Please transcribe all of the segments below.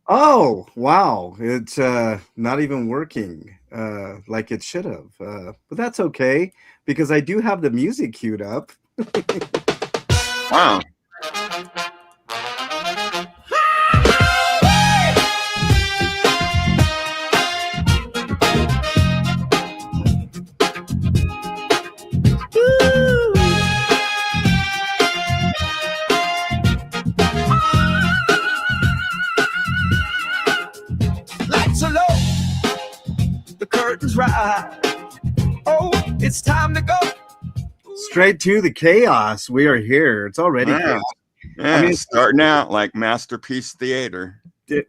Oh, wow. It's not even working like it should have. But that's okay because I do have the music queued up. Wow. Lights are low, the curtains rise. Oh, it's time to go. Straight to the chaos. We are here. It's already chaos. Yeah. I Yeah. mean, Starting out like Masterpiece Theater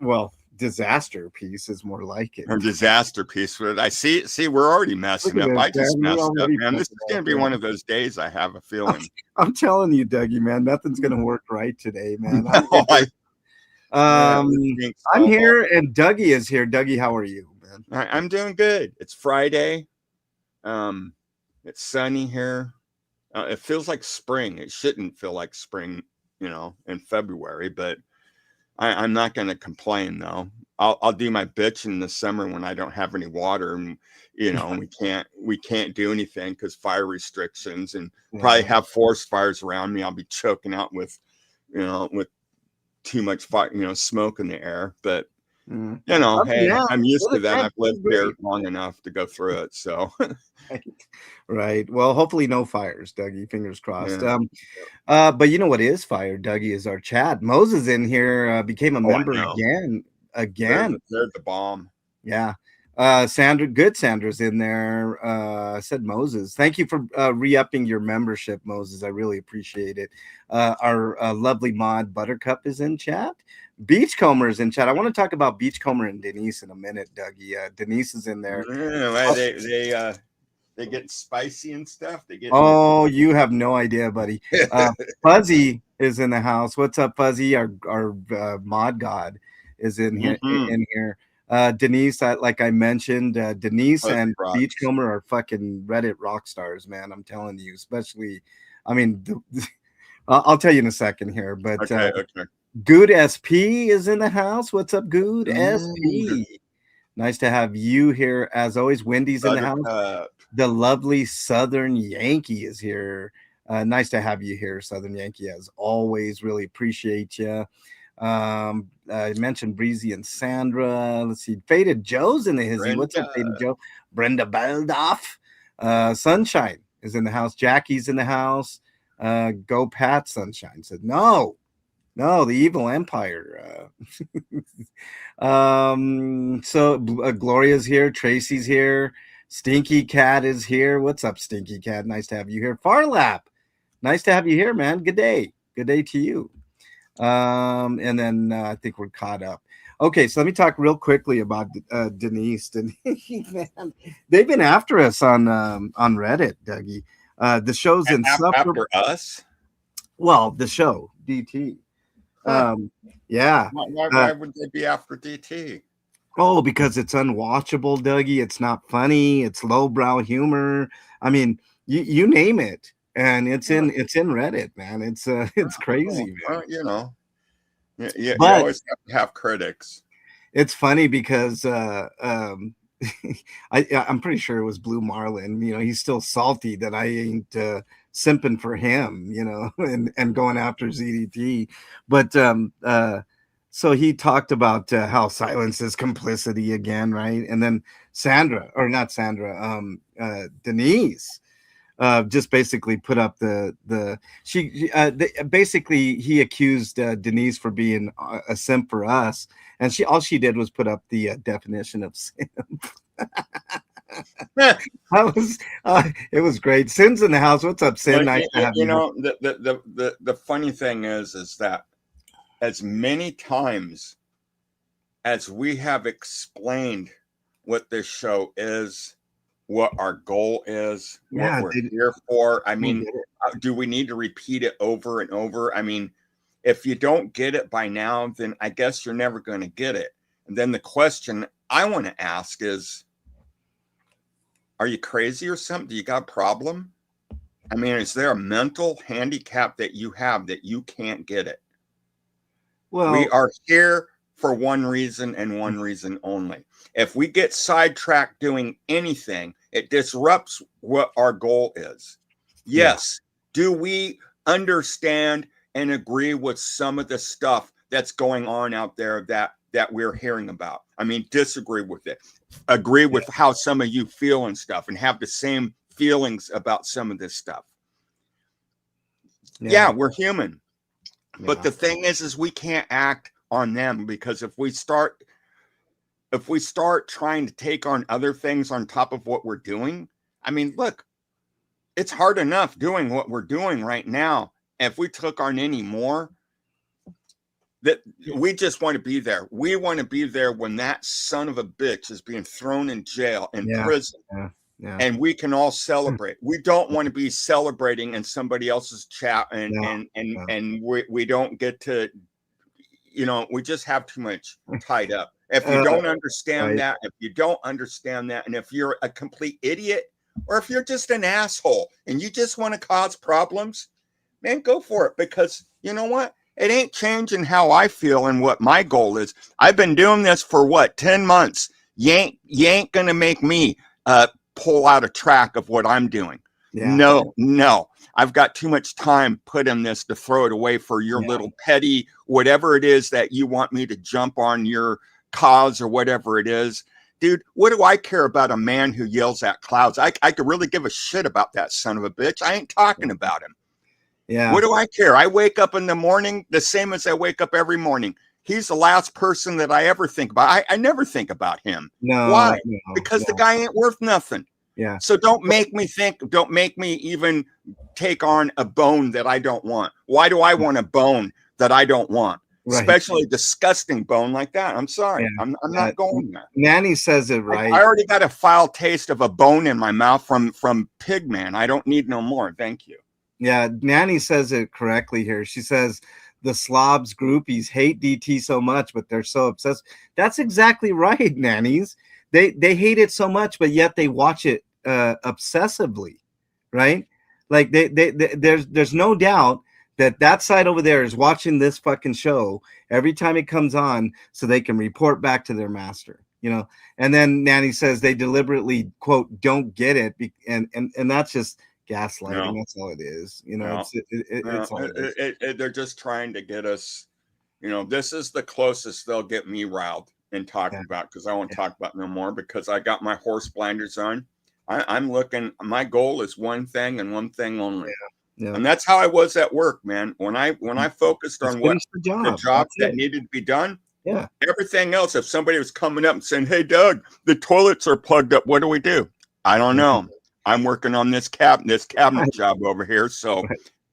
well, disaster piece is more like it. or Disasterpiece. But I see, we're already Look messing at up. this, I just man. We're messed up, already man. This fucking is up going to be here. one of those days, I have a I'm, feeling. I'm telling you, Dougie, man, nothing's gonna work right today, man. I'm No, here. Um, this being I'm so hard. here, and Dougie is here. Dougie, how are you, man? I'm doing good. It's Friday. Um, it's sunny here. It feels like spring. It shouldn't feel like spring, in February, but I'm not going to complain though. I'll do my bitch in the summer when I don't have any water, and we can't do anything because fire restrictions, and probably Yeah. have forest fires around me. I'll be choking out with too much fire, smoke in the air. But Mm. Other than hey, that, I'm used other to than that. that, I've it's lived here great. long enough to go through it. So Right. Right. Well, hopefully no fires, Dougie. Fingers crossed. yeah. But you know what is fire, Dougie, is our chat. Moses in here became a Oh, I member know. again. They're Again. the bomb. Yeah. Sandra's in there. Said Moses. Thank you for re-upping your membership, Moses. I really appreciate it. Our lovely mod Buttercup is in chat. Beachcomber is in chat. I want to talk about Beachcomber and Denise in a minute, Dougie. Denise is in there. Yeah, they get spicy and stuff. They getting Oh, you have no idea, buddy. Fuzzy is in the house. What's up, Fuzzy? Our mod god is in here. mm-hmm. In here. Denise, like I mentioned, Denise Pussy and rocks. Beachcomber are fucking Reddit rock stars, man. I'm telling you, especially. I mean, I'll tell you in a second here, but Okay, okay. Good SP is in the house. What's up, Good Ooh, SP? Nice to have you here as always. Wendy's in the house. buttercup. The lovely Southern Yankee is here. Nice to have you here, Southern Yankee, as always. Really appreciate you. I mentioned Breezy and Sandra. Let's see. Faded Joe's in the hizzy. What's up, Brenda. Faded Joe? Brenda Baldoff. Sunshine is in the house. Jackie's in the house. Go Pat Sunshine said, no, no, the evil empire. So Gloria's here. Tracy's here. Stinky Cat is here. What's up, Stinky Cat? Nice to have you here. Farlap, nice to have you here, man. Good day. Good day to you. And then I think we're caught up. Okay, so let me talk real quickly about Denise. Denise, man, they've been after us on Reddit, Dougie. The show's insufferable. After us? Well, the show DT. Huh. Um, yeah. Why would they be after DT? Oh, because it's unwatchable, Dougie. It's not funny. It's lowbrow humor. I mean, you name it, and it's in Reddit, man. It's it's crazy, man. Well, you But always have to have critics. it's funny because I'm pretty sure it was Blue Marlin. You know, he's still salty that I ain't simping for him. You know, and going after ZDT. But so he talked about how silence is complicity again, right? And then Sandra, or not Sandra, Denise just basically put up basically he accused Denise for being a simp for us, and all she did was put up the definition of sin. That was it was great. Sin's in the house. What's up, Sin? Well, Nice to have you. the funny thing is that as many times as we have explained what this show is, what our goal is, what Yeah, we're here for. I we mean, get it. do we need to repeat it over and over? I mean, if you don't get it by now, then I guess you're never going to get it. And then the question I want to ask is, are you crazy or something? Do you got a problem? I mean, is there a mental handicap that you have that you can't get it? We Well, are here for one reason and one reason only. If we get sidetracked doing anything, it disrupts what our goal is. Yes. Do we understand and agree with some of the stuff that's going on out there that we're hearing about? I mean, disagree with it, agree with how some of you feel and stuff, and have the same feelings about some of this stuff. Yeah, we're human. But the thing is we can't act on them, because if we start trying to take on other things on top of what we're doing, I mean, look, it's hard enough doing what we're doing right now. If we took on any more, that we just want to be there. We want to be there when that son of a bitch is being thrown in jail, in prison. And we can all celebrate. We don't want to be celebrating in somebody else's chat, and we don't get to, you know, we just have too much tied up. If you don't understand that, and if you're a complete idiot, or if you're just an asshole and you just want to cause problems, man, go for it. Because you know what? It ain't changing how I feel and what my goal is. I've been doing this for what, 10 months. You ain't gonna make me pull out a track of what I'm doing. No. I've got too much time put in this to throw it away for your little petty, whatever it is that you want me to jump on your cause or whatever it is. Dude, what do I care about a man who yells at clouds? I could really give a shit about that son of a bitch. I ain't talking about him. What do I care? I wake up in the morning the same as I wake up every morning. He's the last person that I ever think about. I never think about him. Why? Because the guy ain't worth nothing. So don't make me even take on a bone that I don't want. Why do I want a bone that I don't want? Especially a disgusting bone like that. I'm sorry. I'm not going there. Nanny says it right. I already got a foul taste of a bone in my mouth from Pigman. I don't need no more. Thank you. Yeah, Nanny says it correctly here. She says the slobs groupies hate DT so much, but they're so obsessed. That's exactly right, Nannies. They hate it so much, but yet they watch it obsessively, right? Like there's no doubt that side over there is watching this fucking show every time it comes on so they can report back to their master, you know. And then Nanny says they deliberately, quote, don't get it, and that's just gaslighting. That's all it is, you know. They're just trying to get us, you know. This is the closest they'll get me riled and talking about, because I won't talk about no more, because I got my horse blinders on. I'm looking, my goal is one thing and one thing only. And that's how I was at work, man. When I focused on what the job that needed to be done, everything else, if somebody was coming up and saying, hey Doug, the toilets are plugged up, what do we do? I don't know. I'm working on this cabinet job over here, so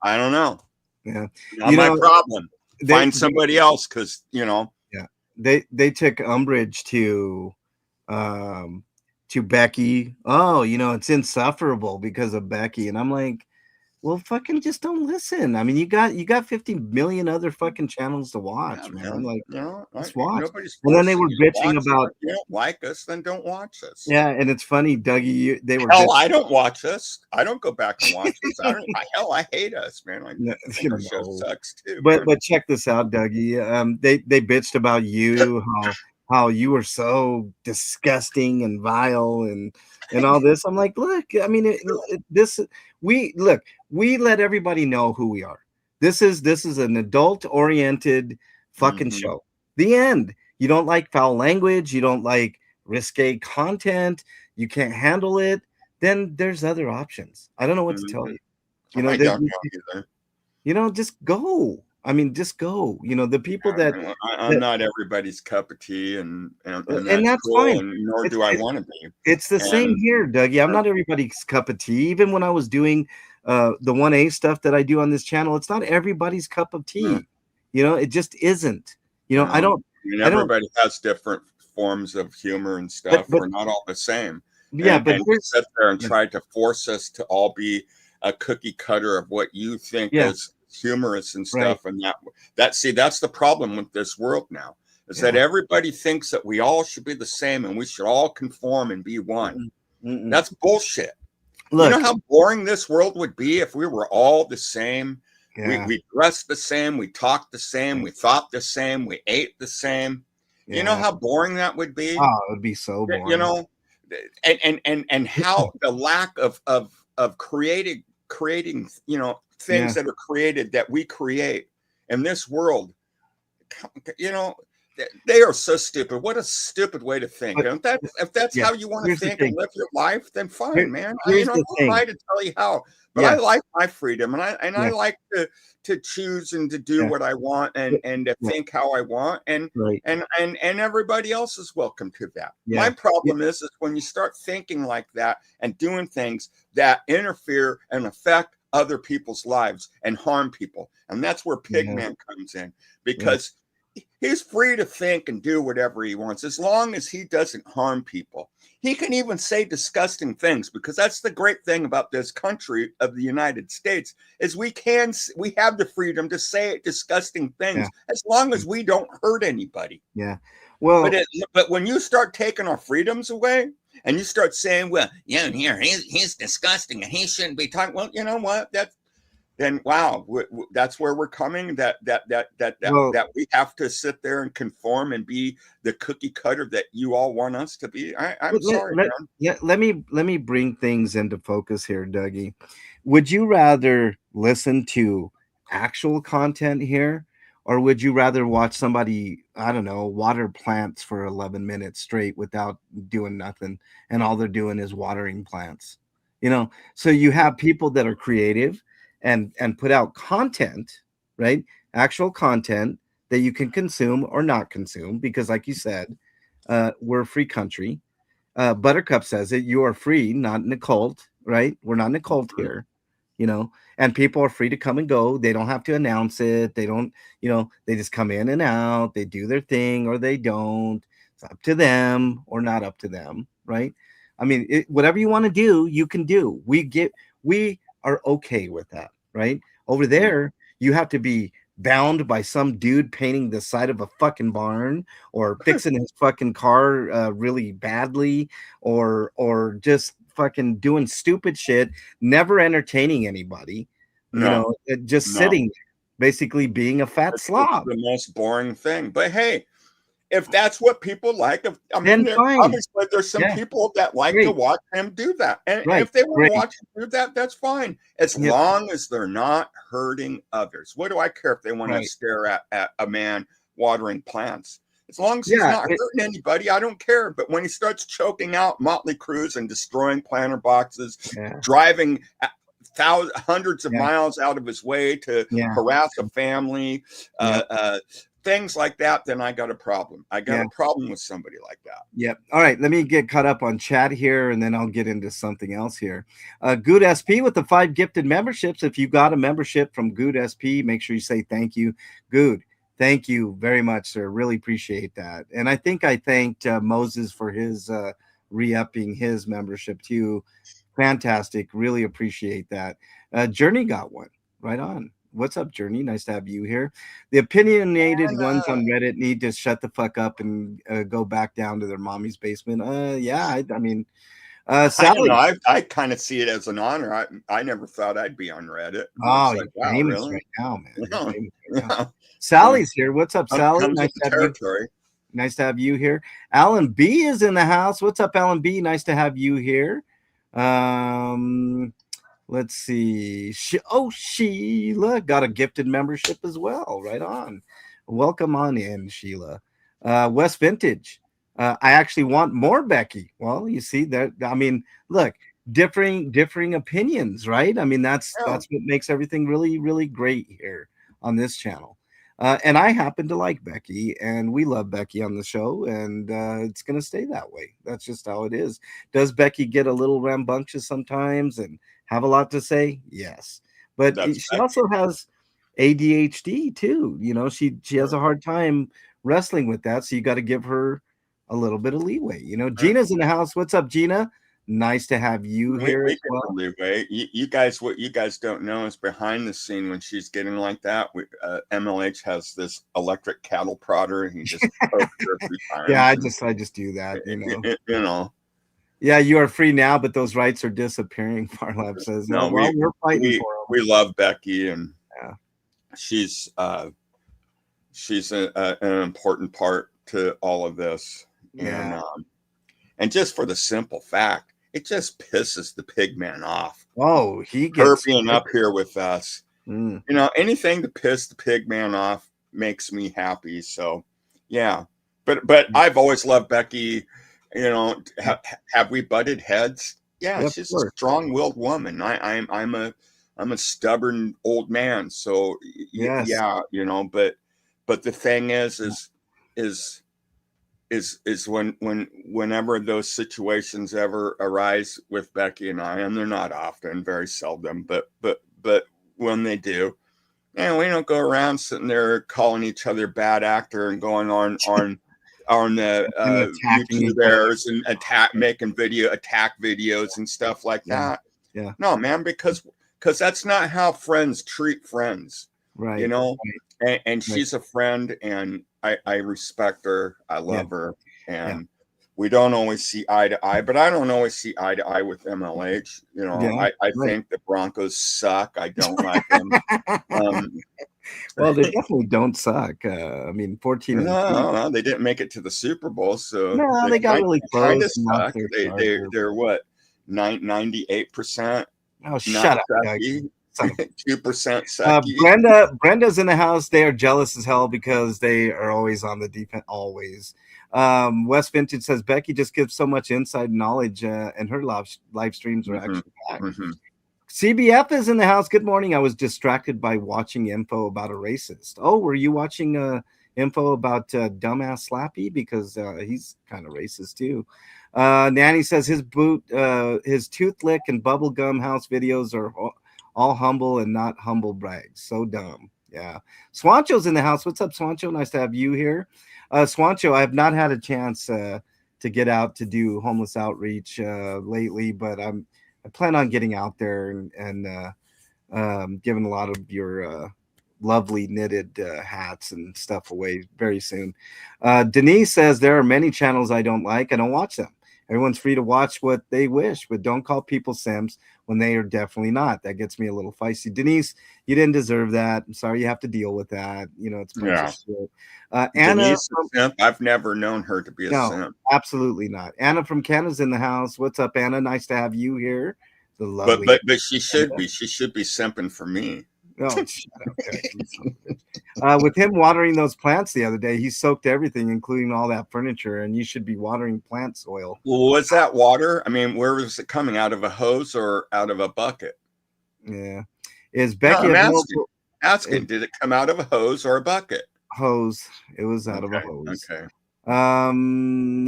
I don't know. Not my problem. Find somebody else, because you know. They took umbrage to Becky. Oh, you know, it's insufferable because of Becky. And I'm like, well, fucking just don't listen. I mean, you got 50 million other fucking channels to watch, man. Like, you know, let's watch. And then they were bitching about, if you don't like us, then don't watch us. Yeah, and it's funny, Dougie, they were I don't watch us. I don't go back and watch us. I hate us, man. Like, our show sucks too. But check this out, Dougie. They bitched about you, how you were so disgusting and vile and all this. I'm like, look, I mean, we let everybody know who we are. This is an adult-oriented fucking show. The end. You don't like foul language, you don't like risque content, you can't handle it, then there's other options. I don't know what to tell you. You know, I don't know either. You know, just go. I mean, just go. You know, the people I'm not everybody's cup of tea, and that's cool, fine. And nor do I want to be. It's the same here, Dougie. I'm not everybody's cup of tea. Even when I was doing the 1A stuff that I do on this channel, it's not everybody's cup of tea. You know, it just isn't. You know, everybody has different forms of humor and stuff. We're not all the same. But you sit there and try to force us to all be a cookie cutter of what you think is humorous and stuff. And that's the problem with this world now, is that everybody thinks that we all should be the same and we should all conform and be one. That's bullshit. Look, you know how boring this world would be if we were all the same. We dressed the same, we talked the same, we thought the same, we ate the same. You know Yeah. how boring that would be? Oh, it would be so boring. You know, and how the lack of creating, you know, things Yeah. that are created that we create in this world, you know, they are so stupid. What a stupid way to think. But And if that's yeah, how you want to here's the think and thing. live your life, then Here, fine, man. You here's know, the who am thing. I to tell you how? But I Yeah. like my freedom, and I Yeah. like to choose and to do Yeah. what I want, and to Yeah. think how I want, Right. and everybody else is welcome to that. My Yeah. Yeah. problem is when you start thinking like that and doing things that interfere and affect other people's lives and harm people, and that's where Yeah. Pigman comes in, Yeah. because he's free to think and do whatever he wants as long as he doesn't harm people. He can even say disgusting things, because that's the great thing about this country of the United States is we have the freedom to say disgusting Yeah. things as long as we don't hurt anybody. Yeah. Well, But when you start taking our freedoms away and you start saying, well, yeah, here he's disgusting and he shouldn't be talking, well, you know what? Then wow, that's where we're coming. That well, we have to sit there and conform and be the cookie cutter that you all want us to be. I'm sorry, man. yeah, let me bring things into focus here, Dougie. Would you rather listen to actual content here, or would you rather watch somebody, I don't know, water plants for 11 minutes straight without doing nothing, and all they're doing is watering plants? You know, so you have people that are creative and put out content, right? Actual content that you can consume or not consume, because, like you said, we're a free country. Buttercup says it. You are free, not in a cult, right? We're not in a cult here, you know. And people are free to come and go. They don't have to announce it. They don't, you know. They just come in and out. They do their thing or they don't. It's up to them or not up to them, right? I mean, whatever you want to do, you can do. We are okay with that, right? Over there, you have to be bound by some dude painting the side of a fucking barn or fixing his fucking car really badly, or just fucking doing stupid shit, never entertaining anybody, you No, know, just no, sitting there, basically being a fat it's slob. the most boring thing. But hey, if that's what people like, I mean, Then fine. obviously there's some Yeah, people that like to great. watch him do that, and Right, if they want to great. watch him do that, that's fine, as Yep, long as they're not hurting others. What do I care if they want to right. stare at a man watering plants? As long as he's Yeah, not hurting anybody, I don't care. But when he starts choking out Motley Crue and destroying planter boxes, yeah, driving hundreds of yeah, miles out of his way to yeah, harass a family, yep, things like that, then I got a problem. I got yeah. a problem with somebody like that. Yep. All right. Let me get caught up on chat here, and then I'll get into something else here. Good SP with the 5 gifted memberships. If you got a membership from Good SP, make sure you say thank you. Good. Thank you very much, sir. Really appreciate that. And I think I thanked Moses for his re-upping his membership too. Fantastic. Really appreciate that. Journey got one. Right on. What's up, Journey? Nice to have you here. The opinionated ones on Reddit need to shut the fuck up and go back down to their mommy's basement. Yeah, I mean, I don't know. Sally. I kind of see it as an honor. I never thought I'd be on Reddit. Oh, It's you're like, wow, famous really? right now, man. You're Yeah. famous right now. Yeah. Sally's here. What's up, Sally? Comes with the territory. Nice to have you here. Alan B is in the house. What's up, Alan B? Nice to have you here. Let's see. Sheila got a gifted membership as well. Right on. Welcome on in, Sheila. West Vintage. I actually want more Becky. Well, you see that. I mean, look, differing opinions, right? I mean, that's Yeah. what makes everything really, really great here on this channel. And I happen to like Becky, and we love Becky on the show, and it's going to stay that way. That's just how it is. Does Becky get a little rambunctious sometimes and have a lot to say? Yes. But she also has ADHD too. You know, she has a hard time wrestling with that. So you got to give her a little bit of leeway. You know, Gina's in the house. What's up, Gina? Nice to have you here as well. Leeway. You guys, what you guys don't know is behind the scene when she's getting like that. MLH has this electric cattle prodder, and he just pokes her a few times. Yeah, I just do that. You know. You know. Yeah, you are free now, but those rights are disappearing. Farlap says. No, we're fighting for them. We love Becky, and yeah, she's an important part to all of this. Yeah. And just for the simple fact, it just pisses the pig man off. Oh, he Her gets being up here with us. Mm. You know, anything to piss the pig man off makes me happy. So, yeah. But I've always loved Becky. You know, have we butted heads? Yeah, Yeah, of she's a course. strong-willed woman. I'm a stubborn old man. So Yes. yeah, you know. But the thing is whenever those situations ever arise with Becky and I, and they're not often, very seldom, but when they do, and we don't go around sitting there calling each other bad actor and going on the attacking each YouTubers and making attack videos and stuff like that. Yeah. No, man, because that's not how friends treat friends. Right. You know, right. and she's a friend, and I respect her. I love her, and we don't always see eye to eye, but I don't always see eye to eye with MLH. You know, I think the Broncos suck. I don't like them. Well, they definitely don't suck. I mean, 14. No, they didn't make it to the Super Bowl, so no, they got really kind close. of suck. They're what 98%. Oh, shut up, Doug. 2% sucky. Brenda's in the house. They are jealous as hell because they are always on the defense. Always. West Vintage says Becky just gives so much inside knowledge, and her live streams are actually packed. CBF is in the house. Good morning. I was distracted by watching info about a racist. Oh, were you watching info about dumbass Slappy? Because he's kind of racist too. Nanny says his tooth lick and bubblegum house videos are all humble and not humble brags. So dumb. Yeah. Swancho's in the house. What's up, Swancho? Nice to have you here. Swancho, I have not had a chance to get out to do homeless outreach lately, but I plan on getting out there and giving a lot of your lovely knitted hats and stuff away very soon. Denise says there are many channels I don't like. I don't watch them. Everyone's free to watch what they wish, but don't call people Sims when they are definitely not. That gets me a little feisty. Denise, you didn't deserve that. I'm sorry you have to deal with that. You know, it's a bunch of shit. Anna, Denise, I've never known her to be a simp. Absolutely not. Anna from Canada's in the house. What's up, Anna? Nice to have you here. But she should be. She should be simping for me. Oh, okay. With him watering those plants the other day, he soaked everything, including all that furniture, and you should be watering plant soil. Well, was that water? I mean, where was it coming? Out of a hose or out of a bucket? Yeah. Is Becky asking, did it come out of a hose or a bucket? Hose. It was out of a hose. Okay.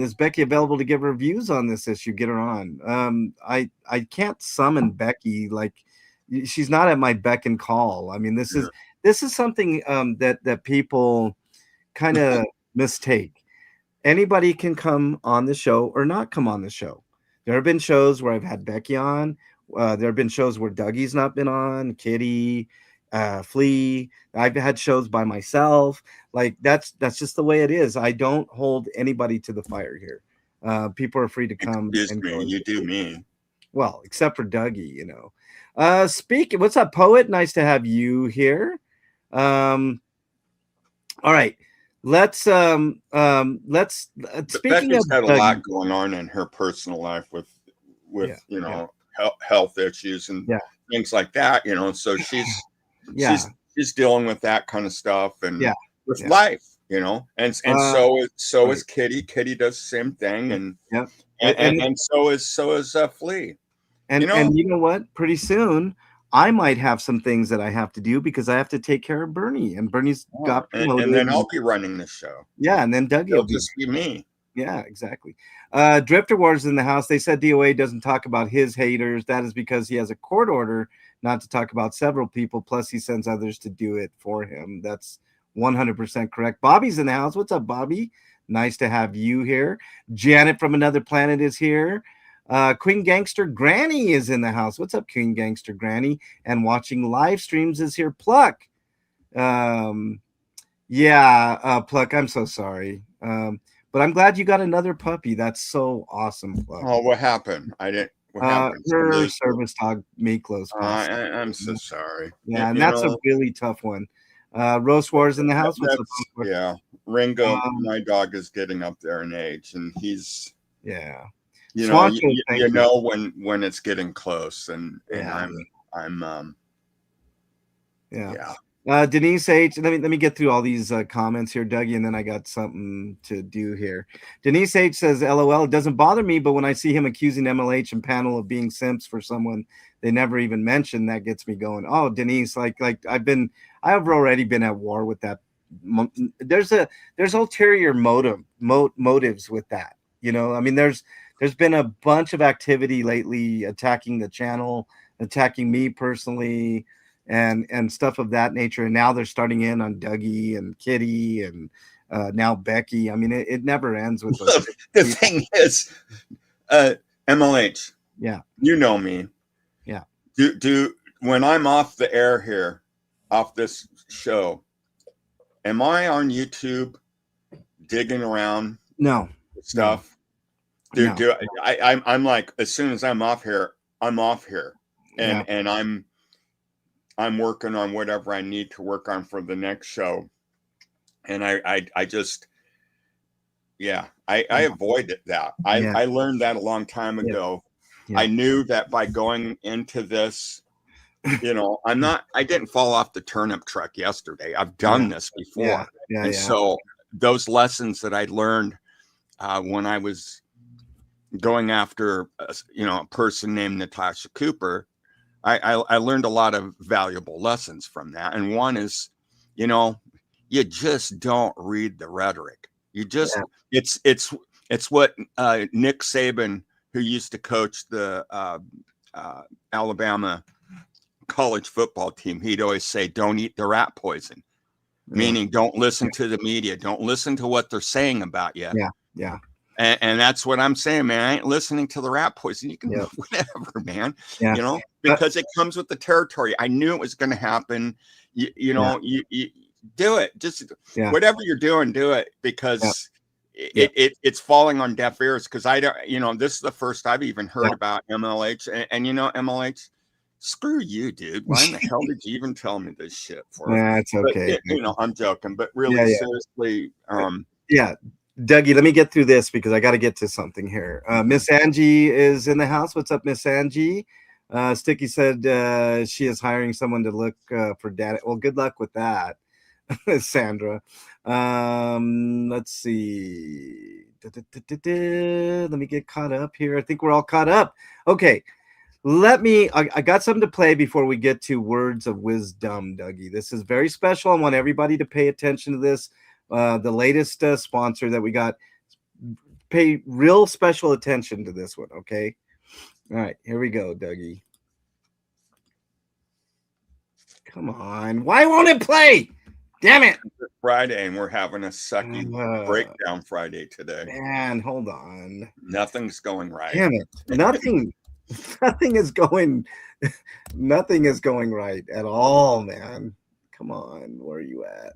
Is Becky available to give reviews on this issue? Get her on. I can't summon Becky, like she's not at my beck and call. I mean, this is something that people kind of mistake. Anybody can come on the show or not come on the show. There have been shows where I've had Becky on. There have been shows where Dougie's not been on, Kitty, Flea. I've had shows by myself. Like that's just the way it is. I don't hold anybody to the fire here. People are free to come. Excuse me, you do me. Well, except for Dougie, you know. Speaking, what's up, Poet? Nice to have you here. All right. Let's speaking Becky's of had a Dougie, lot going on in her personal life with health issues and things like that, you know. So she's dealing with that kind of stuff and with life, you know. And so is Kitty. Kitty does the same thing, and so is Flea. And you know what? Pretty soon I might have some things that I have to do because I have to take care of Bernie, and Bernie's got promoted. And then I'll be running the show. Yeah, and then Dougie will just be me. Yeah, exactly. Drifter Wars in the house. They said DOA doesn't talk about his haters. That is because he has a court order not to talk about several people. Plus, he sends others to do it for him. That's 100% correct. Bobby's in the house. What's up, Bobby? Nice to have you here. Janet from Another Planet is here. Queen Gangster Granny is in the house. What's up, Queen Gangster Granny? And watching live streams is here. Pluck. Pluck, I'm so sorry. But I'm glad you got another puppy. That's so awesome, Pluck. Oh, what happened? I didn't. What happened? Her service dog, Miklos. I'm so sorry. Yeah, and that's a really tough one. Roast Wars in the house. Yeah, Ringo, my dog, is getting up there in age, and he's yeah. you know Swancho, you know when it's getting close, and Yeah. I'm Yeah. Denise H. Let me get through all these comments here, Dougie, and then I got something to do here. Denise H says, "LOL, it doesn't bother me, but when I see him accusing MLH and panel of being simps for someone they never even mentioned, that gets me going." Oh, Denise, like I've already been at war with that. There's ulterior motives with that. You know, I mean, there's been a bunch of activity lately attacking the channel, attacking me personally, and stuff of that nature. And now they're starting in on Dougie and Kitty and now Becky. I mean, it never ends with those. The thing is, MLH. Yeah, you know me. Yeah. Do when I'm off the air here, off this show, am I on YouTube digging around? No stuff. No. I'm like, as soon as I'm off here, I'm off here, and I'm working on whatever I need to work on for the next show, and I just I avoided that. I learned that a long time ago. Yeah. I knew that by going into this, you know, I didn't fall off the turnip truck yesterday. I've done this before. So those lessons that I learned when I was going after, a person named Natasha Cooper, I learned a lot of valuable lessons from that. And one is, you just don't read the rhetoric. You just, it's what Nick Saban, who used to coach the Alabama college football team, he'd always say, don't eat the rat poison, meaning don't listen to the media. Don't listen to what they're saying about you. Yeah. And that's what I'm saying, man. I ain't listening to the rat poison. You can do whatever, man, because it comes with the territory. I knew it was going to happen. You do it. Just whatever you're doing, do it, because it's falling on deaf ears. Because I don't, this is the first I've even heard about MLH. And MLH, screw you, dude. Why in the hell did you even tell me this shit for? Yeah, it's okay. But, I'm joking, but really, seriously. Dougie, let me get through this because I got to get to something here. Miss Angie is in the house. What's up, Miss Angie? Sticky said she is hiring someone to look for data. Well, good luck with that, Sandra. Let's see. Let me get caught up here. I think we're all caught up. Okay. I got something to play before we get to words of wisdom, Dougie. This is very special. I want everybody to pay attention to this. The latest sponsor that we got, pay real special attention to this one. Okay. All right, here we go, Dougie. Come on. Why won't it play? Damn it. It's Friday and we're having a sucky breakdown Friday today. Man, hold on. Nothing's going right. Damn it. Nothing is going right at all, man. Come on. Where are you at?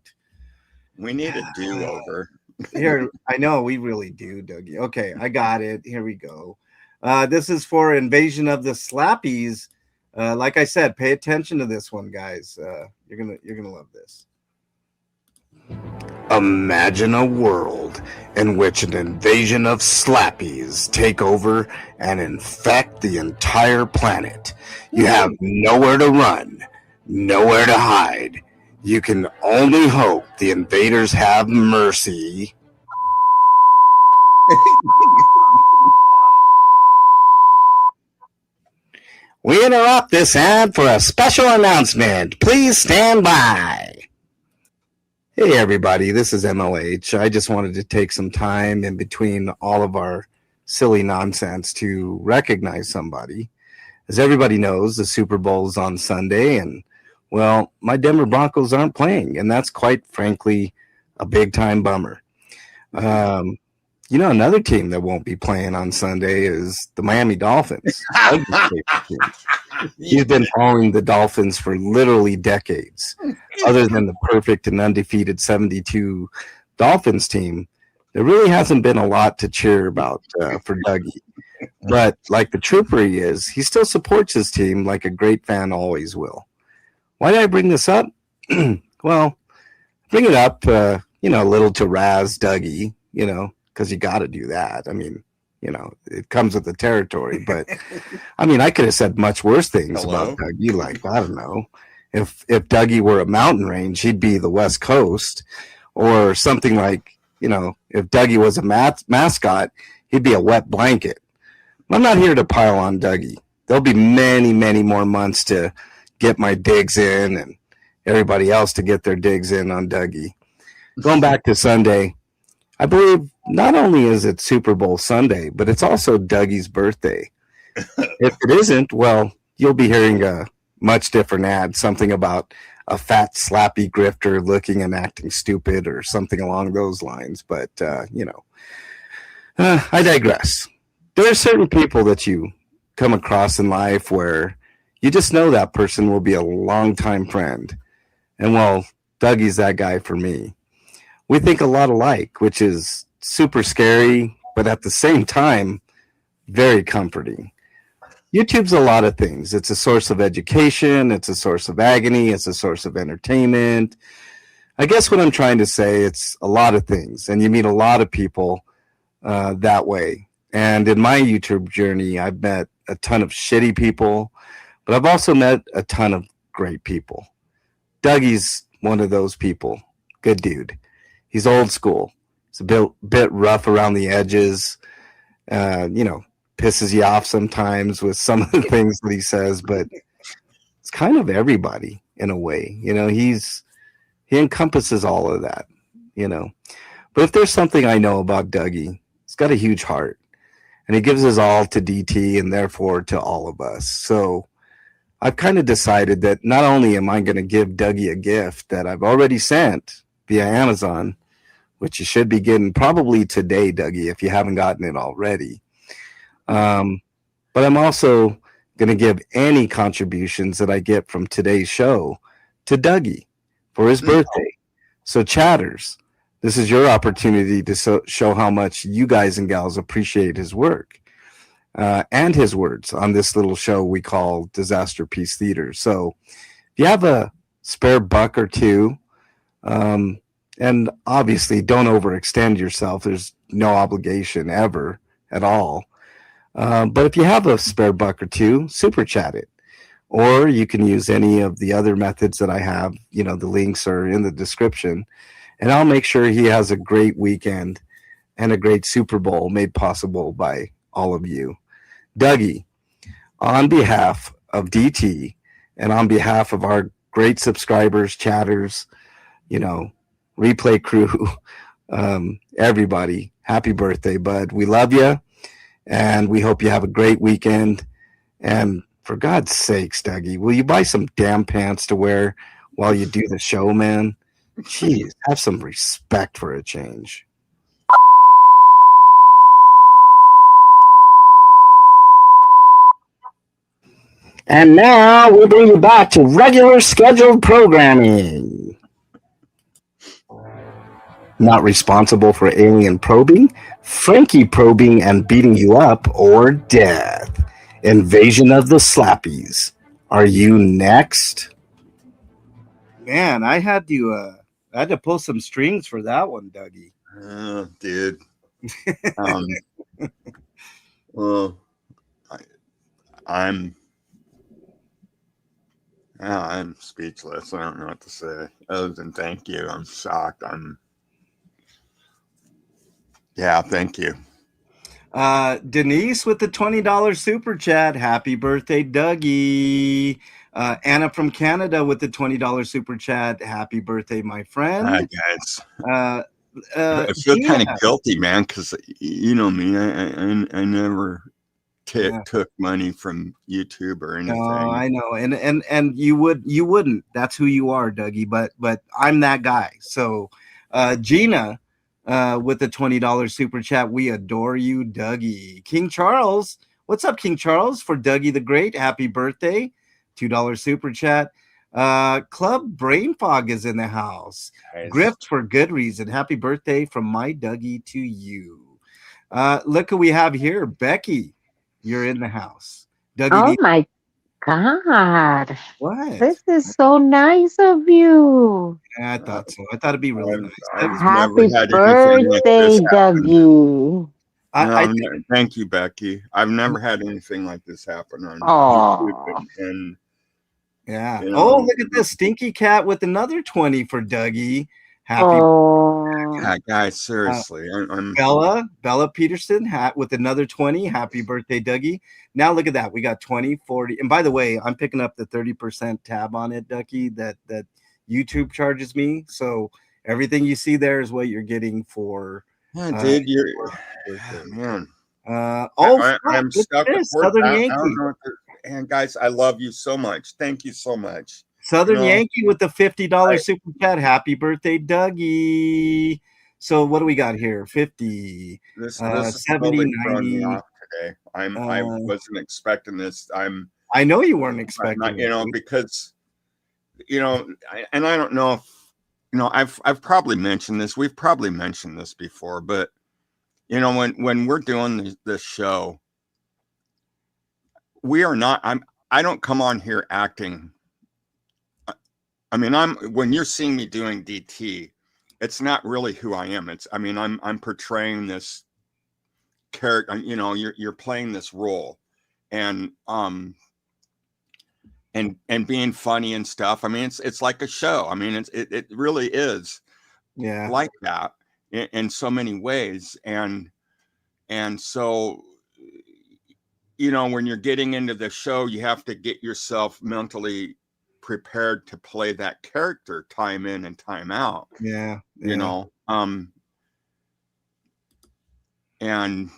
We need a do-over. Here, I know we really do, Dougie. Okay, I got it. Here we go. This is for Invasion of the Slappies. Like I said, pay attention to this one, guys. You're gonna love this. Imagine a world in which an invasion of Slappies take over and infect the entire planet. You have nowhere to run, nowhere to hide. You can only hope the invaders have mercy. We interrupt this ad for a special announcement. Please stand by. Hey, everybody. This is MLH. I just wanted to take some time in between all of our silly nonsense to recognize somebody. As everybody knows, the Super Bowl is on Sunday, and well, my Denver Broncos aren't playing, and that's quite frankly a big-time bummer. Another team that won't be playing on Sunday is the Miami Dolphins. You've been following the Dolphins for literally decades. Other than the perfect and undefeated 72 Dolphins team, there really hasn't been a lot to cheer about for Dougie. But like the trooper he is, he still supports his team like a great fan always will. Why did I bring this up? Well, bring it up a little to razz Dougie, because you got to do that. I mean, it comes with the territory. But I mean, I could have said much worse things about Hello? Dougie. Like, I don't know, if Dougie were a mountain range, he'd be the West Coast, or something like, if Dougie was a mascot, he'd be a wet blanket. I'm not here to pile on Dougie. There'll be many, many more months to get my digs in, and everybody else to get their digs in on Dougie. Going back to Sunday, I believe not only is it Super Bowl Sunday, but it's also Dougie's birthday. If it isn't, well, you'll be hearing a much different ad, something about a fat, slappy grifter looking and acting stupid or something along those lines. But, I digress. There are certain people that you come across in life where you just know that person will be a longtime friend. And, well, Dougie's that guy for me. We think a lot alike, which is super scary, but at the same time, very comforting. YouTube's a lot of things. It's a source of education, it's a source of agony, it's a source of entertainment. I guess what I'm trying to say, it's a lot of things, and you meet a lot of people that way. And in my YouTube journey, I've met a ton of shitty people, but I've also met a ton of great people. Dougie's one of those people. Good dude. He's old school. He's a bit rough around the edges. Pisses you off sometimes with some of the things that he says, but it's kind of everybody in a way. He encompasses all of that. But if there's something I know about Dougie, he's got a huge heart, and he gives his all to DT and therefore to all of us. So I've kind of decided that not only am I going to give Dougie a gift that I've already sent via Amazon, which you should be getting probably today, Dougie, if you haven't gotten it already. But I'm also going to give any contributions that I get from today's show to Dougie for his birthday. So chatters, this is your opportunity to show how much you guys and gals appreciate his work and his words on this little show we call Disasterpiece Theater. So if you have a spare buck or two, and obviously don't overextend yourself. There's no obligation ever at all. But if you have a spare buck or two, super chat it. Or you can use any of the other methods that I have. The links are in the description. And I'll make sure he has a great weekend and a great Super Bowl made possible by all of you. Dougie, on behalf of DT and on behalf of our great subscribers, chatters, replay crew, everybody, happy birthday, bud. We love you. And we hope you have a great weekend. And for God's sakes, Dougie, will you buy some damn pants to wear while you do the show, man? Jeez, have some respect for a change. And now we'll bring you back to regular scheduled programming. Not responsible for alien probing, Frankie probing and beating you up, or death. Invasion of the Slappies. Are you next? Man, I had to pull some strings for that one, Dougie. Dude. Well, I'm speechless. I don't know what to say other than thank you. I'm shocked. Yeah, thank you. Denise with the $20 super chat. Happy birthday, Dougie. Anna from Canada with the $20 super chat. Happy birthday, my friend. Hi, guys. I feel kind of guilty, man, because you know me. I never took money from YouTube or anything. No, I know, and you wouldn't. That's who you are, Dougie. But I'm that guy. So, Gina. With the $20 super chat. We adore you, Dougie. King Charles. What's up, King Charles? For Dougie the Great. Happy birthday. $2 super chat. Club Brain Fog is in the house. Nice. Grift for good reason. Happy birthday from my Dougie to you. Look who we have here. Becky, you're in the house. Dougie God, What? this is so nice of you. Yeah, I thought so. I thought it'd be really nice. I've Dougie's never Happy had anything like this birthday, happen. Dougie. I think Thank you, Becky. I've never had anything like this happen on YouTube, Oh, and yeah. you Oh, know, look at this stinky cat with another 20 for Dougie. Happy oh. guys, uh, seriously, I'm Bella Peterson hat with another 20. Happy birthday, Dougie. Now look at that. We got 20, 40. And by the way, I'm picking up the 30% tab on it, Ducky, that YouTube charges me. So everything you see there is what you're getting for yeah, dude, you're birthday. man. Oh, I'm look at stuck with this. work. Southern I don't Yankee. know what to, and guys, I love you so much. Thank you so much. Southern Yankee with the $50 I, super chat. Happy birthday, Dougie. So what do we got here? 50, this 70, totally thrown me 90. off today. I wasn't expecting this. I know you weren't expecting it. Because and I don't know if I've probably mentioned this. We've probably mentioned this before, but when we're doing this show, we are not. I don't come on here acting. I mean, when you're seeing me doing DT, it's not really who I am. I'm portraying this character. You're playing this role, and and being funny and stuff. I mean, it's like a show. I mean, it really is like that in so many ways. And so, when you're getting into the show, you have to get yourself mentally prepared to play that character time in and time out. And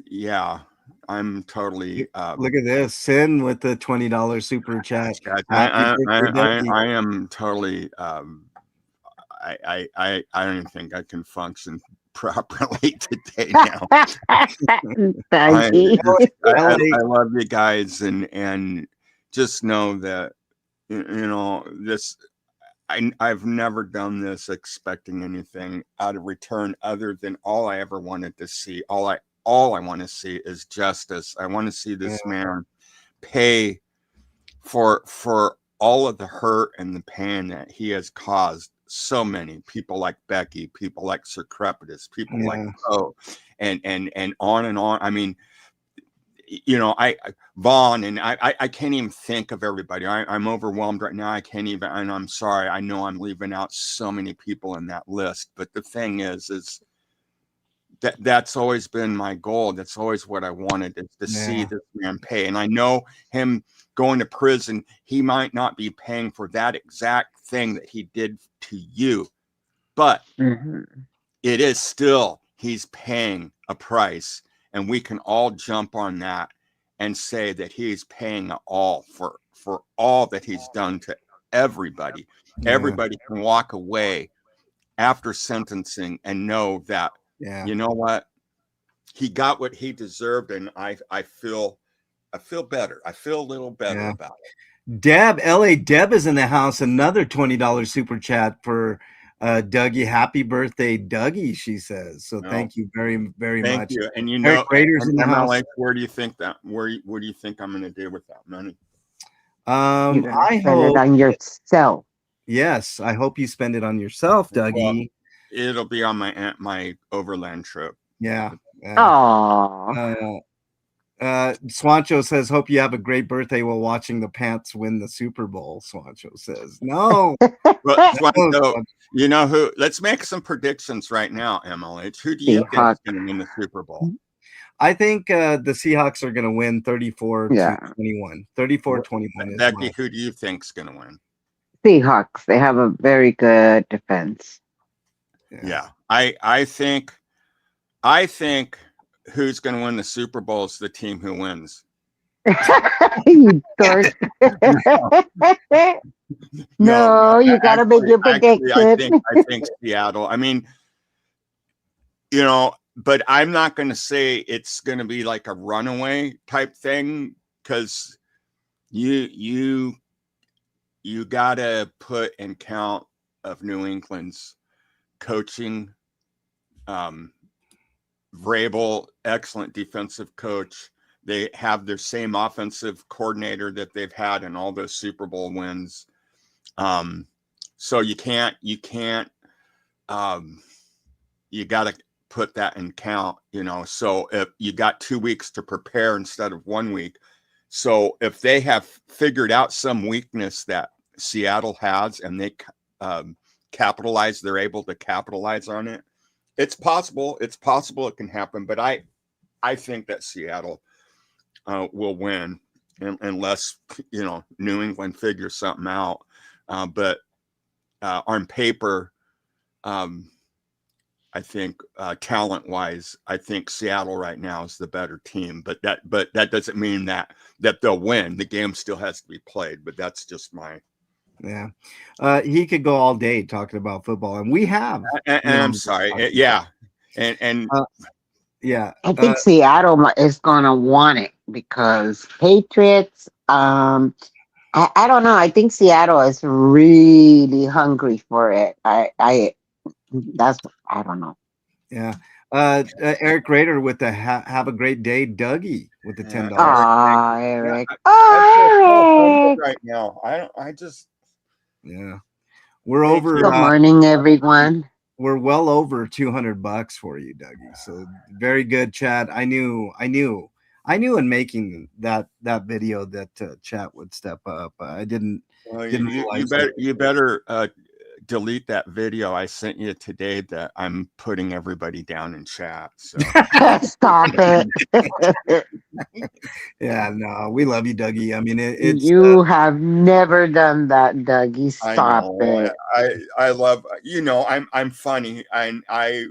yeah, I'm totally look at this. Sin with the $20 super chat. guys, Happy birthday, Dougie. I am totally I don't even think I can function properly today now. I love you guys, and just know that this. I've never done this expecting anything out of return other than all I ever wanted to see. All I want to see is justice. I want to see this man pay for all of the hurt and the pain that he has caused so many people, like Becky, people like Sir Crepidus, people like Poe, and on and on. I mean, Vaughn, and I can't even think of everybody. I'm overwhelmed right now. I can't even, and I'm sorry. I know I'm leaving out so many people in that list, but the thing is that's always been my goal. That's always what I wanted, is to see this man pay. And I know him going to prison, he might not be paying for that exact thing that he did to you, but it is still, he's paying a price, and we can all jump on that and say that he's paying all for all that he's done to everybody. Everybody can walk away after sentencing and know that, you know what, he got what he deserved, and I feel better. I feel a little better about it. Deb, LA Deb is in the house. Another $20 super chat for Dougie. Happy birthday, Dougie, she says. So thank you very, very much. Thank you. And Eric Rader's in the house. Where do you think that? What do you think I'm going to do with that money? I hope it on yourself. Yes, I hope you spend it on yourself, Dougie. Well, it'll be on my overland trip. Oh. Swancho says, hope you have a great birthday while watching the Pants win the Super Bowl. Swancho says, no. Well, Swancho, who? Let's make some predictions right now, MLH. Who do you think is going to win the Super Bowl? I think the Seahawks are going to win 34-21. 34-21. Becky, who do you think is going to win? Seahawks. They have a very good defense. Yeah. I think who's going to win the Super Bowl is the team who wins. You dork. No, you got to make your prediction. I think Seattle. I mean, but I'm not going to say it's going to be like a runaway type thing, because you got to put in count of New England's coaching. Vrabel, excellent defensive coach. They have their same offensive coordinator that they've had in all those Super Bowl wins. So you got to put that in count, so if you got 2 weeks to prepare instead of 1 week. So if they have figured out some weakness that Seattle has and they they're able to capitalize on it. It's possible it can happen, but I think that Seattle will win unless, New England figures something out. But on paper, I think talent wise, I think Seattle right now is the better team, but that doesn't mean that they'll win. The game still has to be played, but that's just my. Yeah. He could go all day talking about football, and we have. And I'm sorry. Yeah. And yeah. I think Seattle is going to want it because Patriots, I don't know. I think Seattle is really hungry for it. I don't know. Yeah. Eric Rader with the have a great day. Dougie with the $10. Oh, Eric. I right now. Yeah. We're over. Good morning, everyone. We're well over $200 for you, Dougie. So very good, Chad. I knew in making that video that Chat would step up. I didn't. You better delete that video I sent you today that I'm putting everybody down in chat. So stop it. Yeah, no, we love you, Dougie. I mean, it's you have never done that, Dougie. Stop it. I love I'm funny, and I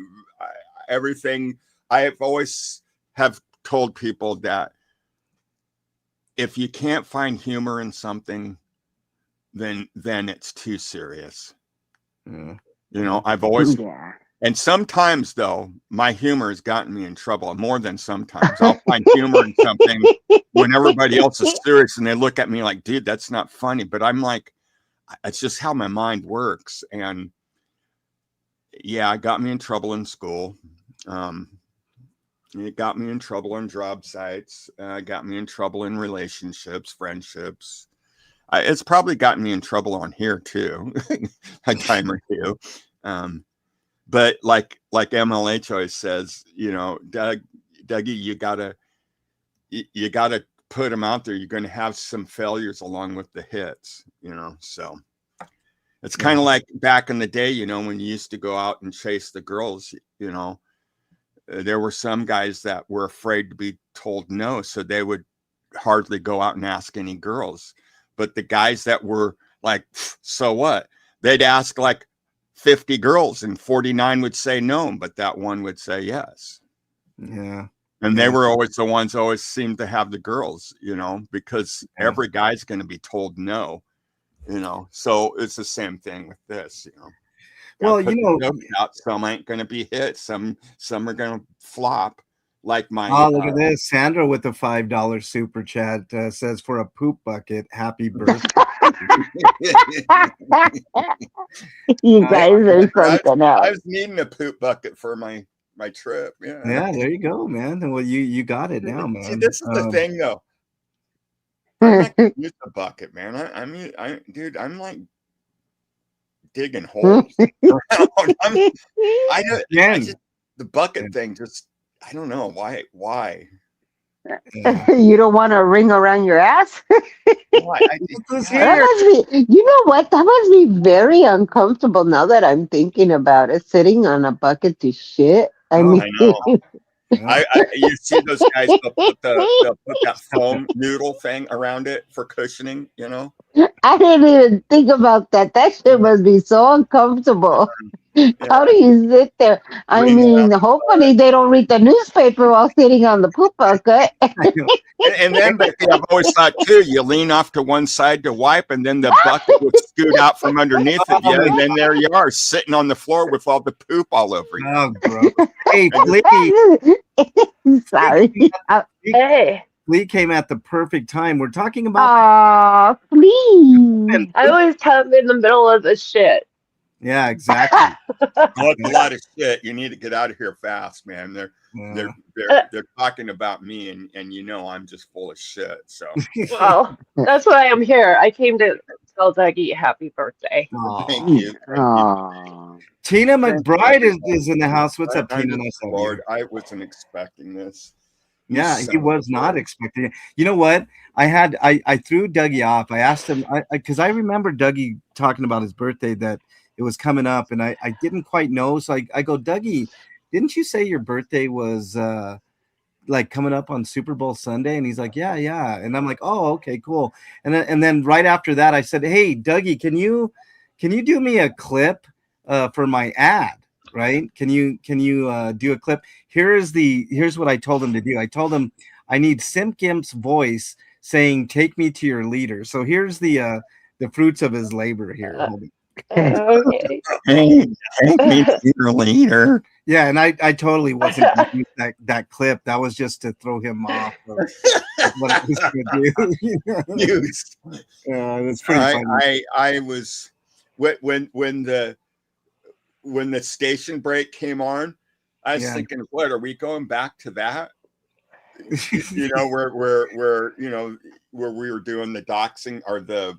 everything I've always have told people that if you can't find humor in something, then it's too serious. I've always, and sometimes though, my humor has gotten me in trouble more than sometimes. I'll find humor in something when everybody else is serious and they look at me like, dude, that's not funny. But I'm like, it's just how my mind works. And yeah, it got me in trouble in school. It got me in trouble on job sites. Got me in trouble in relationships, friendships. It's probably gotten me in trouble on here too, a time or two. But like MLH always says, Dougie, you gotta put them out there. You're going to have some failures along with the hits, so it's kind of like back in the day, when you used to go out and chase the girls, there were some guys that were afraid to be told no. So they would hardly go out and ask any girls. But the guys that were like, so what? They'd ask like 50 girls and 49 would say no, but that one would say yes. Yeah. And they were always the ones always seemed to have the girls, because every guy's going to be told no, So it's the same thing with this, Well, some ain't going to be hit. Some are going to flop. Like my look at this. Sandra with the $5 super chat says for a poop bucket, happy birthday. You guys are something else. I was needing a poop bucket for my trip. Yeah, there you go, man. Well, you got it now, man. See, this is the thing though. I'm not gonna use the bucket, man. I'm like digging holes around. The bucket thing just, I don't know why. You don't want a ring around your ass? That must be, that must be very uncomfortable now that I'm thinking about it, sitting on a bucket to shit. I know. You see those guys, they'll put that foam noodle thing around it for cushioning, I didn't even think about that. That shit must be so uncomfortable. How do you sit there? I mean, hopefully they don't read the newspaper while sitting on the poop bucket. and then, Becky, I've always thought too, you lean off to one side to wipe, and then the bucket would scoot out from underneath of you, and then there you are, sitting on the floor with all the poop all over you. Oh, gross. Hey, Sorry. Hey. Lee came at the perfect time. We're talking about. Please. I always have in the middle of the shit. Yeah, exactly. Oh, it's a lot of shit. You need to get out of here fast, man. Yeah. They're talking about me, and I'm just full of shit. So Well, that's why I'm here. I came to tell Dougie happy birthday. thank Aw. you, thank you. Oh, Tina Thank you, McBride is, everybody. is in the house. What's up, I'm Tina? just Nice to have you. floored. I wasn't expecting this. You Yeah, he son of a was not bitch. expecting it. You know what? I threw Dougie off. I asked him because I remember Dougie talking about his birthday that it was coming up, and I didn't quite know. So I go, Dougie, didn't you say your birthday was like coming up on Super Bowl Sunday? And he's like, yeah, yeah. And I'm like, oh, okay, cool. And then right after that, I said, hey, Dougie, can you do me a clip for my ad? Right? Can you do a clip? Here's what I told him to do. I told him I need Simp Gimp's voice saying, "Take me to your leader." So here's the fruits of his labor here. Uh, Hold on. okay. Hey, take me to your leader. Yeah, and I totally wasn't gonna use that clip. That was just to throw him off of what I was gonna do. You know? News. It's pretty funny. I was when the station break came on, I was Yeah. thinking, what are we going back to that? Where we were doing the doxing or the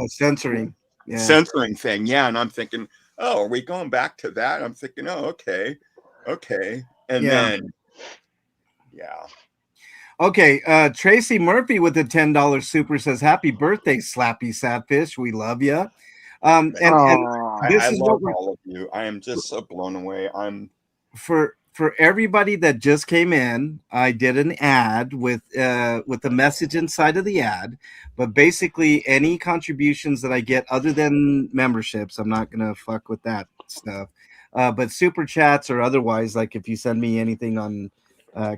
Censoring. Yeah. censoring thing. Yeah, and I'm thinking, oh, are we going back to that? I'm thinking, oh, okay. And Yeah. then yeah. Okay, Tracy Murphy with the $10 super says, "Happy birthday, Slappy Sadfish. We love you." And oh, this I is love what we're all of you. I am just so blown away. for everybody that just came in. I did an ad with the message inside of the ad, but basically any contributions that I get other than memberships, I'm not gonna fuck with that stuff. But super chats or otherwise, like if you send me anything on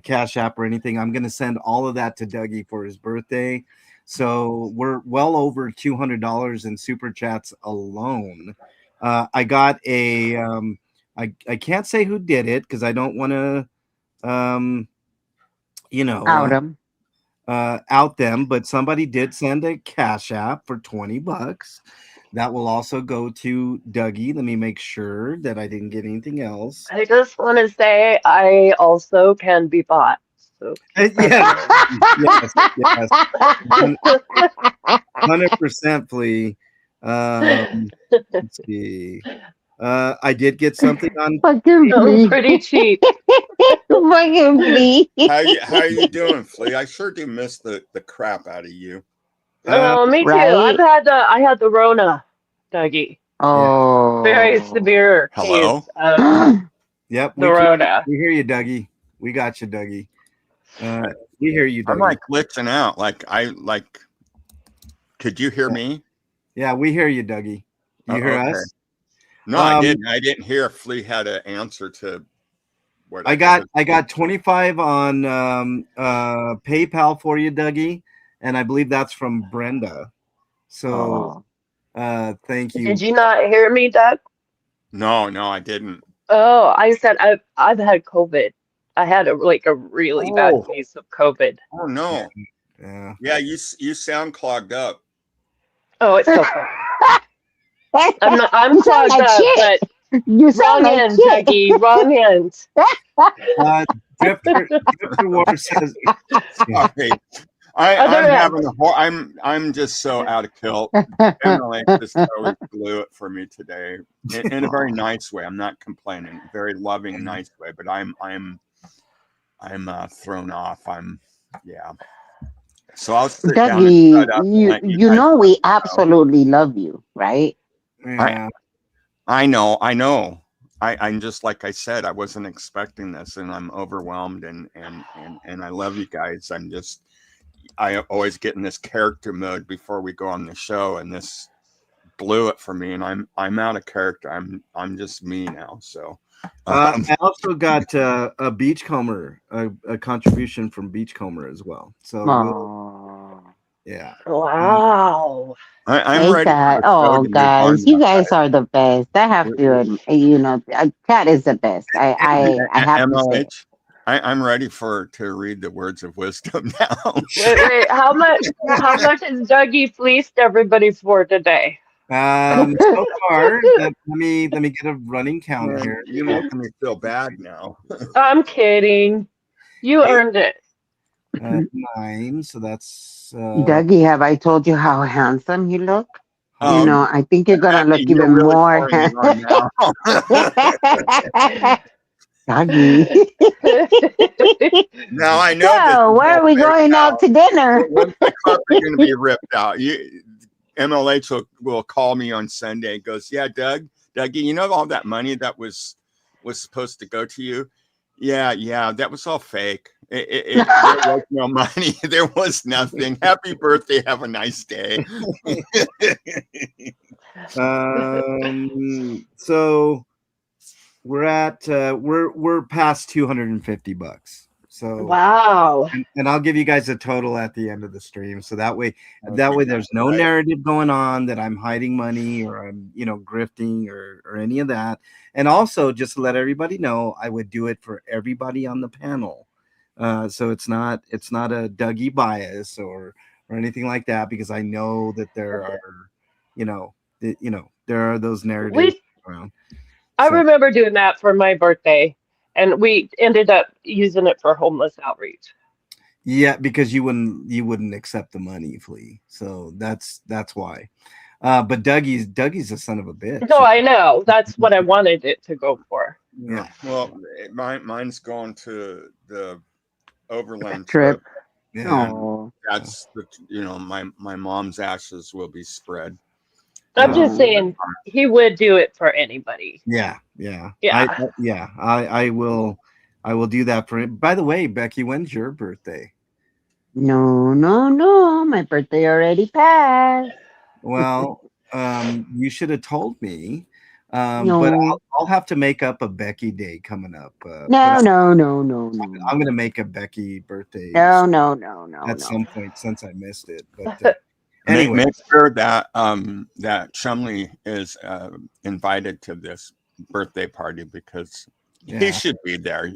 Cash App or anything, I'm gonna send all of that to Dougie for his birthday. So we're well over $200 in super chats alone. I got a I can't say who did it because I don't want to you know out him. out them, but somebody did send a Cash App for $20. That will also go to Dougie. Let me make sure that I didn't get anything else. I just want to say I also can be bought. So keep that Yes, in yes, mind. 100% Flea. Let's see. I did get something on. Fucking I'm flea. pretty cheap. Fucking flea. How are you doing, Flea? I sure do miss the crap out of you. Oh, me too. Right? I had the Rona, Dougie. Oh. Very severe Hello? case of Yep, the Rona. we hear you, Dougie. We got you, Dougie. We hear you, I'm Dougie. like glitching out. Could you hear me? Yeah, we hear you, Dougie. You hear Okay. us? No, I didn't. I didn't hear if Flea had an answer to what I got 25 on PayPal for you, Dougie, and I believe that's from Brenda. So thank you. Did you not hear me, Doug? No, I didn't. Oh, I said I've had COVID. I had a really bad Oh. case of COVID. Oh no. Yeah. Yeah, you sound clogged up. Oh, it's okay. I'm You sound clogged like up, shit. but You sound wrong like end, shit. Dougie, wrong end. Drifter War says, Sorry. I'm just so out of kilt. Emily just always blew it for me today in a very nice way. I'm not complaining. Very loving, nice way. But I'm thrown off. Yeah. So I'll sit down and Dougie, shut up and let you guys know we talk about it. absolutely love you, right? yeah. I know. I'm just like I said, I wasn't expecting this, and I'm overwhelmed, and I love you guys. I always get in this character mode before we go on the show, and this blew it for me, and I'm out of character. I'm just me now. So I also got a Beachcomber, a contribution from Beachcomber as well. So yeah. Wow. I'm Hey, ready Cat. for the show Oh, to move on guys, you now, guys are the best. I have to, Cat is the best. I have to say. MLH. I'm ready to read the words of wisdom now. Wait, how much has Dougie fleeced everybody for today? So far, let me get a running count Man, here. you're making me feel bad now. I'm kidding. You Eight, earned it. 9. So that's Dougie, have I told you how handsome you look? You Um, know, I think you're gonna look You're even really more pouring it on now. Dougie. Now I know this So, is where all are we fake going out out. to dinner? When's the carpet going to be ripped out? MLH will call me on Sunday. Goes, yeah, Dougie, you know all that money that was supposed to go to you? Yeah, that was all fake. There was no money. There was nothing. Happy birthday. Have a nice day. so we're at we're past $250. So Wow. and I'll give you guys a total at the end of the stream. So that way Okay, there's no right. narrative going on that I'm hiding money or I'm grifting or any of that. And also just to let everybody know, I would do it for everybody on the panel. So it's not a Dougie bias or anything like that, because I know that there are, there are those narratives We around. I So remember doing that for my birthday, and we ended up using it for homeless outreach. yeah, because you wouldn't accept the money, Flea. So that's why. But Dougie's a son of a bitch. No, I know. That's what I wanted it to go for. Yeah. Well, mine's going to the overland Trip. trip. Yeah. Oh, That's my mom's ashes will be spread. I'm just oh. saying he would do it for anybody. Yeah. Yeah. I will do that for it. By the way, Becky, when's your birthday? No. My birthday already passed. Well, you should have told me. But No. I'll have to make up a Becky day coming up. But No. I'm gonna make a Becky birthday No. at some point since I missed it. But Make anyway, sure that that Chumley is invited to this birthday party, because he yeah, should be there.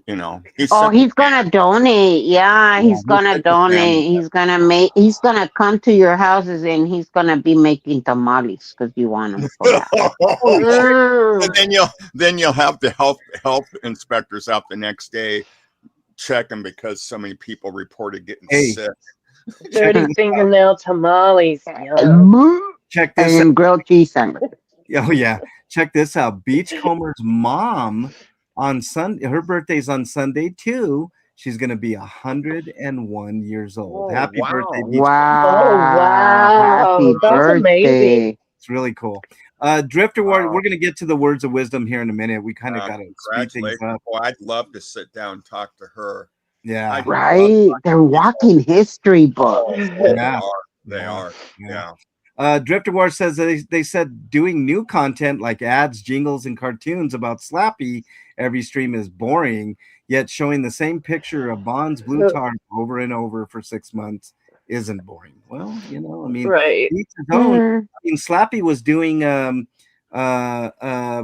He's Oh, such he's gonna donate. Yeah, he's gonna such a family. donate. He's gonna come to your houses and he's gonna be making tamales because you want him for that. And then you'll have the health inspectors out the next day checking because so many people reported getting Hey. sick. Dirty fingernail tamales. Yum. check this out. And grilled cheese sandwich. Oh yeah, check this out. Beachcomber's mom on Sunday. Her birthday's on Sunday too. She's gonna be 101 years old. Oh, Happy wow. birthday, Oh Beachcomber! wow, Happy that's amazing. birthday. It's really cool. Drifter, Wow. we're gonna get to the words of wisdom here in a minute. We kind of got to speed things Congratulations. up. Boy, I'd love to sit down and talk to her. Yeah, I'd love Right? They're walking history books. yeah, They are. Yeah. Drifter War says they said doing new content like ads, jingles, and cartoons about Slappy every stream is boring, yet showing the same picture of Bond's blue tarp over and over for 6 months isn't boring. Well, I mean, Right. each his own. I mean, Slappy was doing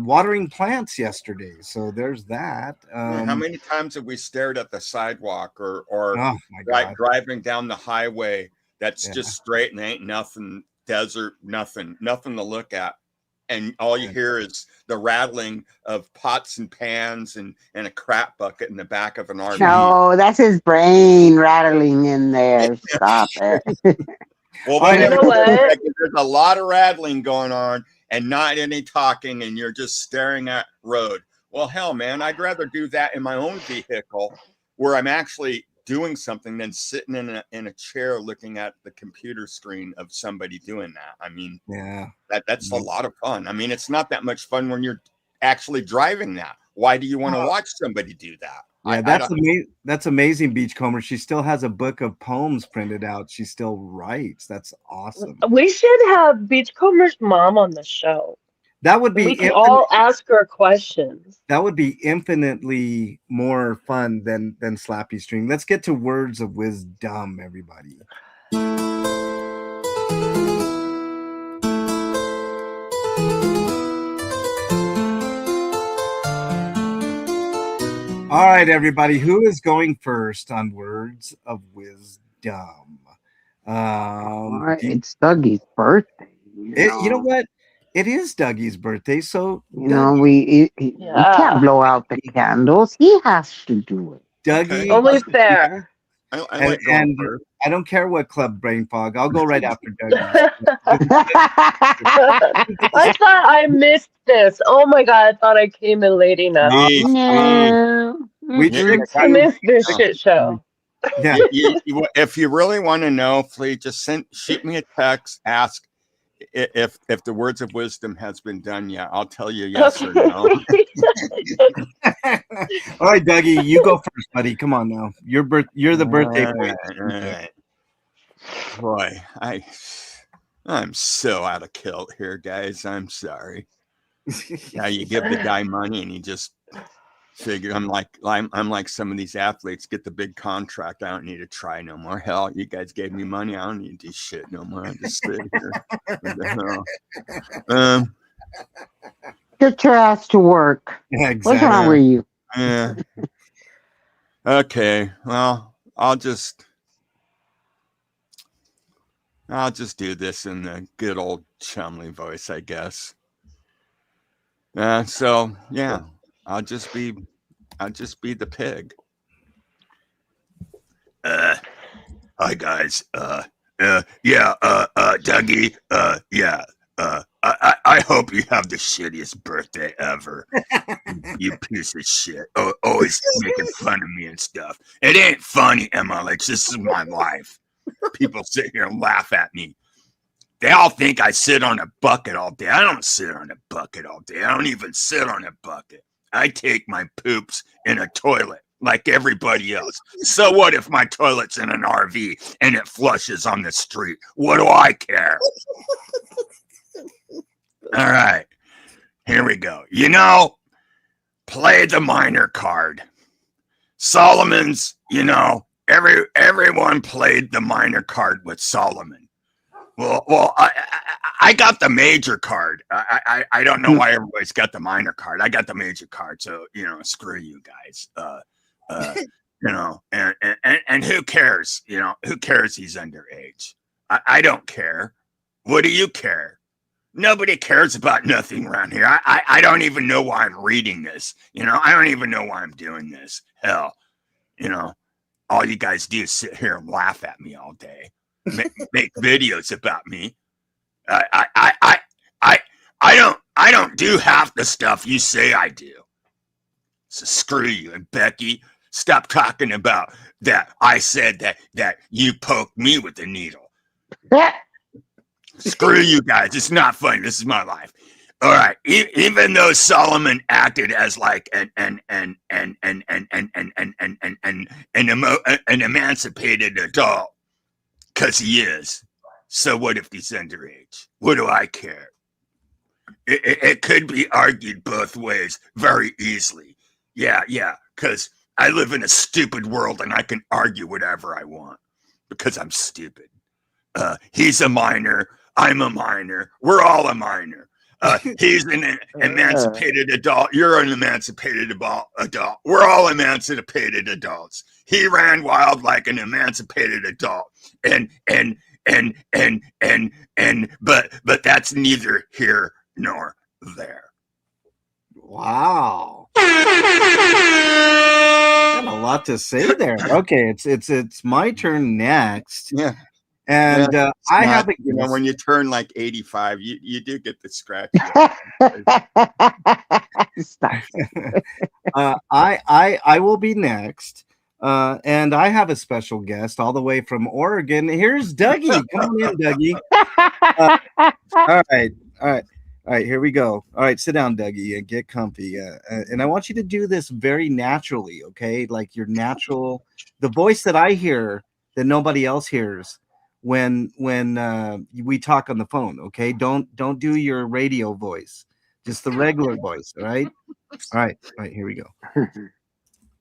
watering plants yesterday, so there's that. How many times have we stared at the sidewalk or Oh my God. driving down the highway that's Yeah. just straight and ain't nothing, desert, nothing to look at, and all you hear is the rattling of pots and pans and a crap bucket in the back of an RV. No, that's his brain rattling in there. Stop it. Well, You know what? there's a lot of rattling going on and not any talking, and you're just staring at road. Well, hell, man, I'd rather do that in my own vehicle where I'm actually doing something than sitting in a chair looking at the computer screen of somebody doing that. I mean, Yeah. that's a lot of fun. I mean, it's not that much fun when you're actually driving that. Why do you want to watch somebody do that? Yeah, that's amazing, Beachcomber. She still has a book of poems printed out. She still writes. That's awesome. We should have Beachcomber's mom on the show. That would be We could all ask her questions. that would be infinitely more fun than Slappy Stream. Let's get to words of wisdom, everybody. All right, everybody. Who is going first on words of wisdom? It's Dougie's birthday. You know what? It is Dougie's birthday, so You know, Dougie, we can't Yeah. blow out the candles. He has to do it. Okay. Dougie, Only fair. I and, like going and first. I don't care what club brain fog. I'll go right after Dougie. I thought I missed this. Oh my god, I thought I came in late enough. Please, please. No. We You, Mm-mm. you tricked I got, you. missed this no. shit show. Yeah. If you really want to know, please just shoot me a text. Ask if the words of wisdom has been done yet. I'll tell you yes or no. All right, Dougie, you go first, buddy. Come on now. You're the birthday All boy. right, all right. Boy, I'm so out of kilt here, guys. I'm sorry. Yeah, you give the guy money and he just figure I'm like some of these athletes get the big contract. I don't need to try no more. Hell, you guys gave me money. I don't need to do shit no more. I just sit here. What the hell? Get your ass to work. Yeah, What's exactly. wrong with you? Yeah. Okay. Well, I'll just do this in the good old Chumley voice, I guess. So yeah, I'll just be the pig. Hi guys. Dougie. I hope you have the shittiest birthday ever. You piece of shit. Always making fun of me and stuff. It ain't funny, Emma. Like, this is my life. People sit here and laugh at me. They all think I sit on a bucket all day. I don't sit on a bucket all day. I don't even sit on a bucket. I take my poops in a toilet like everybody else. So what if my toilet's in an RV and it flushes on the street? What do I care? All right, here we go. You know, play the minor card. Solomon's, everyone played the minor card with Solomon. Well, I got the major card. I don't know why everybody's got the minor card. I got the major card, so screw you guys. And who cares? Who cares? He's underage. I don't care. What do you care? Nobody cares about nothing around here. I don't even know why I'm reading this. I don't even know why I'm doing this. Hell, all you guys do is sit here and laugh at me all day. Make videos about me. I don't do half the stuff you say I do. So screw you. And Becky, stop talking about that. I said that you poked me with a needle. Screw you guys. It's not funny. This is my life. All right. Even though Solomon acted as like an emancipated adult, because he is. So what if he's underage? What do I care? It could be argued both ways very easily. Yeah, because I live in a stupid world and I can argue whatever I want because I'm stupid. He's a minor. I'm a minor. We're all a minor. He's an emancipated adult. You're an emancipated adult. We're all emancipated adults. He ran wild like an emancipated adult. But that's neither here nor there. Wow. Got a lot to say there. Okay, it's my turn next. Yeah. And I have a when you turn like 85, you do get the scratch. I will be next. And I have a special guest all the way from Oregon. Here's Dougie. Come on in, Dougie. All right. Here we go. All right, sit down, Dougie, and get comfy. And I want you to do this very naturally, okay? Like your natural, the voice that I hear that nobody else hears when we talk on the phone, okay? Don't do your radio voice, just the regular voice. All right. Here we go.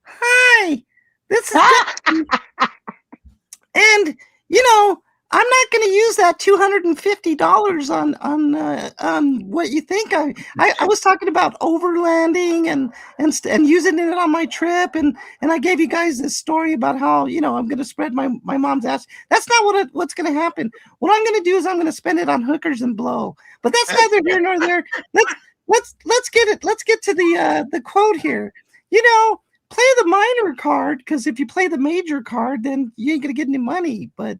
Hi. This is and I'm not going to use that $250 on what you think. I was talking about overlanding and using it on my trip, and I gave you guys this story about how I'm going to spread my mom's ass. That's not what's going to happen. What I'm going to do is I'm going to spend it on hookers and blow. But that's neither here nor there. Let's get it. Let's get to the quote here. Play the minor card, because if you play the major card, then you ain't gonna get any money. But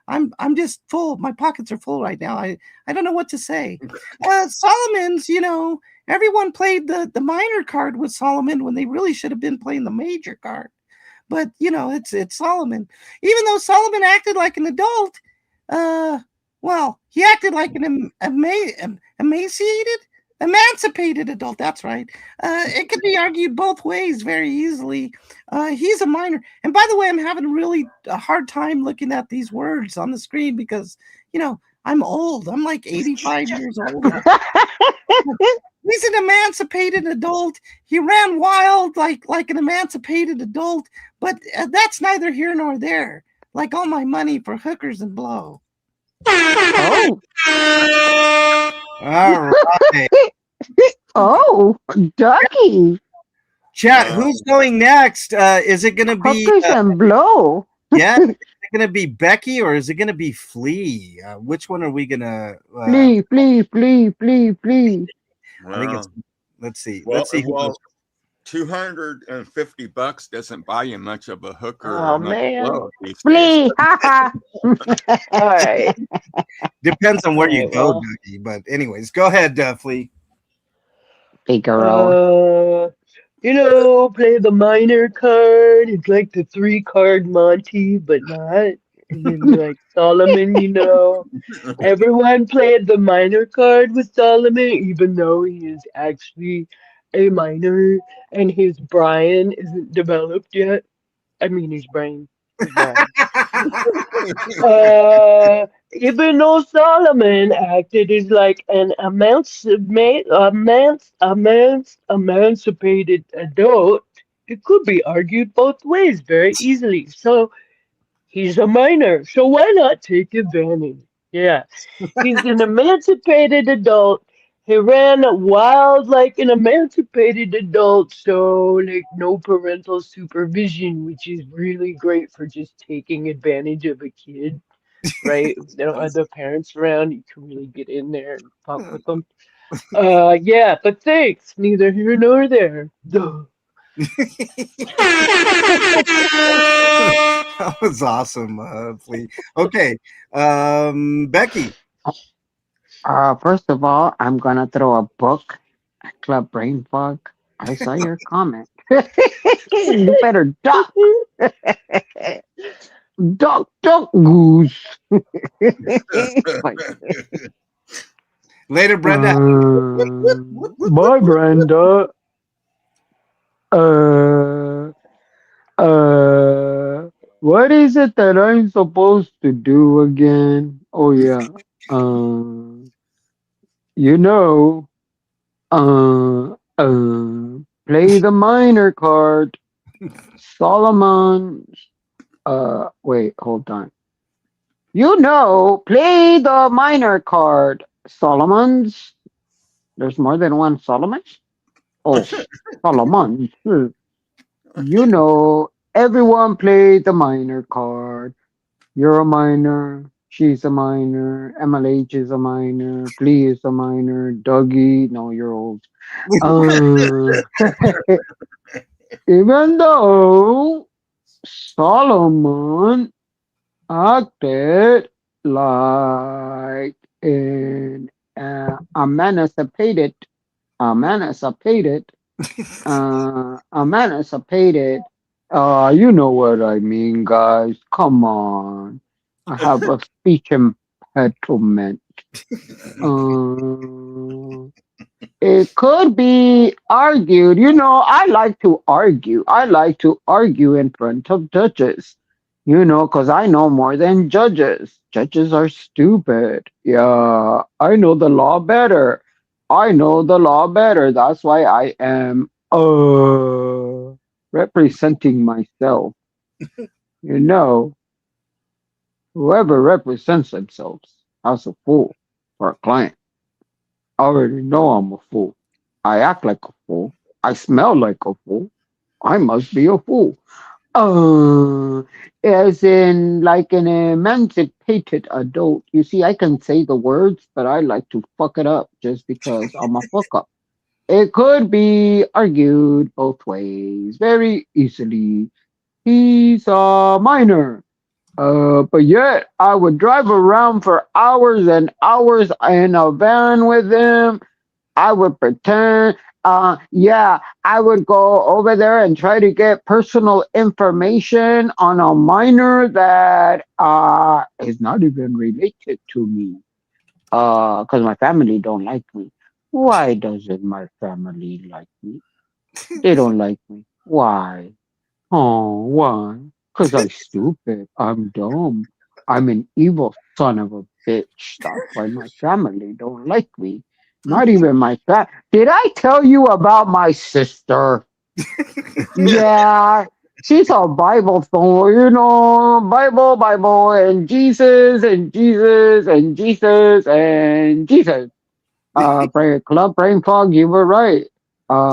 I'm just full. My pockets are full right now. I don't know what to say. Solomon's, everyone played the minor card with Solomon when they really should have been playing the major card. But it's Solomon. Even though Solomon acted like an adult, well, he acted like an emancipated adult. That's right. It could be argued both ways very easily. He's a minor. And by the way, I'm having really a hard time looking at these words on the screen because, I'm old. I'm like 85 years old. He's an emancipated adult. He ran wild like an emancipated adult. But that's neither here nor there. Like all my money for hookers and blow. Oh. All right. Oh, Ducky. Chat, who's going next? Is it going to be Hookers and blow? Yeah, is it going to be Becky or is it going to be Flea? Which one are we going to? Flea. I think it's. Let's see. Well, Let's see. Well, $250 doesn't buy you much of a hooker. Oh, or much man. blow these Flea. days. Ha All right. Depends on where you Alright, go, well. Dougie. But anyways, go ahead, Flea. Figaro. Play the minor card. It's like the 3-card Monty, but not. And then like Solomon, everyone played the minor card with Solomon, even though he is actually a minor and his Brian isn't developed yet. I mean, his brain. His Brian. Even though Solomon acted as like an emancipated adult, it could be argued both ways very easily. So he's a minor, so why not take advantage? Yeah, he's an emancipated adult. He ran wild like an emancipated adult, so like no parental supervision, which is really great for just taking advantage of a kid, right? If they don't have their parents around, you can really get in there and fuck with them. Yeah, but thanks, neither here nor there. Duh. That was awesome, Flea. Okay, Becky. First of all, I'm gonna throw a book at Club Brain Fog. I saw your comment. You better duck. Duck, goose. Later, Brenda. Bye, Brenda. What is it that I'm supposed to do again? Oh yeah. You know, play the minor card. Solomon. Wait, hold on. Play the minor card. Solomon's. There's more than one Solomon? Oh, Solomon. Everyone play the minor card. You're a minor. She's a minor. MLH is a minor. Flea is a minor. Dougie, no, you're old. Even though Solomon acted like an emancipated, emancipated, emancipated. You know what I mean, guys. Come on. I have a speech impediment. It could be argued. I like to argue. I like to argue in front of judges. Because I know more than judges. Judges are stupid. Yeah, I know the law better. I know the law better. That's why I am representing myself. You know. Whoever represents themselves as a fool or a client already know I'm a fool. I act like a fool. I smell like a fool. I must be a fool. Uh, as in like an emancipated adult. You see, I can say the words, but I like to fuck it up just because I'm a fuck up. It could be argued both ways very easily. He's a minor. But yet I would drive around for hours and hours in a van with him. I would pretend, yeah, I would go over there and try to get personal information on a minor that is not even related to me. Because my family don't like me. Why doesn't my family like me? They don't like me. Why? Oh, why? Because I'm stupid. I'm dumb. I'm an evil son of a bitch. That's why my family don't like me. Not even my Did I tell you about my sister? Yeah, she's a Bible thing, Bible, Bible, and Jesus, and Jesus, and Jesus, and Jesus. Brain fog, you were right.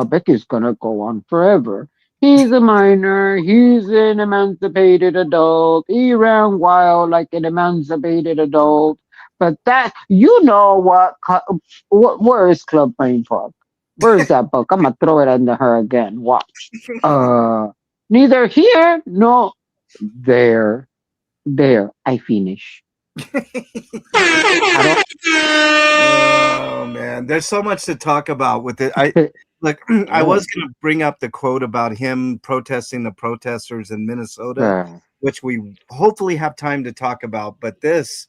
Becky's gonna go on forever. He's a minor, he's an emancipated adult. He ran wild like an emancipated adult. But that, you know where is Club Brain Fog? Where is that book? I'm gonna throw it into her again. Watch. Neither here nor there. There, I finish. I Oh man, there's so much to talk about with it. I don't. like I was going to bring up the quote about him protesting the protesters in Minnesota, which we hopefully have time to talk about, but this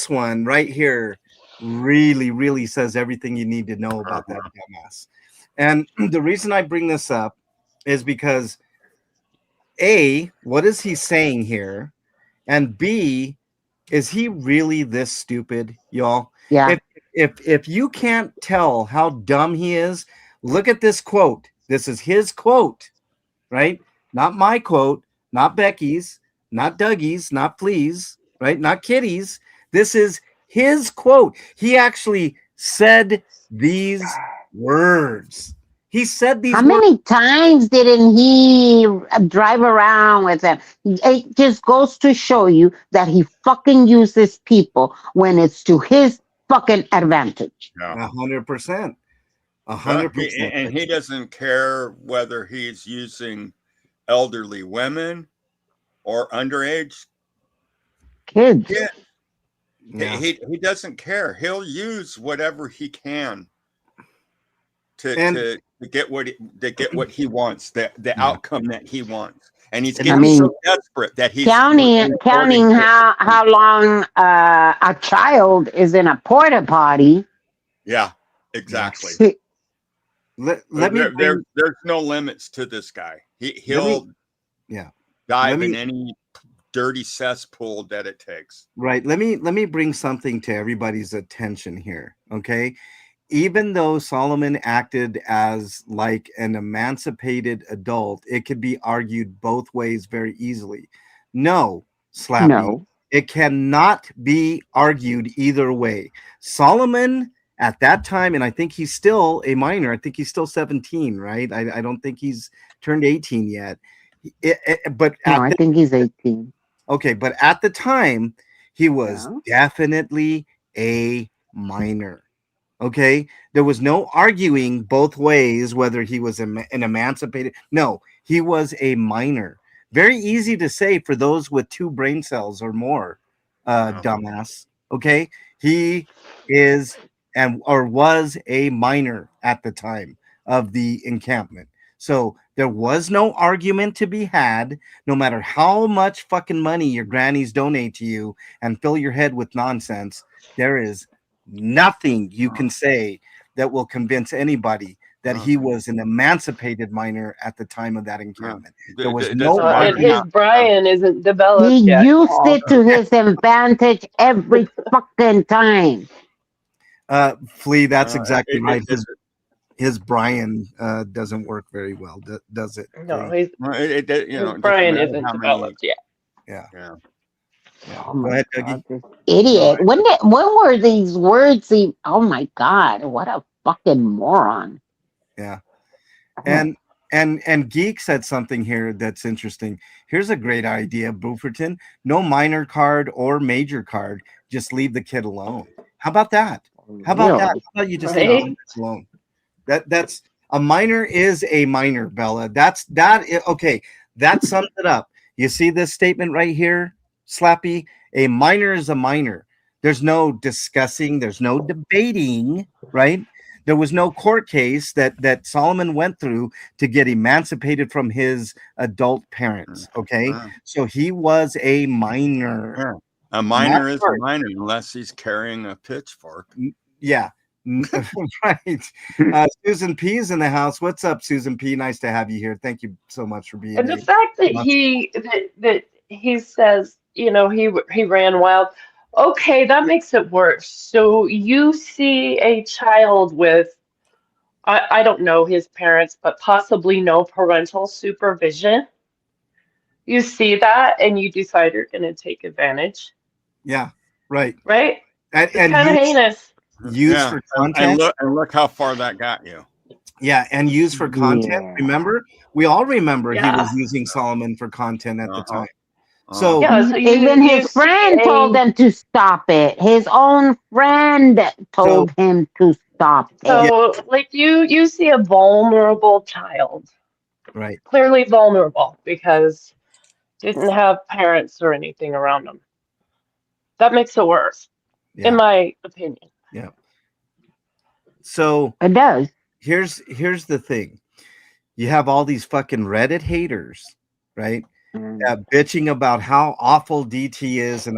one right here really says everything you need to know about that dumbass. And the reason I bring this up is because A, what is he saying here? And B, is he really this stupid, y'all? Yeah. If you can't tell how dumb he is, look at this quote. This is his quote, right? Not my quote, not Becky's, not Dougie's, not Flea's, right? Not Kitty's. This is his quote. He actually said these words. He said these How words. many times didn't he drive around with them? It just goes to show you that he fucking uses people when it's to his fucking advantage. Yeah. 100%. Well, 100%. and he doesn't care whether he's using elderly women or underage Kids. kids. Yeah. He doesn't care. He'll use whatever he can And- to get what he wants, the outcome that he wants. And he's And getting so desperate that he's counting how long a child is in a porta potty. Yeah, exactly. Let me there's no limits to this guy. He'll dive in any dirty cesspool that it takes. Right. Let me bring something to everybody's attention here. Okay. Even though Solomon acted as like an emancipated adult, it could be argued both ways very easily. No, Slappy. No. It cannot be argued either way. Solomon at that time, and I think he's still a minor. I think he's still 17, right? I don't think he's turned 18 yet. I think he's 18. Okay, but at the time, he was definitely a minor. Okay, there was no arguing both ways whether he was an emancipated. No, he was a minor. Very easy to say for those with 2 brain cells or more, dumbass. Okay, he is or was a minor at the time of the encampment. So there was no argument to be had, no matter how much fucking money your grannies donate to you and fill your head with nonsense. There is nothing you can say that will convince anybody that he was an emancipated minor at the time of that encampment. There was no and his Brian isn't developed he yet. He used it to his advantage every fucking time. Flea, that's exactly right. His Brian doesn't work very well, does it? No, Flea? his Brian isn't developed yet. Yeah. Yeah. Oh Go my ahead, God, Dougie. this Go idiot. ahead. When were these words oh my God, what a fucking moron. Yeah. Oh, And Geek said something here that's interesting. Here's a great idea, Bufferton. No minor card or major card. Just leave the kid alone. How about that? How about that? really? How about you just leave the Right? kid alone? That's a minor is a minor, Bella. Okay. That sums it up. You see this statement right here, Slappy? A minor is a minor. There's no discussing, there's no debating, right? There was no court case that Solomon went through to get emancipated from his adult parents. Okay. Uh, So he was a minor. yeah. A Not minor is a charged. minor unless he's carrying a pitchfork. Yeah. Right. Susan P is in the house. What's up, Susan P? Nice to have you here. Thank you so much for being And the here. fact that he says, he ran wild. Okay, that makes it worse. So you see a child with, I don't know his parents, but possibly no parental supervision. You see that and you decide you're going to take advantage, Yeah, right. right? It's And kind of heinous. use Yeah. for And content. look how far that got you. Yeah, and use for content. Yeah. Remember, we all remember he was Yeah. using Solomon for content at the Uh-huh. time. Uh-huh. So Yeah, so Even you his see friend told a them to stop it. His own friend so told him to stop yeah, it. so like you see a vulnerable child, right. clearly vulnerable because didn't have parents or anything around them. That makes it worse, in Yeah, my opinion. yeah. So It does. here's the thing. You have all these fucking Reddit haters, right? Mm. Bitching about how awful DT is, and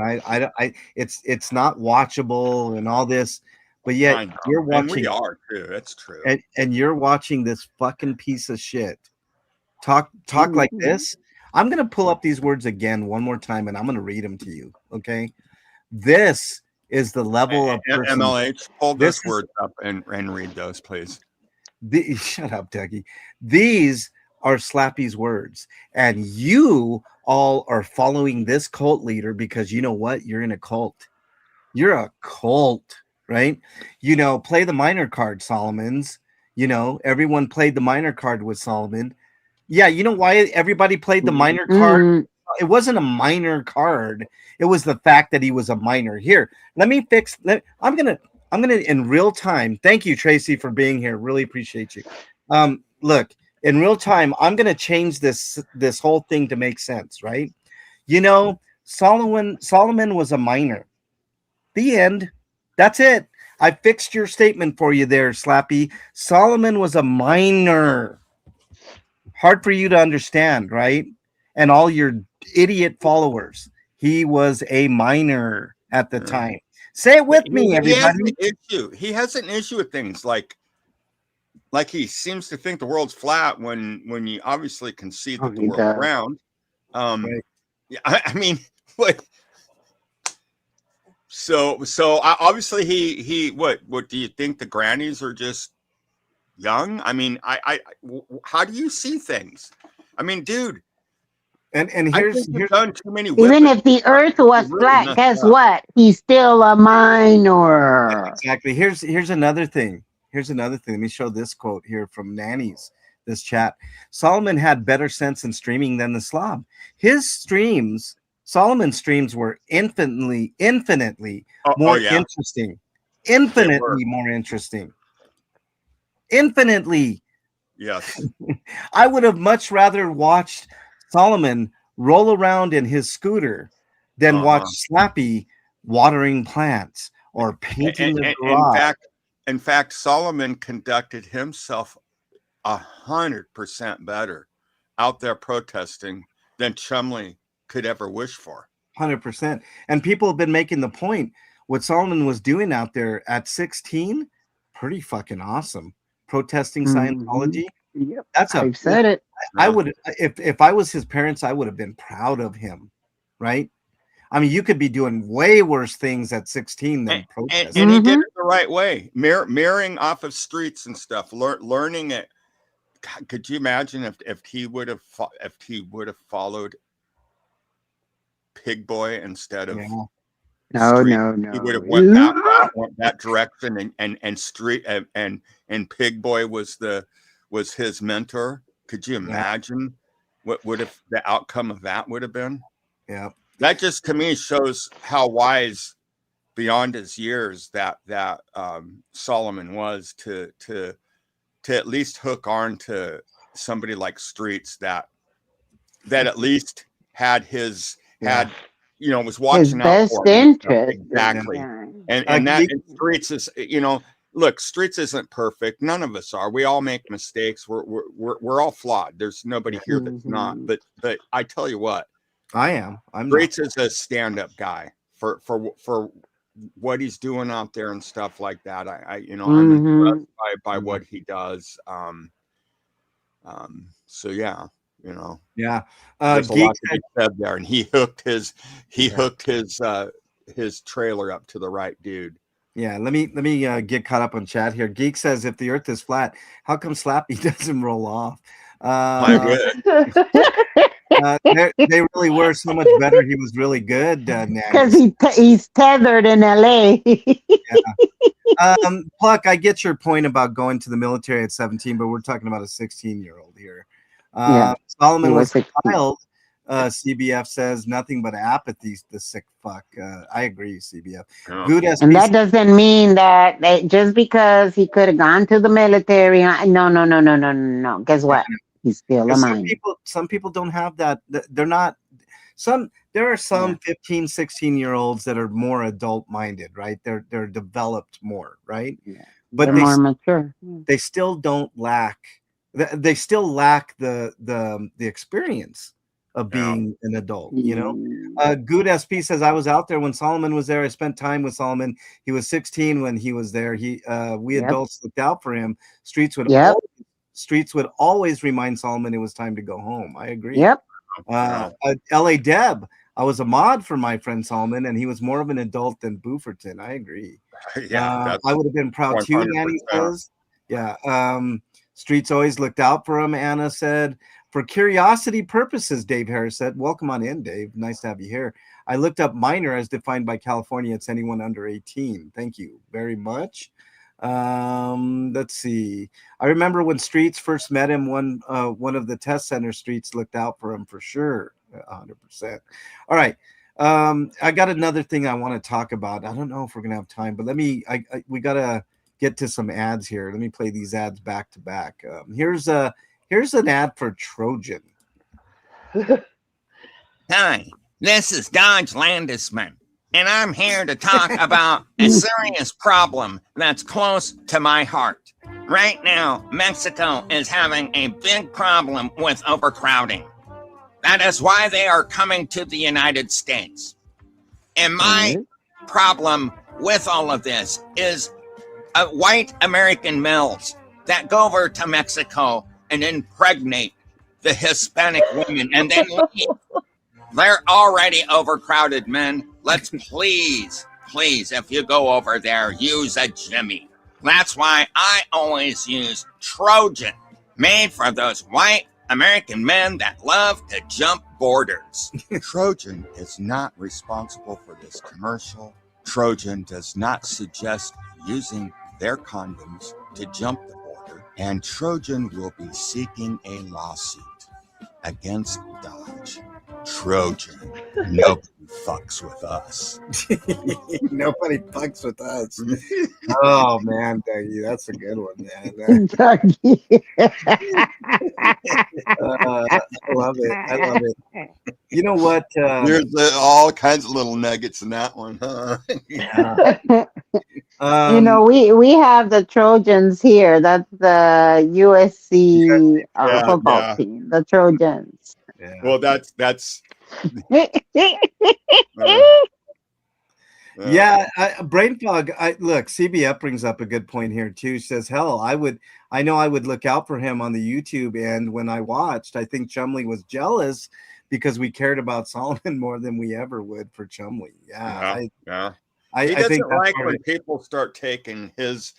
it's not watchable and all this, but yet I know. you're And we watching are too. That's true. and you're watching this fucking piece of shit talk like Mhm. this. I'm gonna pull up these words again one more time, and I'm gonna read them to you. Okay, this is the level of person. MLH, pull This those is words up and read those, please. shut up, Dougie. These are Slappy's words, and you all are following this cult leader because you know what? You're in a cult. You're a cult, right? Play the minor card, Solomon's. Everyone played the minor card with Solomon. Yeah, you know why everybody played the minor card? Mm. It wasn't a minor card. It was the fact that he was a minor. Here, let me fix. I'm gonna in real time. Thank you, Tracy, for being here. Really appreciate you. Look, in real time, I'm gonna change this whole thing to make sense, right? Solomon was a minor. The end. That's it. I fixed your statement for you there, Slappy. Solomon was a minor. Hard for you to understand, right? And all your idiot followers. He was a minor at the Yeah. time. Say it with me, He has everybody. an issue. He has an issue with things like he seems to think the world's flat when you obviously can see Oh, that the he world's does. round. Right. Yeah, I mean, what? So obviously what do you think the grannies are just young? I mean, how do you see things? I mean, dude, And I here's think you've done too many Even whippets. if the earth You was really flat, messed guess up. what? He's still a minor. exactly here's another thing. Here's another thing. Let me show this quote here from Nanny's this chat. Solomon had better sense in streaming than the slob. Solomon's streams were infinitely Oh more yeah, interesting. they were. Infinitely more interesting. Infinitely. Yes. I would have much rather watched Solomon roll around in his scooter than watch Uh-huh. Slappy watering plants or painting the In garage. fact, Solomon conducted himself 100% better out there protesting than Chumley could ever wish for. 100%. And people have been making the point what Solomon was doing out there at 16, pretty fucking awesome. Protesting Scientology. Yep. That's I've said it. I would if I was his parents, I would have been proud of him, right? I mean, you could be doing way worse things at 16 than protesting. And he did it the right way, mirroring off of streets and stuff, learning it. God, could you imagine if he would have followed Pig Boy instead of No, Street. no, He would have no. went that direction, and Street and Pig Boy was his mentor. Could you imagine what would have the outcome of that would have been? Yeah. That just to me shows how wise beyond his years that Solomon was to at least hook on to somebody like Streets that at least had was watching His out best for him. interest. Exactly. Yeah. And Streets is, look, Streets isn't perfect. None of us are. We all make mistakes. We're all flawed. There's nobody here that's not. But I tell you what, I'm Streets is a stand-up guy for what he's doing out there and stuff like that. I'm impressed by what he does. So yeah. Yeah. There's a lot to be said there, and he hooked his trailer up to the right dude. Yeah, let me get caught up on chat here. Geek says, if the Earth is flat, how come Slappy doesn't roll off? They really were so much better. He was really good. Because he's tethered in LA. Pluck, I get your point about going to the military at 17, but we're talking about a 16-year-old here. Solomon was a child. CBF says nothing but apathy, the sick fuck. I agree, CBF. And that doesn't mean that just because he could have gone to the military. No. Guess what? He's still a minor. Some people don't have that. They're not. There are some 15, 16-year-olds that are more adult-minded, right? They're developed more, right? Yeah. But they're more mature. They still don't lack. They still lack the experience of being an adult, Good SP says, I was out there when Solomon was there. I spent time with Solomon. He was 16 when he was there. We adults looked out for him. Streets would always remind Solomon it was time to go home. I agree. LA Deb, I was a mod for my friend Solomon, and he was more of an adult than Bufferton. I agree. I would have been proud too, Annie says. Streets always looked out for him, Anna said. For curiosity purposes, Dave Harris said. Welcome on in, Dave. Nice to have you here. I looked up minor as defined by California. It's anyone under 18. Thank you very much. Let's see. I remember when Streets first met him, one of the test center Streets looked out for him for sure. 100%. All right. I got another thing I want to talk about. I don't know if we're going to have time, but we got to get to some ads here. Let me play these ads back to back. Here's an ad for Trojan. Hi, this is Dodge Landisman, and I'm here to talk about a serious problem that's close to my heart. Right now, Mexico is having a big problem with overcrowding. That is why they are coming to the United States. And my problem with all of this is white American males that go over to Mexico and impregnate the Hispanic women and then leave. They're already overcrowded, men. Let's please, if you go over there, use a Jimmy. That's why I always use Trojan, made for those white American men that love to jump borders. Trojan is not responsible for this commercial. Trojan does not suggest using their condoms to jump the border, and Trojan will be seeking a lawsuit against Dodge. Trojan, nobody fucks with us. Nobody fucks with us. Oh man, Dougie, that's a good one, man. I love it. You know what? There's all kinds of little nuggets in that one, huh? We have the Trojans here. That's the USC football team, the Trojans. Yeah. Well, that's brain fog. Look, CBF brings up a good point here too. She says, hell, I know I would look out for him on the YouTube, and when I watched, I think Chumley was jealous because we cared about Solomon more than we ever would for Chumley. He doesn't like when people start taking his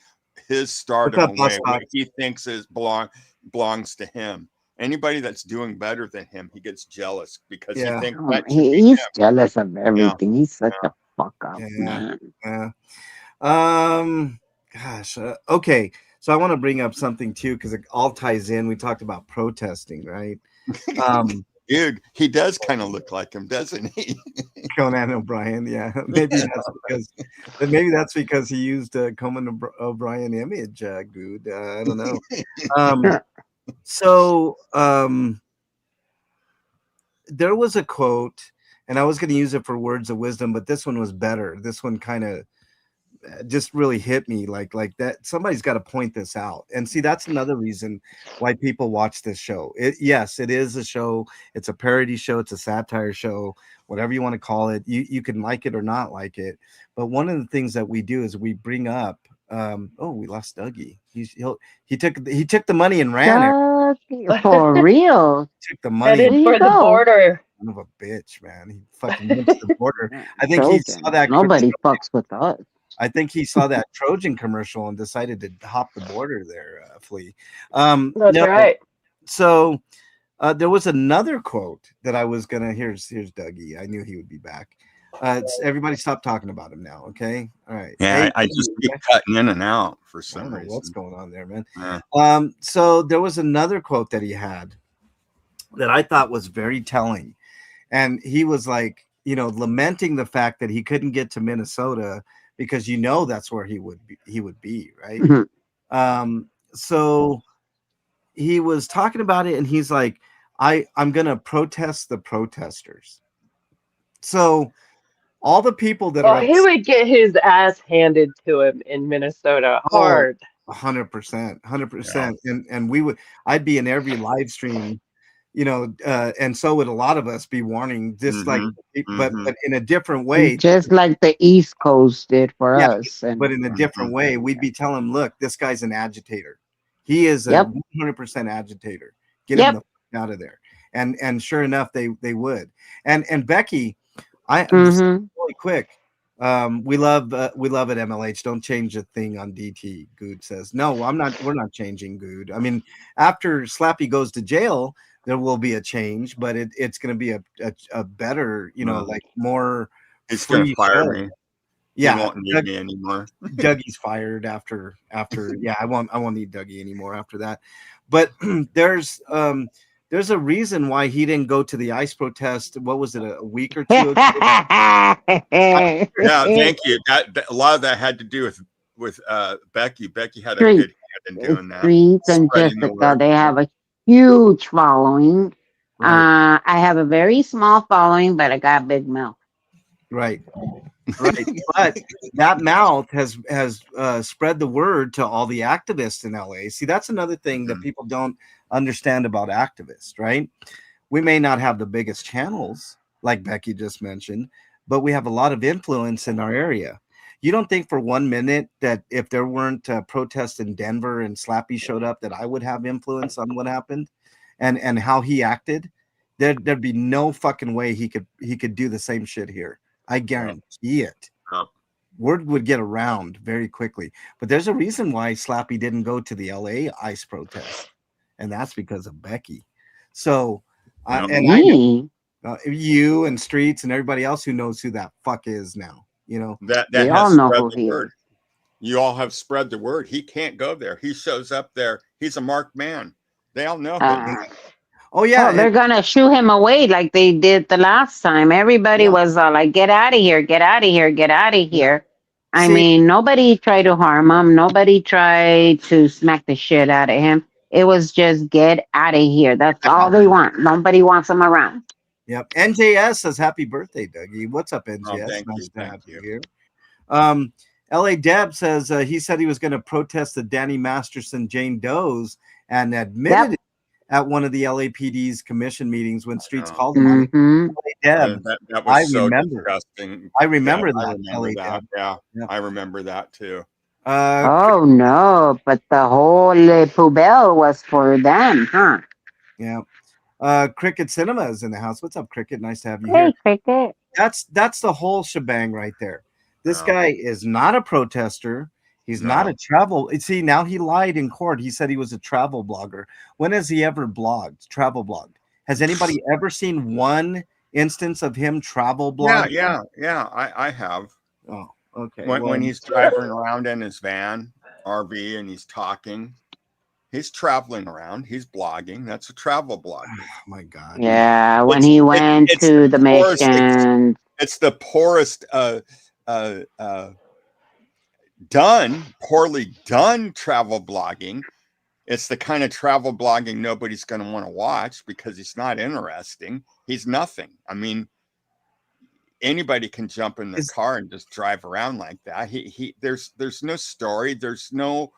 stardom away, what he thinks belongs to him. Anybody that's doing better than him, he gets jealous because he Yeah. thinks that should be He's him. jealous of Yeah. everything. He's such a fuck up, Yeah. man. Yeah. Gosh. Okay. So I want to bring up something too because it all ties in. We talked about protesting, right? Um, Dude, he does kind of look like him, doesn't he? Conan O'Brien. Yeah. Maybe that's because he used Conan O'Brien image. Good. I don't know. Um, so there was a quote, and I was going to use it for words of wisdom, but this one was better. This one kind of just really hit me like that. Somebody's got to point this out. And see, that's another reason why people watch this show. Yes, it is a show. It's a parody show. It's a satire show, whatever you want to call it. You can like it or not like it. But one of the things that we do is we bring up, oh, we lost Dougie. He took the money and ran it. Dougie, for real. Took the money. Headed There you for the go. border. Son of a bitch, man. He fucking went to the border. I think he saw Trojan. that. Nobody fucks with us. I think he saw that Trojan commercial and decided to hop the border there, Flea. That's No, right. so there was another quote that I was gonna. Here's Dougie. I knew he would be back. Everybody stop talking about him now, okay? All right. Yeah, Hey, I just keep cutting in and out for I some don't know reason. what's going on there, man. Yeah. So there was another quote that he had that I thought was very telling, and he was like, lamenting the fact that he couldn't get to Minnesota because that's where he would be, right? Mhm. So he was talking about it, and he's like, I'm gonna protest the protesters. So all the people that Well, are he would get his ass handed to him in Minnesota hard. 100%, Yeah. 100%, and I'd be in every live stream, and so would a lot of us be warning, just like, but in a different way. Just like the East Coast did for Yeah, us. And but in a different way, we'd be telling him, look, this guy's an agitator. He is a Yep. 100% agitator. Get him Yep. the fuck out of there. And sure enough, they would. And Becky, I'm just Mhm. really quick. We love at MLH. Don't change a thing on DT. Good says, no, I'm not. We're not changing. Good. I mean, after Slappy goes to jail, there will be a change, but it's going to be a better, like more. He's going to free fire show. me. Yeah, He won't need me anymore. Dougie's fired after. Yeah, I won't need Dougie anymore after that. But there's a reason why he didn't go to the ICE protest. What was it, a week or two ago? Yeah, thank you. That a lot of that had to do with Becky. Becky had a good hand in doing that. Streets and Spreading the Jessica, word. they have a huge following. Right. I have a very small following, but I got big mouth. Right. But that mouth has spread the word to all the activists in LA. See, that's another thing that people don't understand about activists, right? We may not have the biggest channels, like Becky just mentioned, but we have a lot of influence in our area. You don't think for 1 minute that if there weren't protests in Denver and Slappy showed up, that I would have influence on what happened and how he acted? There'd be no fucking way he could do the same shit here. I guarantee it. Word would get around very quickly. But there's a reason why Slappy didn't go to the LA ICE protest, and that's because of Becky. So, and I know you and Streets and everybody else who knows who that fuck is now. That They has all know spread who the he word. is. You all have spread the word. He can't go there. He shows up there. He's a marked man. They all know him. Oh yeah, they're gonna shoo him away like they did the last time. Everybody was like, "Get out of here! Get out of here! Get out of here!" I mean, nobody tried to harm him. Nobody tried to smack the shit out of him. It was just get out of here. That's all they want. Nobody wants him around. Yep. NJS says happy birthday, Dougie. What's up, NJS? Nice to have you here. LA Deb says he said he was going to protest the Danny Masterson Jane Doe's and admitted it at one of the LAPD's commission meetings when Streets called him on it. LA Deb, that was so disgusting. I remember that. I remember that. Yeah, I remember that too. Oh no, but the whole poubelle was for them, huh? Yeah. Cricket Cinema is in the house. What's up, Cricket? Nice to have you Hey, here. Cricket. That's the whole shebang right there. This guy is not a protester. He's No. not a travel. See, now he lied in court. He said he was a travel blogger. When has he ever travel blogged? Has anybody ever seen one instance of him travel blog? Yeah. I have. Oh, okay. When he's driving around in his van, RV, and he's talking, he's traveling around. He's blogging. That's a travel blog. oh my God. Yeah, when he went it's to the poorest mission. It's the poorest, poorly done travel blogging. It's the kind of travel blogging nobody's going to want to watch because he's not interesting. He's nothing. I mean, anybody can jump in the car and just drive around like that. There's no story. There's no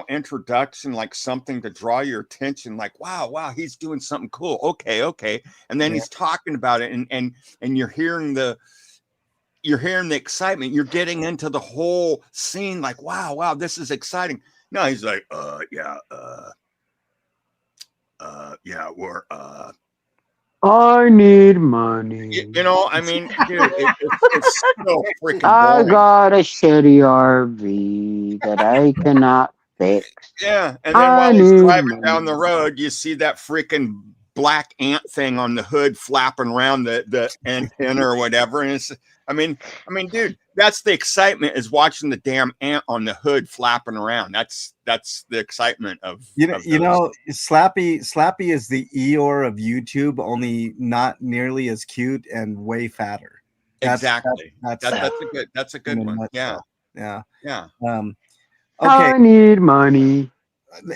introduction, like something to draw your attention, like, wow, he's doing something cool. Okay. And then he's talking about it and you're hearing the excitement. You're getting into the whole scene, like, wow, this is exciting. No, he's like, we're I need money. you know, I mean, dude, it's so freaking I boring. got a shitty RV that I cannot fix. Yeah, and then while he's driving down the road, you see that freaking black ant thing on the hood flapping around the antenna or whatever. And it's, I mean, dude, that's the excitement, is watching the damn ant on the hood flapping around. That's the excitement of Slappy is the Eeyore of YouTube, only not nearly as cute and way fatter. Exactly. That's a good one. Yeah. Okay. I need money.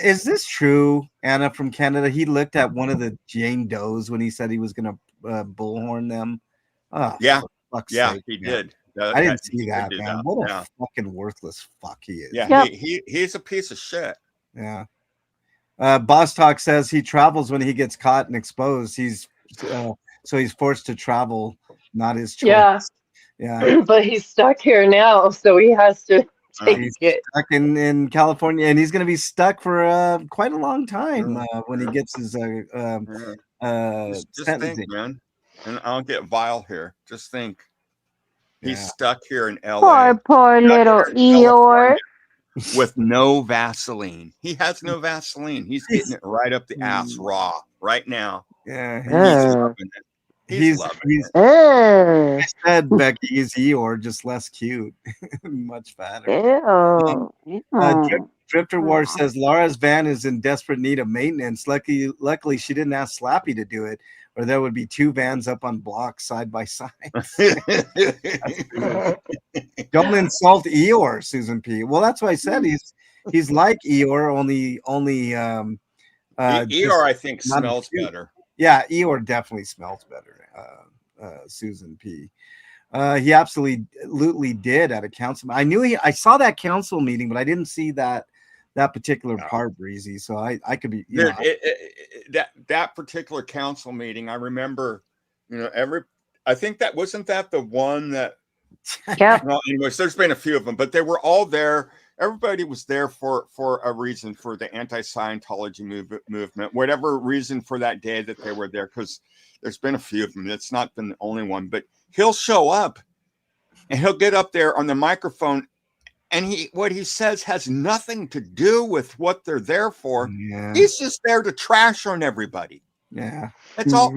Is this true, Anna from Canada? He looked at one of the Jane Does when he said he was going to bullhorn them. Oh, yeah, sake, he did. I didn't see that, man. What a fucking worthless fuck he is. Yeah, he's a piece of shit. Yeah. Boss Talk says he travels when he gets caught and exposed. He's so he's forced to travel, not his choice. Yeah. But he's stuck here now, so he has to take it. Stuck in California, and he's going to be stuck for quite a long time when he gets his just think, man. And I'll get vile here. Just think, he's stuck here in LA. Poor little Eeyore. With no Vaseline. He has no Vaseline. He's getting it right up the ass raw right now. Yeah, he's loving it. He's loving it. I said Becky is Eeyore, just less cute, much fatter. Drifter War says Laura's van is in desperate need of maintenance. Luckily, she didn't ask Slappy to do it, or there would be two vans up on blocks side by side. Don't insult Eeyore, Susan P. Well, that's what I said. He's like Eeyore, only Eeyore, I think, smells better. Yeah, Eeyore definitely smells better. Susan P. He absolutely did at a council. I saw that council meeting, but I didn't see that particular part, Breezy. So I could be that particular council meeting. I remember, I think that wasn't that the one that. Yeah. Well, anyways, there's been a few of them, but they were all there. Everybody was there for a reason, for the anti-Scientology movement, whatever reason for that day that they were there, because there's been a few of them. It's not been the only one, but he'll show up and he'll get up there on the microphone, and what he says has nothing to do with what they're there for. Yeah. He's just there to trash on everybody. Yeah. That's all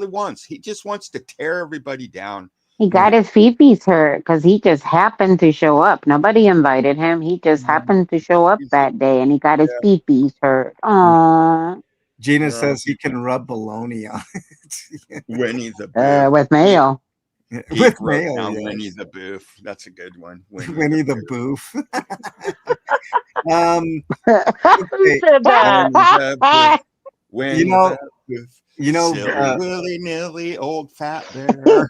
he wants. He just wants to tear everybody down. He got his feefies hurt because he just happened to show up. Nobody invited him. He just happened to show up that day, and he got his feefies hurt. Aww. Gina says he can rub baloney on it. Winnie the Pooh. With mayo. With mayo. Yes. Winnie the Boof. That's a good one. Winnie the Boof. Who said that? Winnie the Boof. Willy-nilly old fat bear.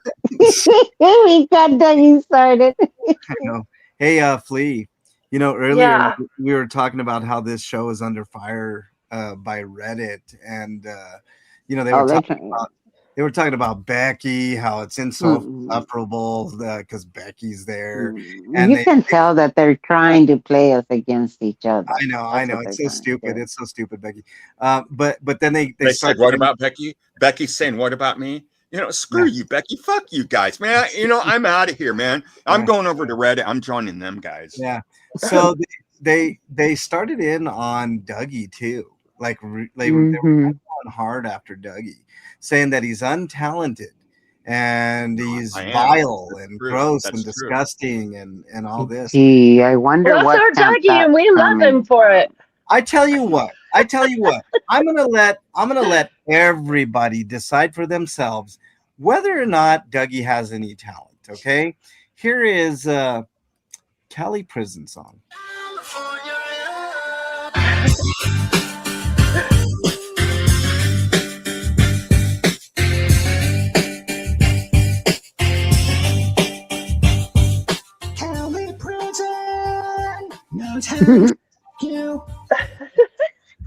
We got Dougie started. I know. Hey, Flea. Earlier we were talking about how this show is under fire by Reddit, and they were talking about Becky, how it's insufferable because Becky's there. And you can tell that they're trying to play us against each other. I know. It's so stupid. It's so stupid, Becky. But then they said, what about Becky? Becky's saying, what about me? Screw you, Becky. Fuck you guys, man. I'm out of here, man. I'm going over to Reddit. I'm joining them guys. Yeah. So they started in on Dougie too. Like they were going hard after Dougie, saying that he's untalented and he's vile and gross and disgusting and all this. Gee, I wonder Bless what our Dougie, and we love him for it. I tell you what. I'm gonna let everybody decide for themselves whether or not Dougie has any talent. Okay, here is Cali Prison song. Cali Prison knows how to you.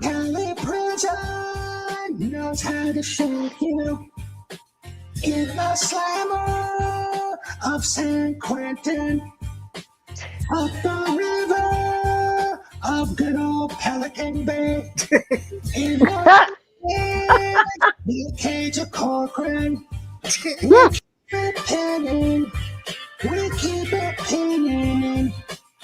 Cali Prison knows how to shake you. In the slammer of San Quentin, up the river of good old Pelican Bay. In the cage of Corcoran, we keep it pinning. We keep it pinning.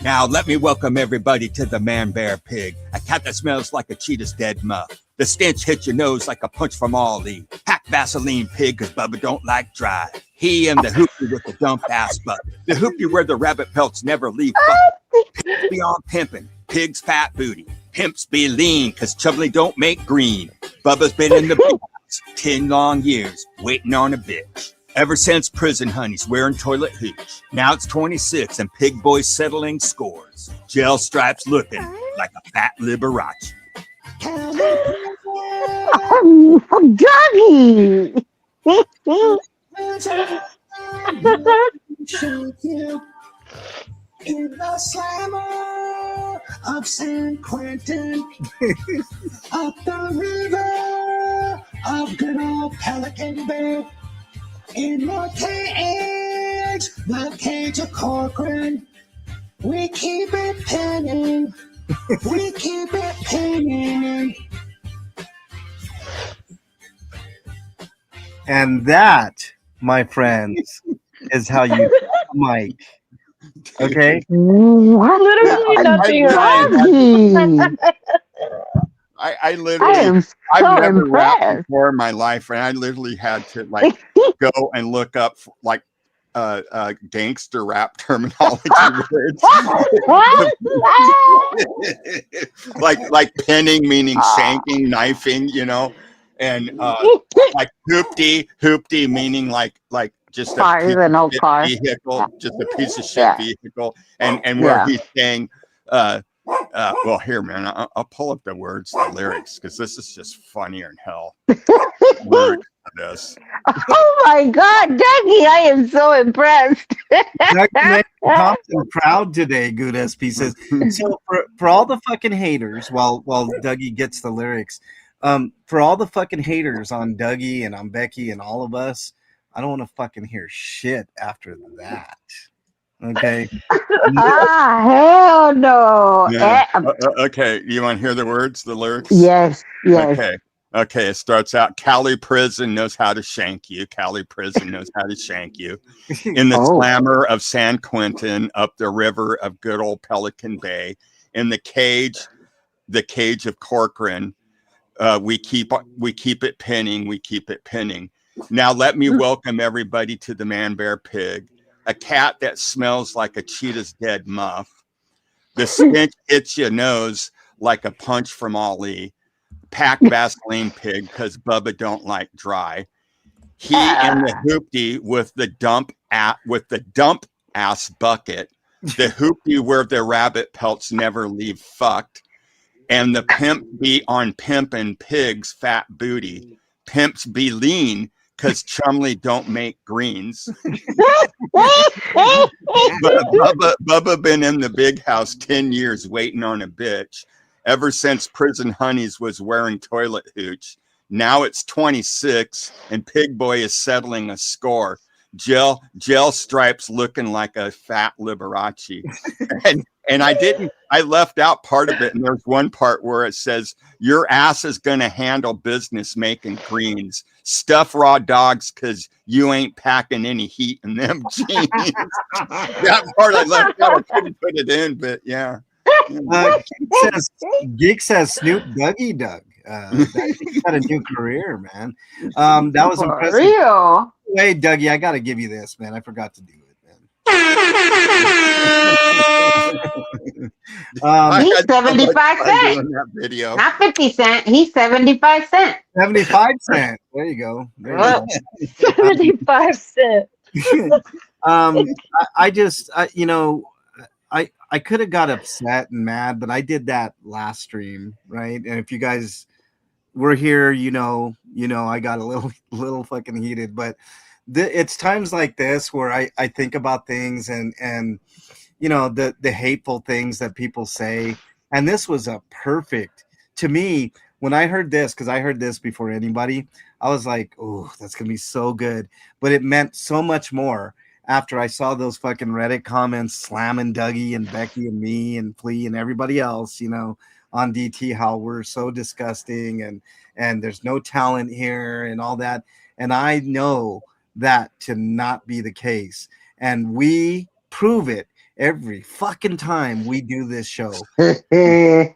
Now let me welcome everybody to the Man Bear Pig, a cat that smells like a cheetah's dead muff. The stench hits your nose like a punch from Ollie. Pack Vaseline pig, cause Bubba don't like dry. He and the hoopty with the dump ass butt. The hoopty where the rabbit pelts never leave. Pimps beyond pimping, pig's fat booty. Pimps be lean, cause Chubbly don't make green. Bubba's been in the box 10 long years, waiting on a bitch. Ever since prison honey's wearing toilet hooch. Now it's 26 and Pig Boy's settling scores. Gel stripes looking like a fat Liberace. Dougie! In the slammer of San Quentin, up the river of good old Pelican Bay. In the cage of Corcoran, we keep it pinning. We keep it pinning. And that, my friends, is how you Mike. Okay? What? Literally nothing. I literally, I've never rapped before in my life, and I literally had to go and look up gangster rap terminology words. like penning meaning shanking, knifing, and like hoopty meaning like just a vehicle, just a piece of shit vehicle, and where he's saying well, here, man, I'll pull up the words, the lyrics, because this is just funnier than hell. This. Oh my God, Dougie, I am so impressed. Thompson proud today, Good SP says. So for all the fucking haters, while Dougie gets the lyrics, for all the fucking haters on Dougie and on Becky and all of us, I don't want to fucking hear shit after that. Okay. Hell no. Yeah. Okay. You want to hear the words, the lyrics? Yes. Okay. It starts out, Cali Prison knows how to shank you. Cali Prison knows how to shank you. In the slammer of San Quentin, up the river of good old Pelican Bay. In the cage of Corcoran, we keep it pinning. We keep it pinning. Now let me welcome everybody to the Man Bear Pig. A cat that smells like a cheetah's dead muff. The stench hits your nose like a punch from Ali. Pack Vaseline pig because Bubba don't like dry. He and the hoopty with the dump ass bucket. The hoopty where the rabbit pelts never leave fucked. And the pimp be on pimpin' pigs fat booty. Pimps be lean because Chumley don't make greens. Bubba been in the big house 10 years waiting on a bitch. Ever since Prison Honeys was wearing toilet hooch. Now it's 26 and Pig Boy is settling a score. Gel stripes looking like a fat Liberace. And I left out part of it. And there's one part where it says, your ass is going to handle business making greens. Stuff raw dogs because you ain't packing any heat in them jeans. That part I left out. I couldn't put it in, but yeah. Geek says Snoop Dougie Doug. He's got a new career, man. That was For impressive. real. Hey, Dougie, I got to give you this, man. I forgot to do it, man. He's 75 cents. That video. Not 50 cent. He's 75 cent. 75 cent. There you go. There you go. 75 cent. I could have got upset and mad, but I did that last stream, right? And if you guys were here, I got a little fucking heated, but it's times like this where I think about things and the hateful things that people say. And this was a perfect, to me, when I heard this, because I heard this before anybody, I was like, oh, that's going to be so good. But it meant so much more after I saw those fucking Reddit comments slamming Dougie and Becky and me and Flea and everybody else, on DT, how we're so disgusting and there's no talent here and all that. And I know that to not be the case. And we prove it every fucking time we do this show. You can't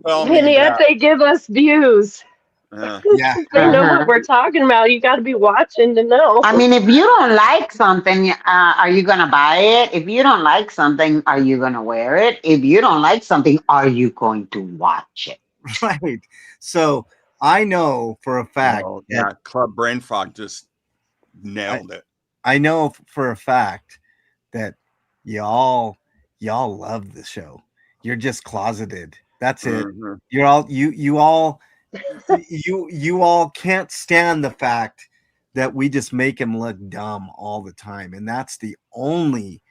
tell me And yet that. they give us views. Yeah. They know what we're talking about. You got to be watching to know. I mean, if you don't like something, are you going to buy it? If you don't like something, are you going to wear it? If you don't like something, are you going to watch it? Right. So I know for a fact. Club Brain Fog just nailed it. I know for a fact that y'all love the show. You're just closeted. That's it. Mm-hmm. You're all you all can't stand the fact that we just make him look dumb all the time, and that's the only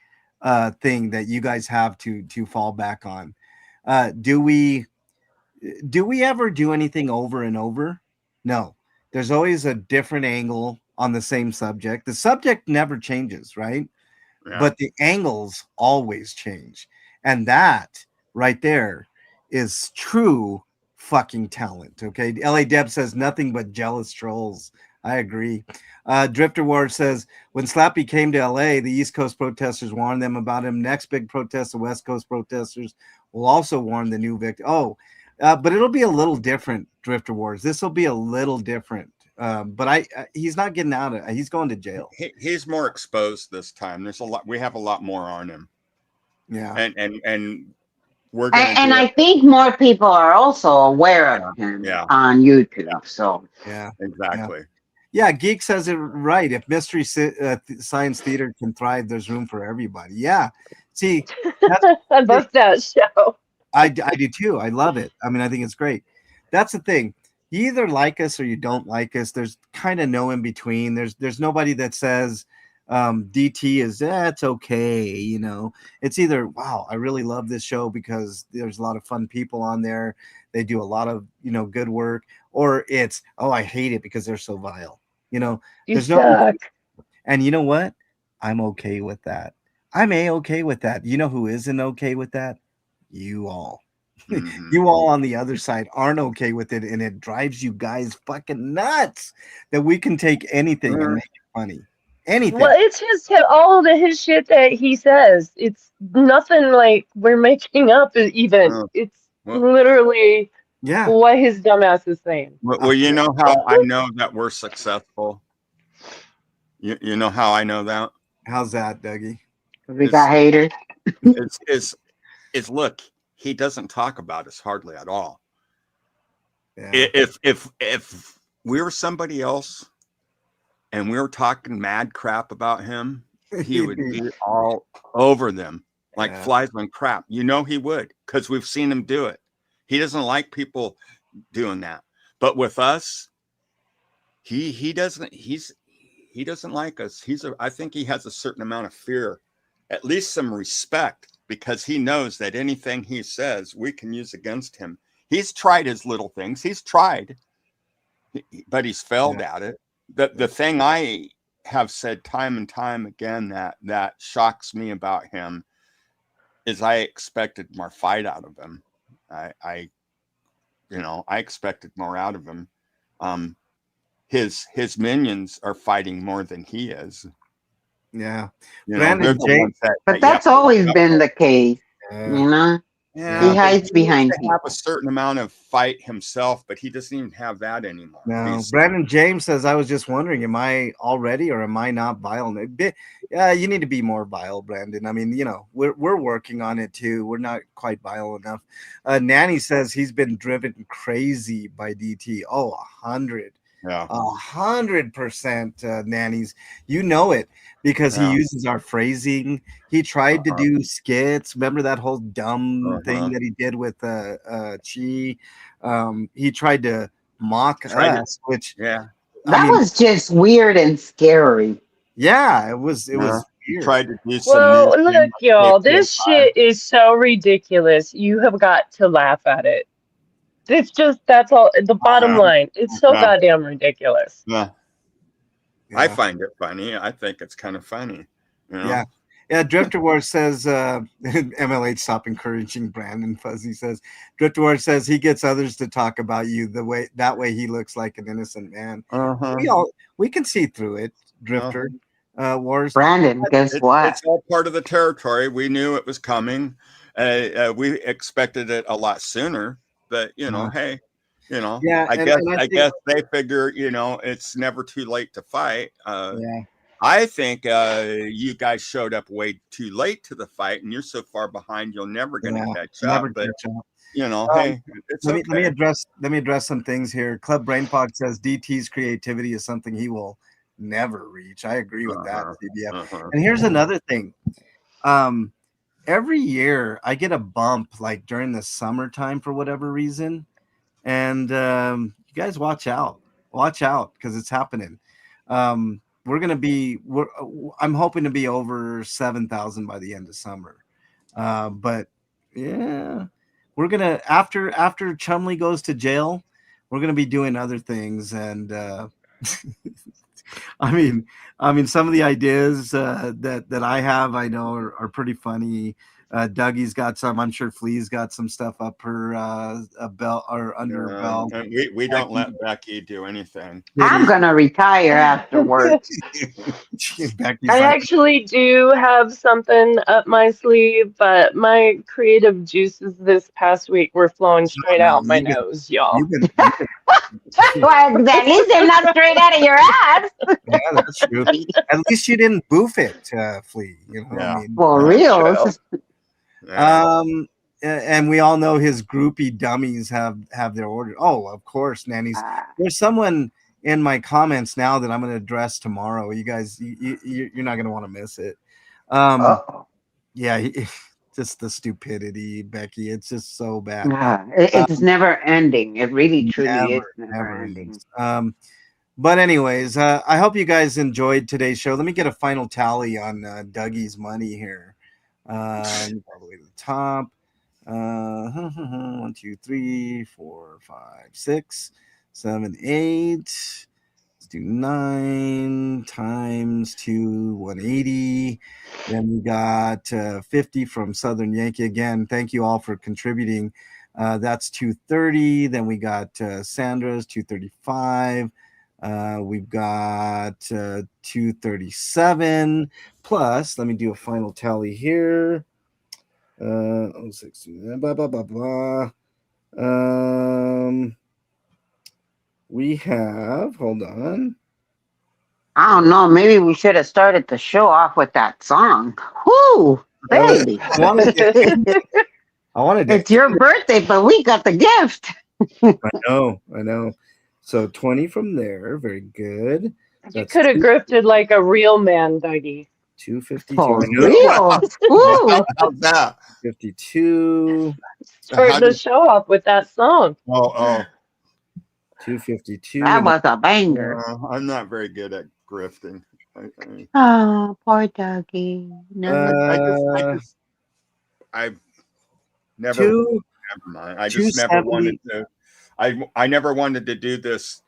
thing that you guys have to fall back on. Do we ever do anything over and over? No. There's always a different angle on the same subject. The subject never changes, right? Yeah. But the angles always change, and that right there is true fucking talent. Okay, LA Deb says nothing but jealous trolls. I agree. Drifter War says when Slappy came to LA, the East Coast protesters warned them about him. Next big protest, the West Coast protesters will also warn the new victim. But it'll be a little different, Drifter Wars. This will be a little different. But he's not getting out of. He's going to jail. He's more exposed this time. There's a lot. We have a lot more on him. Yeah. And I think more people are also aware of him on YouTube. So yeah, exactly. Yeah, Geek says it right. If Mystery Science Theater can thrive, there's room for everybody. Yeah. See, I love that show. I do too. I love it. I mean, I think it's great. That's the thing. You either like us or you don't like us. There's kind of no in between. There's nobody that says DT is it's okay. It's either wow, I really love this show because there's a lot of fun people on there. They do a lot of good work, or it's I hate it because they're so vile. There's no. And you know what? I'm okay with that. I'm okay with that. You know who isn't okay with that? You all. Mm-hmm. You all on the other side aren't okay with it, and it drives you guys fucking nuts that we can take anything and make it funny. Anything. Well, it's just all of his shit that he says. It's nothing like we're making up even. It's literally what his dumbass is saying. Well, you know how I know that we're successful? You know how I know that? How's that, Dougie? We got haters. It's look, he doesn't talk about us hardly at all. Yeah. If we were somebody else and we were talking mad crap about him, he would be all over them like flies on crap. He would, because we've seen him do it. He doesn't like people doing that. But with us, he doesn't like us. I think he has a certain amount of fear, at least some respect, because he knows that anything he says we can use against him. He's tried his little things. He's tried, but he's failed at it. The thing I have said time and time again that shocks me about him is I expected more fight out of him. I expected more out of him. His minions are fighting more than he is. Yeah. You know, Brandon they're the James. ones that But that's always been the case, Yeah. you know? Yeah, He but hides he needs behind to have a people. certain amount of fight himself, but he doesn't even have that anymore. No, He's Brandon James says, I was just wondering, am I already or am I not vile? Yeah, you need to be more vile, Brandon. I mean, you know, we're working on it too. We're not quite vile enough. Nanny says he's been driven crazy by DT. Oh, 100. yeah. 100%, Nannies. You know it because he Yeah. uses our phrasing. He tried to Uh-huh. do skits. Remember that whole dumb thing Uh-huh. that he did with Chi? He tried to mock Tried to, us, which yeah. I That mean, was just weird and scary. yeah, it was Yeah. He weird. tried to do some new Well, thing look, like y'all, KPI. this shit is so ridiculous. You have got to laugh at it. It's just, that's all, the bottom Yeah. line. It's so Yeah. goddamn ridiculous. Yeah. I Yeah. find it funny. I think it's kind of funny. You know? Yeah. Yeah, Drifter War says MLH stop encouraging Brandon. Fuzzy says Drifter War says he gets others to talk about you that way he looks like an innocent man. Uh-huh. We can see through it, Drifter. Wars. Brandon, guess what? It's all part of the territory. We knew it was coming. We expected it a lot sooner, but you know, hey, you know, Yeah, I and guess I I think, guess they figure, you know, it's never too late to fight. yeah. I think you guys showed up way too late to the fight, and you're so far behind, you're never going to catch never up. But catch up. you know, hey, it's let me okay. let me address some things here. Club Brain Fox says DT's creativity is something he will never reach. I agree with that, Uh-huh. CBF. Uh-huh. And here's another thing. Every year I get a bump like during the summertime for whatever reason. And you guys watch out because it's happening. I'm hoping to be over 7,000 by the end of summer. But yeah, we're gonna after Chumley goes to jail, we're gonna be doing other things. And I mean, some of the ideas that I have, I know are pretty funny. Dougie's got some. I'm sure Flea's got some stuff up her a belt or under her belt. And we don't let Becky do anything. I'm gonna retire afterwards. Becky's I like, actually do have something up my sleeve, but my creative juices this past week were flowing straight no, out my nose, y'all. you've been Well, at least they're not straight out of your ass. yeah, that's true. At least you didn't boof it, Flea. You know, Yeah. I mean, For That's real. true. Yeah. And we all know his groupie dummies have their order. Oh, of course, nannies. There's someone in my comments now that I'm going to address tomorrow. You guys, you're not going to want to miss it. Yeah, just the stupidity, Becky. It's just so bad. It's never ending. It really, truly is never Never ending. ends. But anyways, I hope you guys enjoyed today's show. Let me get a final tally on Dougie's money here. All the way to the top. 1, 2, 3, 4, 5, 6, 7, 8. Let's do 9 times 2, 180. Then we got 50 from Southern Yankee. Again, thank you all for contributing. That's 230. Then we got Sandra's 235. We've got 237 plus. Let me do a final tally here. 06, blah blah blah blah. We have. Hold on. I don't know. Maybe we should have started the show off with that song. Whoo, baby! I wanted to. It's your birthday, but we got the gift. I know. So 20 from there. Very good. You could have grifted like a real man, Dougie. 252. For real? Woo. How's that? 52. Start the show off with that song. Oh. 252. That was a banger. I'm not very good at grifting. Oh, poor doggy. No. I've never. Never mind. I just never wanted to. I never wanted to do this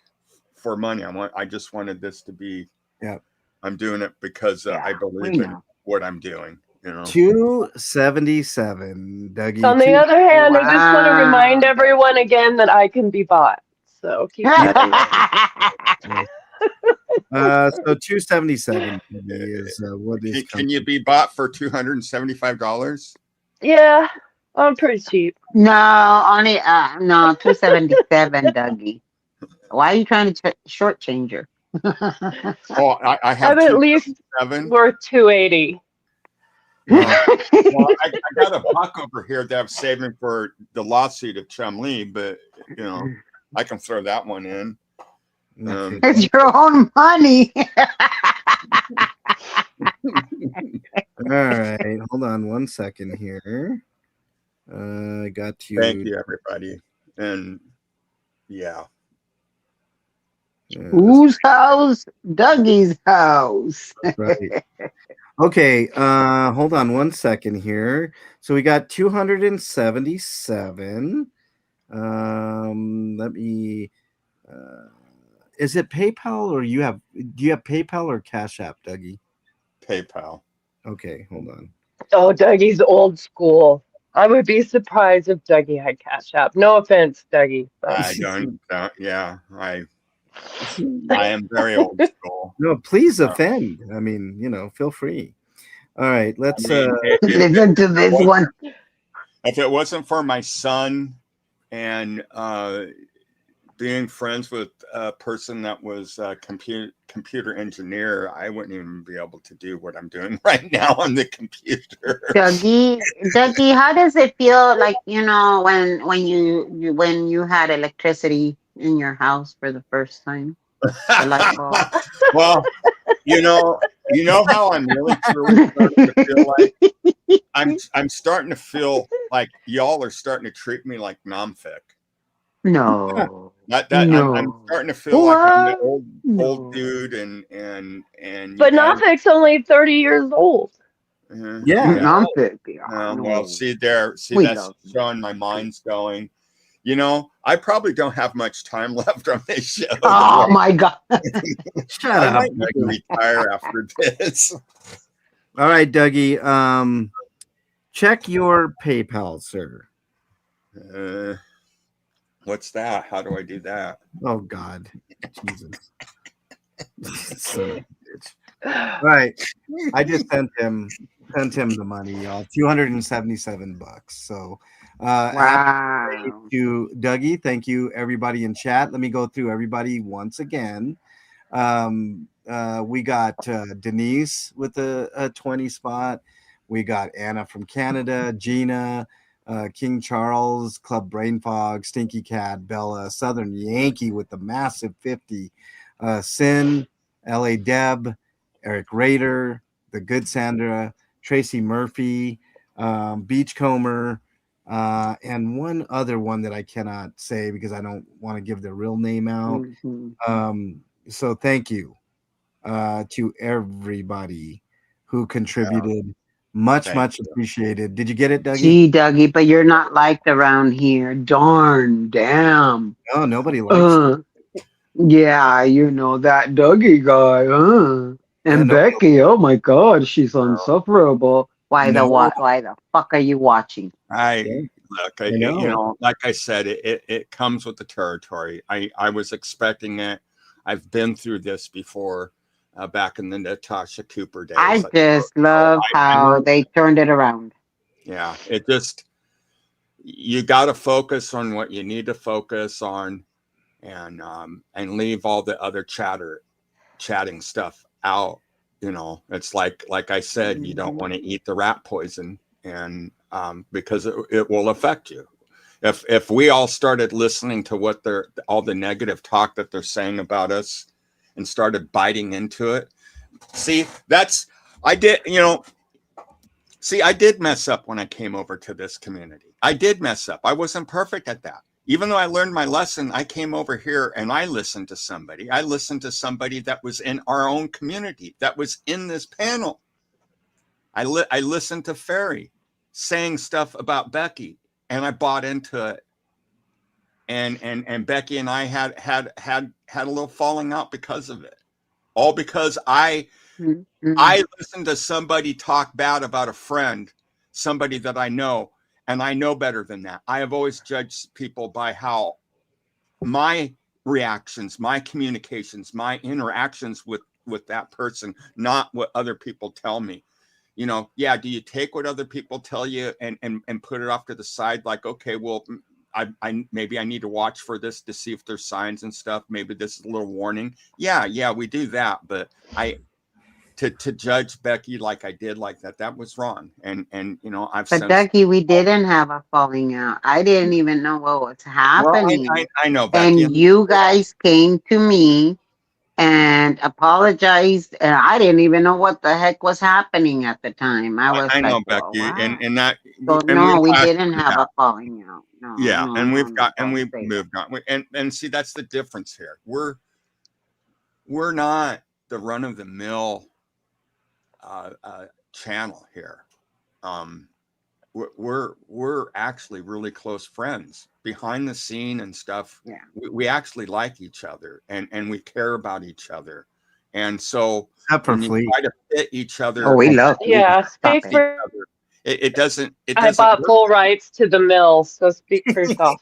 for money. I just wanted this to be. Yeah. I'm doing it because I believe in what I'm doing. you know. 277, Dougie. On the other hand, I just want to remind Wow. everyone again that I can be bought. So keep that in mind. So 277 is what is Can you coming. be bought for $275? Yeah, I'm pretty cheap. No, only no 277, Dougie. Why are you trying to shortchange her? Oh, I have I'm at least 277. worth 280. Well, I got a buck over here that I'm saving for the lawsuit of Chum Lee, but you know, I can throw that one in. Okay. It's your own money. All right, hold on one second here. I got you. Thank you, everybody. And yeah, Whose house? Dougie's house. right. Okay, hold on one second here. So we got 277. Let me is it PayPal or do you have PayPal or Cash App, Dougie? PayPal. Okay, hold on. Oh, Dougie's old school. I would be surprised if Dougie had Cash App. No offense, Dougie. But I don't yeah, I am very old school. No, please offend. I mean, feel free. All right, let's Listen to this one. If it wasn't for my son and being friends with a person that was a computer engineer, I wouldn't even be able to do what I'm doing right now on the computer. Dougie, how does it feel like, when you had electricity in your house for the first time? The light bulb. Well, you know how I'm really truly starting to feel like I'm starting to feel like y'all are starting to treat me like nomfic. No. I'm starting to feel like I'm the old dude and but Nofik's only 30 years old. Yeah. Nomfic. Well, see that's showing my mind's going. I probably don't have much time left on this show. Oh my God. Shut I up. might need to retire after this. All right, Dougie. Check your PayPal, sir. What's that? How do I do that? Oh God, Jesus! Son of a bitch. All right, I just sent him the money, y'all. $277. So, Wow. to Dougie. Thank you, everybody in chat. Let me go through everybody once again. We got Denise with a 20 spot. We got Anna from Canada, Gina, King Charles, Club Brain Fog, Stinky Cat, Bella, Southern Yankee with the massive 50, Sin, LA Deb, Eric Rader, The Good Sandra, Tracy Murphy, Beachcomber, and one other one that I cannot say because I don't want to give their real name out. Mm-hmm. So thank you to everybody who contributed. Much appreciated. Did you get it, Dougie? Gee, Dougie, but you're not liked around here. Darn, damn. No, nobody likes you. Yeah, that Dougie guy, And Becky, oh my God, she's insufferable. Why the fuck are you watching? Like I said, it comes with the territory. I was expecting it. I've been through this before. Back in the Natasha Cooper days. I just love how they turned it around. Yeah, it just, you got to focus on what you need to focus on, and leave all the other chatting stuff out. It's like I said, you don't want to eat the rat poison, and because it will affect you. If we all started listening to what all the negative talk that they're saying about us, and started biting into it. I did mess up when I came over to this community. I did mess up. I wasn't perfect at that. Even though I learned my lesson, I came over here and I listened to somebody. I listened to somebody that was in our own community, that was in this panel. I listened to Ferry saying stuff about Becky, and I bought into it. And Becky and I had a little falling out because of it. all because I Mhm. listened to somebody talk bad about a friend, somebody that I know, and I know better than that. I have always judged people by how my reactions, my communications, my interactions with that person, not what other people tell me. Yeah, do you take what other people tell you and put it off to the side, like, okay, well, I maybe I need to watch for this to see if there's signs and stuff. Maybe this is a little warning. Yeah, we do that, but to judge Becky like I did like that was wrong. And I've But since, Ducky, we didn't have a falling out. I didn't even know what was well, happening. I know Becky. And you guys came to me and apologized, and I didn't even know what the heck was happening at the time. I was I like, know well, Becky, wow. and that, So and we've no, we hashed didn't through have that. a falling out. No, Yeah, no, and no, no. we've Don't say that. moved on. And see, that's the difference here. We're not the run of the mill channel here. Um, we're actually really close friends behind the scene and stuff. Yeah. We actually like each other, and we care about each other. And so Except for when you Flea. try to fit each Oh, other, we love you. Yeah, Stop speak it. for. it doesn't I bought work. full rights to the mill, so speak for yourself.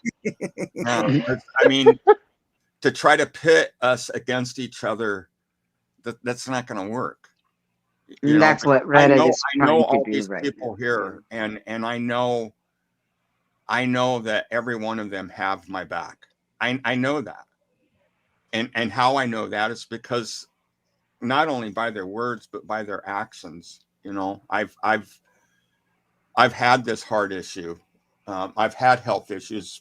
I mean, to try to pit us against each other, that's not going to work. And that's what I Reddit is know trying to all do these right people now. here, and I know that every one of them have my back. I know that, and how I know that is because not only by their words but by their actions. I've had this heart issue. I've had health issues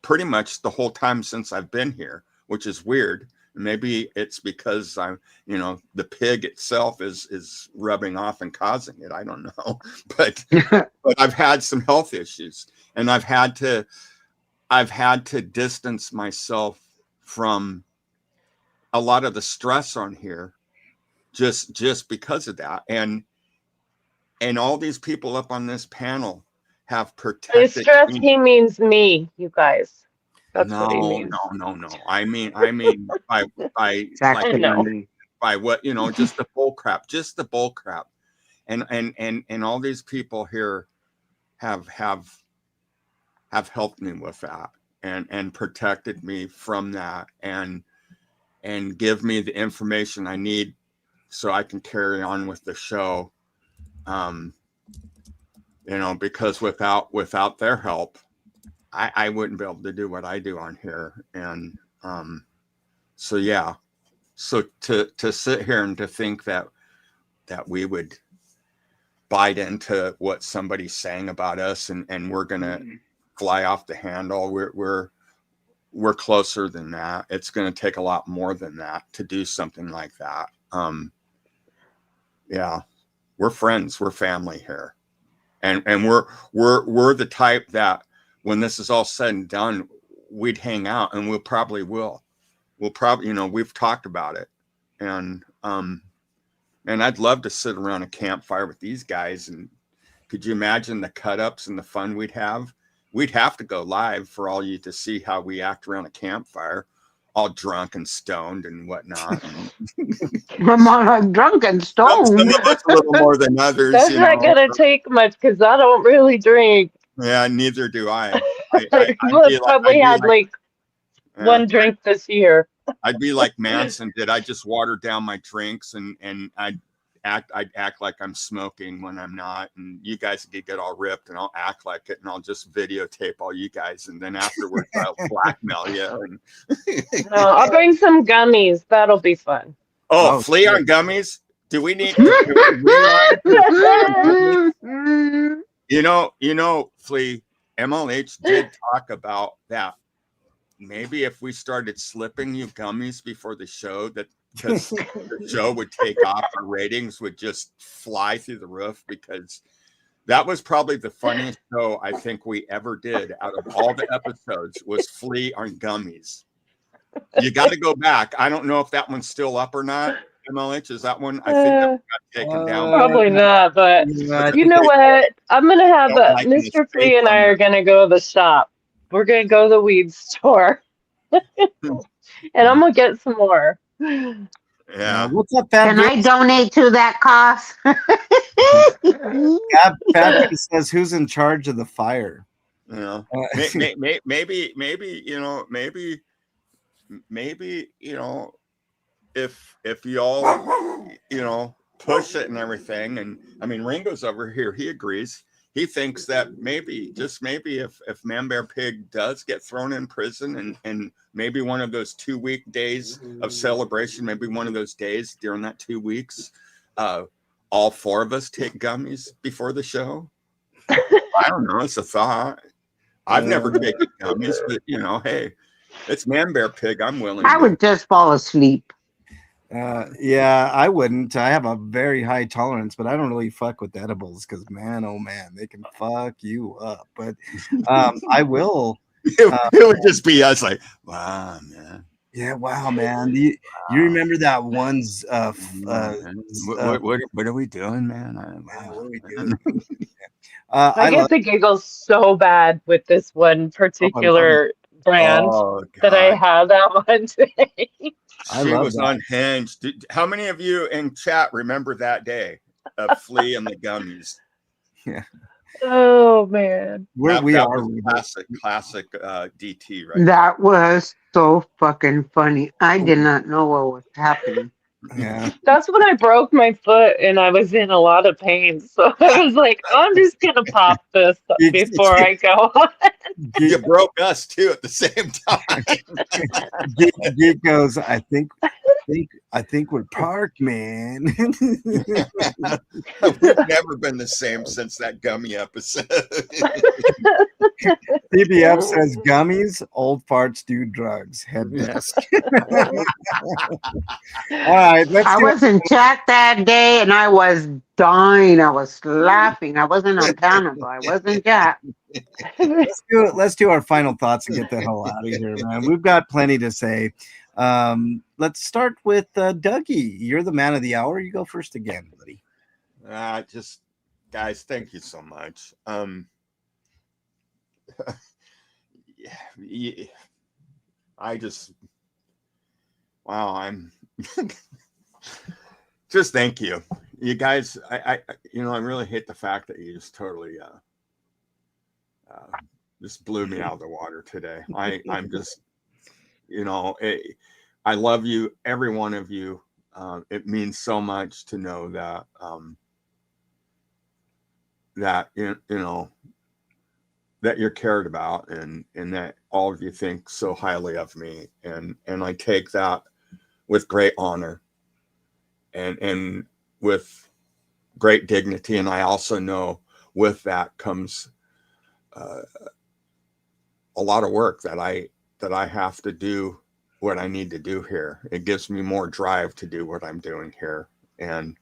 pretty much the whole time since I've been here, which is weird. Maybe it's because the pig itself is rubbing off and causing it. I don't know, but I've had some health issues, and I've had to distance myself from a lot of the stress on here, just because of that. And all these people up on this panel have By protected stress, me. he means me, you guys. That's what he means. No. I mean, by like Exactly. I know. by what just the bull crap, and all these people here have helped me with that, and protected me from that, and give me the information I need so I can carry on with the show. Because without their help, I wouldn't be able to do what I do on here. And so yeah, so to sit here and to think that we would bite into what somebody's saying about us, and we're gonna fly off the handle. We're closer than that. It's gonna take a lot more than that to do something like that. Yeah, we're friends, we're family here, and we're the type that when this is all said and done, we'd hang out, and we'll probably we've talked about it, and I'd love to sit around a campfire with these guys. And could you imagine the cut ups and the fun we'd have? We'd have to go live for all you to see how we act around a campfire, all drunk and stoned and whatnot. I'm on drunk and Some stoned. of us a little more than others, That's not gonna take much because I don't really drink. Yeah, neither do I. I've probably had like one drink this year. I'd be like Manson. Did I just water down my drinks, and I'd act like I'm smoking when I'm not, and you guys could get all ripped, and I'll act like it, and I'll just videotape all you guys, and then afterwards I'll blackmail you. No, I'll bring some gummies. That'll be fun. Oh, flea on gummies? Do we need? Flea, MLH did talk about that. Maybe if we started slipping you gummies before the show, that because the show would take off, our ratings would just fly through the roof, because that was probably the funniest show I think we ever did out of all the episodes, was Flea on gummies. You got to go back. I don't know if that one's still up or not. MLH, is that one? I think that one got taken down. Probably not, but you know what? I'm gonna have Mr. Flea and I are gonna go to the shop. We're gonna go to the weed store, and I'm gonna get some more. Yeah. What's up, Fat Can I donate to that cause? Fat says, "Who's in charge of the fire?" You know, Uh, maybe if you all push it and everything, and I mean Ringo's over here, he agrees. He thinks that maybe, just maybe, if Man Bear Pig does get thrown in prison, and maybe one of those 2-week days of celebration, maybe one of those days during that 2 weeks, all 4 of us take gummies before the show. I don't know. It's a thought. I've never taken gummies, but hey, it's Man Bear Pig. I'm willing. I would just fall asleep. Yeah, I wouldn't. I have a very high tolerance, but I don't really fuck with edibles because, man, oh man, they can fuck you up. But I will. It would just be us, like, wow, man. Yeah, wow, man. You remember that one's what are we doing, man? what are we doing? I get the giggles so bad with this one particular brand that I had that one day. She was unhinged. How many of you in chat remember that day of Flea and the gummies? Yeah. Oh man. We are classic DT, right? That was so fucking funny. I did not know what was happening. Yeah. That's when I broke my foot and I was in a lot of pain. So I was like, I'm just gonna pop this before I go on. You broke us too at the same time. Geek goes, I think we're parked, man. We've never been the same since that gummy episode. CBF says gummies, old farts do drugs. Head desk. All right, I was in chat that day and I was dying. I was laughing. I wasn't on Canada. I was in chat. Let's do our final thoughts and get the hell out of here, man. We've got plenty to say. Let's start with Dougie. You're the man of the hour. You go first again, buddy. Just guys, thank you so much. I just, wow, I'm just, thank you, you guys. I really hate the fact that you just totally just blew me out of the water today. I'm just, I love you, every one of you. It means so much to know that that that you're cared about, and that all of you think so highly of me, and I take that with great honor and with great dignity. And I also know with that comes a lot of work that I have to do what I need to do here. It gives me more drive to do what I'm doing here, and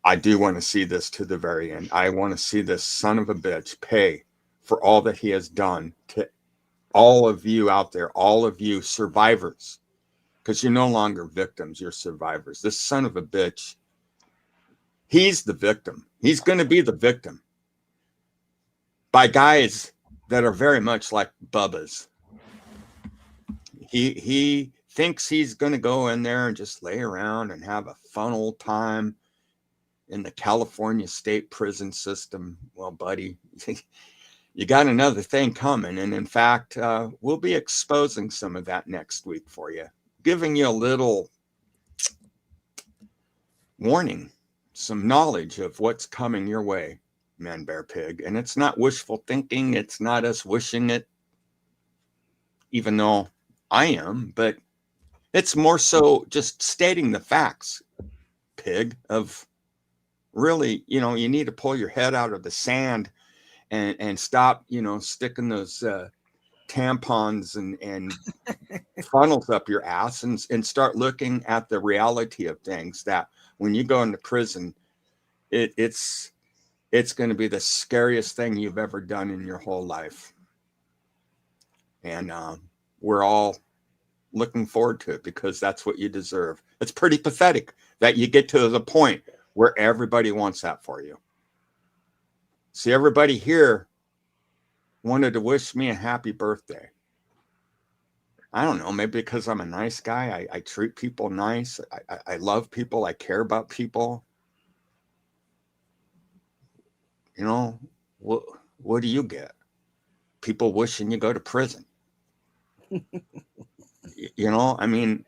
I do want to see this to the very end. I want to see this son of a bitch pay for all that he has done to all of you out there, all of you survivors, because you're no longer victims, you're survivors. This son of a bitch, he's the victim. He's going to be the victim by guys that are very much like Bubba's. He thinks he's going to go in there and just lay around and have a fun old time in the California state prison system. Well, buddy, you got another thing coming. And in fact, we'll be exposing some of that next week for you, giving you a little warning, some knowledge of what's coming your way, Man Bear Pig. And it's not wishful thinking. It's not us wishing it, even though I am, but it's more so just stating the facts, Pig, of really, you need to pull your head out of the sand and stop, sticking those tampons and funnels up your ass and start looking at the reality of things, that when you go into prison, it's going to be the scariest thing you've ever done in your whole life. And we're all looking forward to it, because that's what you deserve. It's pretty pathetic that you get to the point where everybody wants that for you. See, everybody here wanted to wish me a happy birthday. I don't know, maybe because I'm a nice guy. I treat people nice. I love people. I care about people. You know, what do you get? People wishing you go to prison. You know, I mean,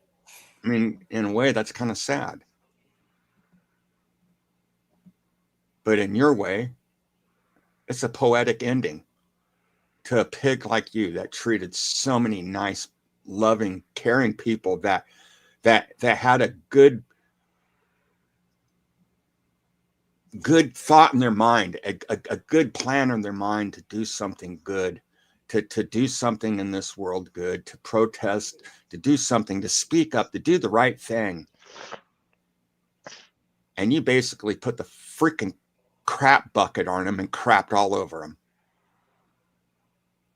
in a way, that's kind of sad. But in your way, it's a poetic ending to a pig like you that treated so many nice, loving, caring people that had a good thought in their mind, a good plan in their mind to do something good, to do something in this world good, to protest, to do something, to speak up, to do the right thing. And you basically put the freaking crap bucket on them and crapped all over them.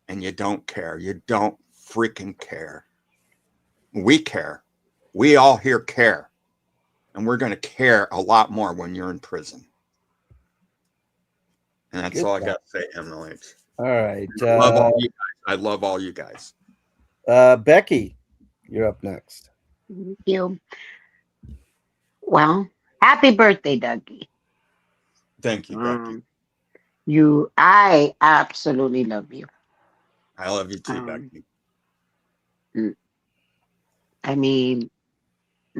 And you don't care. You don't freaking care. We care. We all here care. And we're going to care a lot more when you're in prison. And that's Good all I job. got to say, Emily. All right. I love all you guys. I love all you guys. Becky, you're up next. Thank you. Well, happy birthday, Dougie. Thank you, Becky. I absolutely love you. I love you too, Um, Becky. I mean,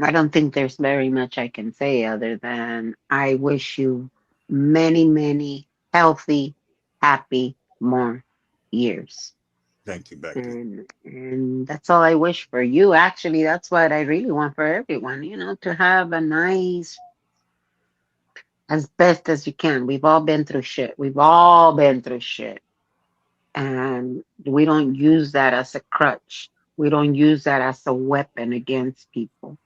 I don't think there's very much I can say other than I wish you many, many healthy, happy more years. Thank you, Becky. And that's all I wish for you. Actually, that's what I really want for everyone, to have a nice, as best as you can. We've all been through shit. We've all been through shit. And we don't use that as a crutch. We don't use that as a weapon against people.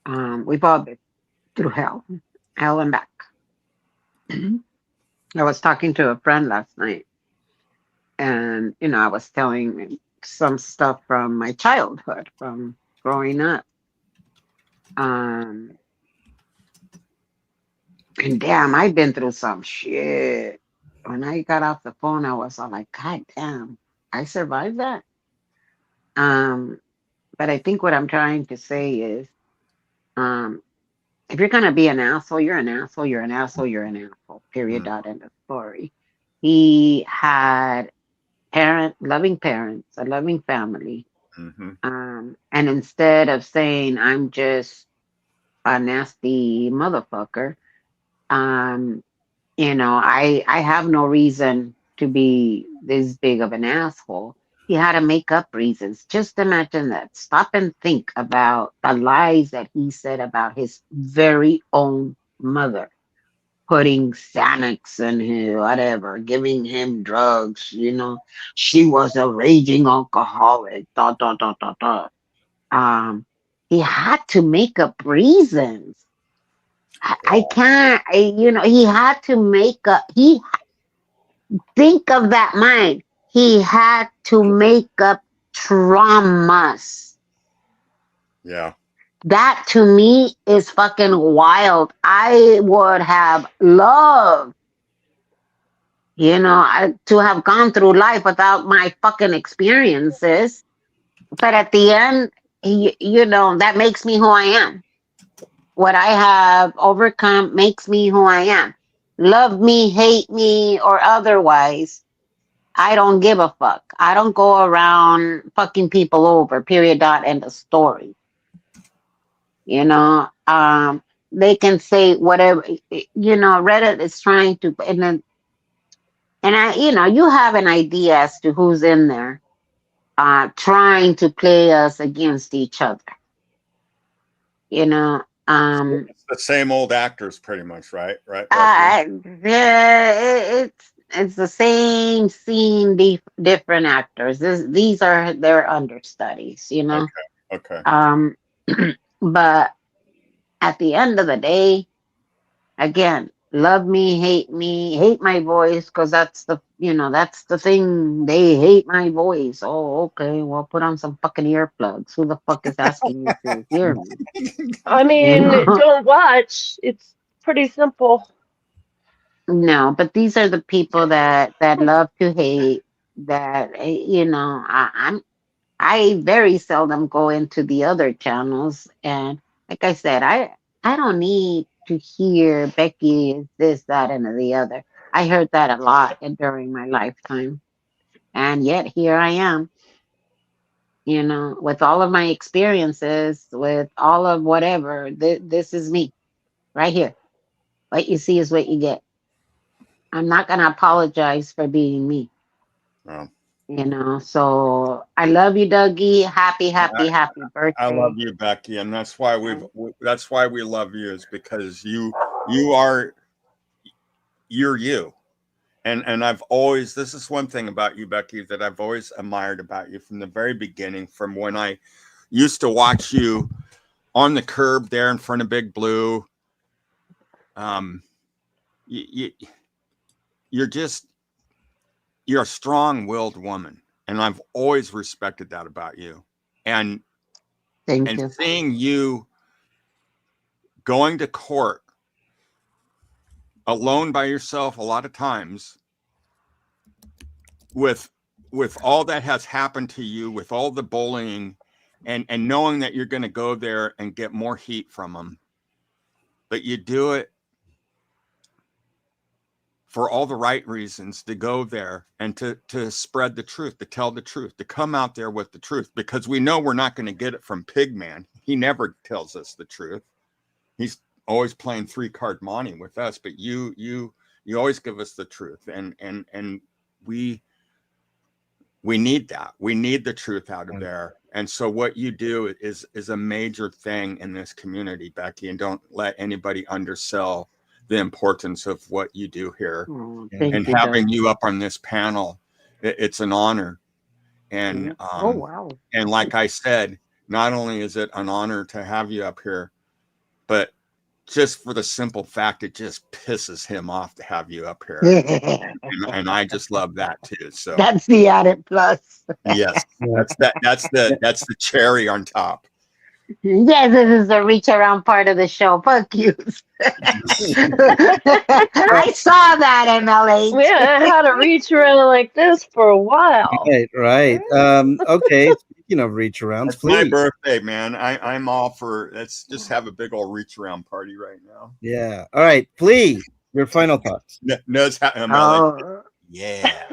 We've all been through hell and back. I was talking to a friend last night, and I was telling him some stuff from my childhood, from growing up. Um, and damn, I've been through some shit. When I got off the phone, I was all like, God damn, I survived that. Um, but I think what I'm trying to say is, um, if you're gonna be an asshole, you're an asshole, you're an asshole, you're an asshole. Period. Mm, Dot. End of story. He had loving parents, a loving family. mm-hmm. And instead of saying I'm just a nasty motherfucker, um, I have no reason to be this big of an asshole. He had to make up reasons. Just imagine that. Stop and think about the lies that he said about his very own mother, putting Xanax in him, whatever, giving him drugs. She was a raging alcoholic. Dot dot dot dot dot. Um, he had to make up reasons. I can't. He had to make up. He think of that mind. He had to make up traumas. Yeah. That to me is fucking wild. I would have loved, to have gone through life without my fucking experiences. But at the end, that makes me who I am. What I have overcome makes me who I am. Love me, hate me, or otherwise, I don't give a fuck. I don't go around fucking people over. Period. Dot. End of story. They can say whatever. Reddit is trying to, you have an idea as to who's in there, trying to play us against each other. It's the same old actors, pretty much, right? Right. Yeah, it's the same scene, different actors. These are their understudies, Okay. But at the end of the day, again, love me, hate my voice, because that's the thing. They hate my voice. Oh, okay. Well, put on some fucking earplugs. Who the fuck is asking you to hear me? I mean, don't watch. It's pretty simple. No, but these are the people that love to hate. That I'm. I very seldom go into the other channels, and like I said, I don't need to hear Becky is this, that, and the other. I heard that a lot during my lifetime, and yet here I am. With all of my experiences, with all of whatever. This is me right here. What you see is what you get. I'm not gonna apologize for being me. Well, So I love you, Dougie. Happy, I, happy, happy I love birthday. you, Becky, and that's why that's why we love you, is because you are you're you. And I've always, this is one thing about you, Becky, that I've always admired about you from the very beginning, from when I used to watch you on the curb there in front of Big Blue. You, you're a strong-willed woman, and I've always respected that about you. And Thank you. seeing you going to court alone by yourself a lot of times, with all that has happened to you, with all the bullying, and knowing that you're going to go there and get more heat from them, but you do it for all the right reasons, to go there and to spread the truth, to tell the truth, to come out there with the truth, because we know we're not going to get it from Pigman. He never tells us the truth. He's always playing 3-card monte with us, but you always give us the truth, and we need that. We need the truth out of there. And so what you do is a major thing in this community, Becky, and don't let anybody undersell the importance of what you do here. Thank And you, having Doug. you up on this panel, it's an honor. And Oh, wow. and like I said, not only is it an honor to have you up here, but just for the simple fact, it just pisses him off to have you up here. And I just love that too. So That's the added plus. yes, that's the cherry on top. Yes, this is the reach around part of the show. Fuck you. I saw that, MLH. Yeah, I had to reach around like this for a while. Right. Okay. Speaking of reach arounds, It's my Flea. birthday, man. I'm all for, let's just have a big old reach around party right now. Yeah. All right, Flea. Your final thoughts. Oh, Yeah.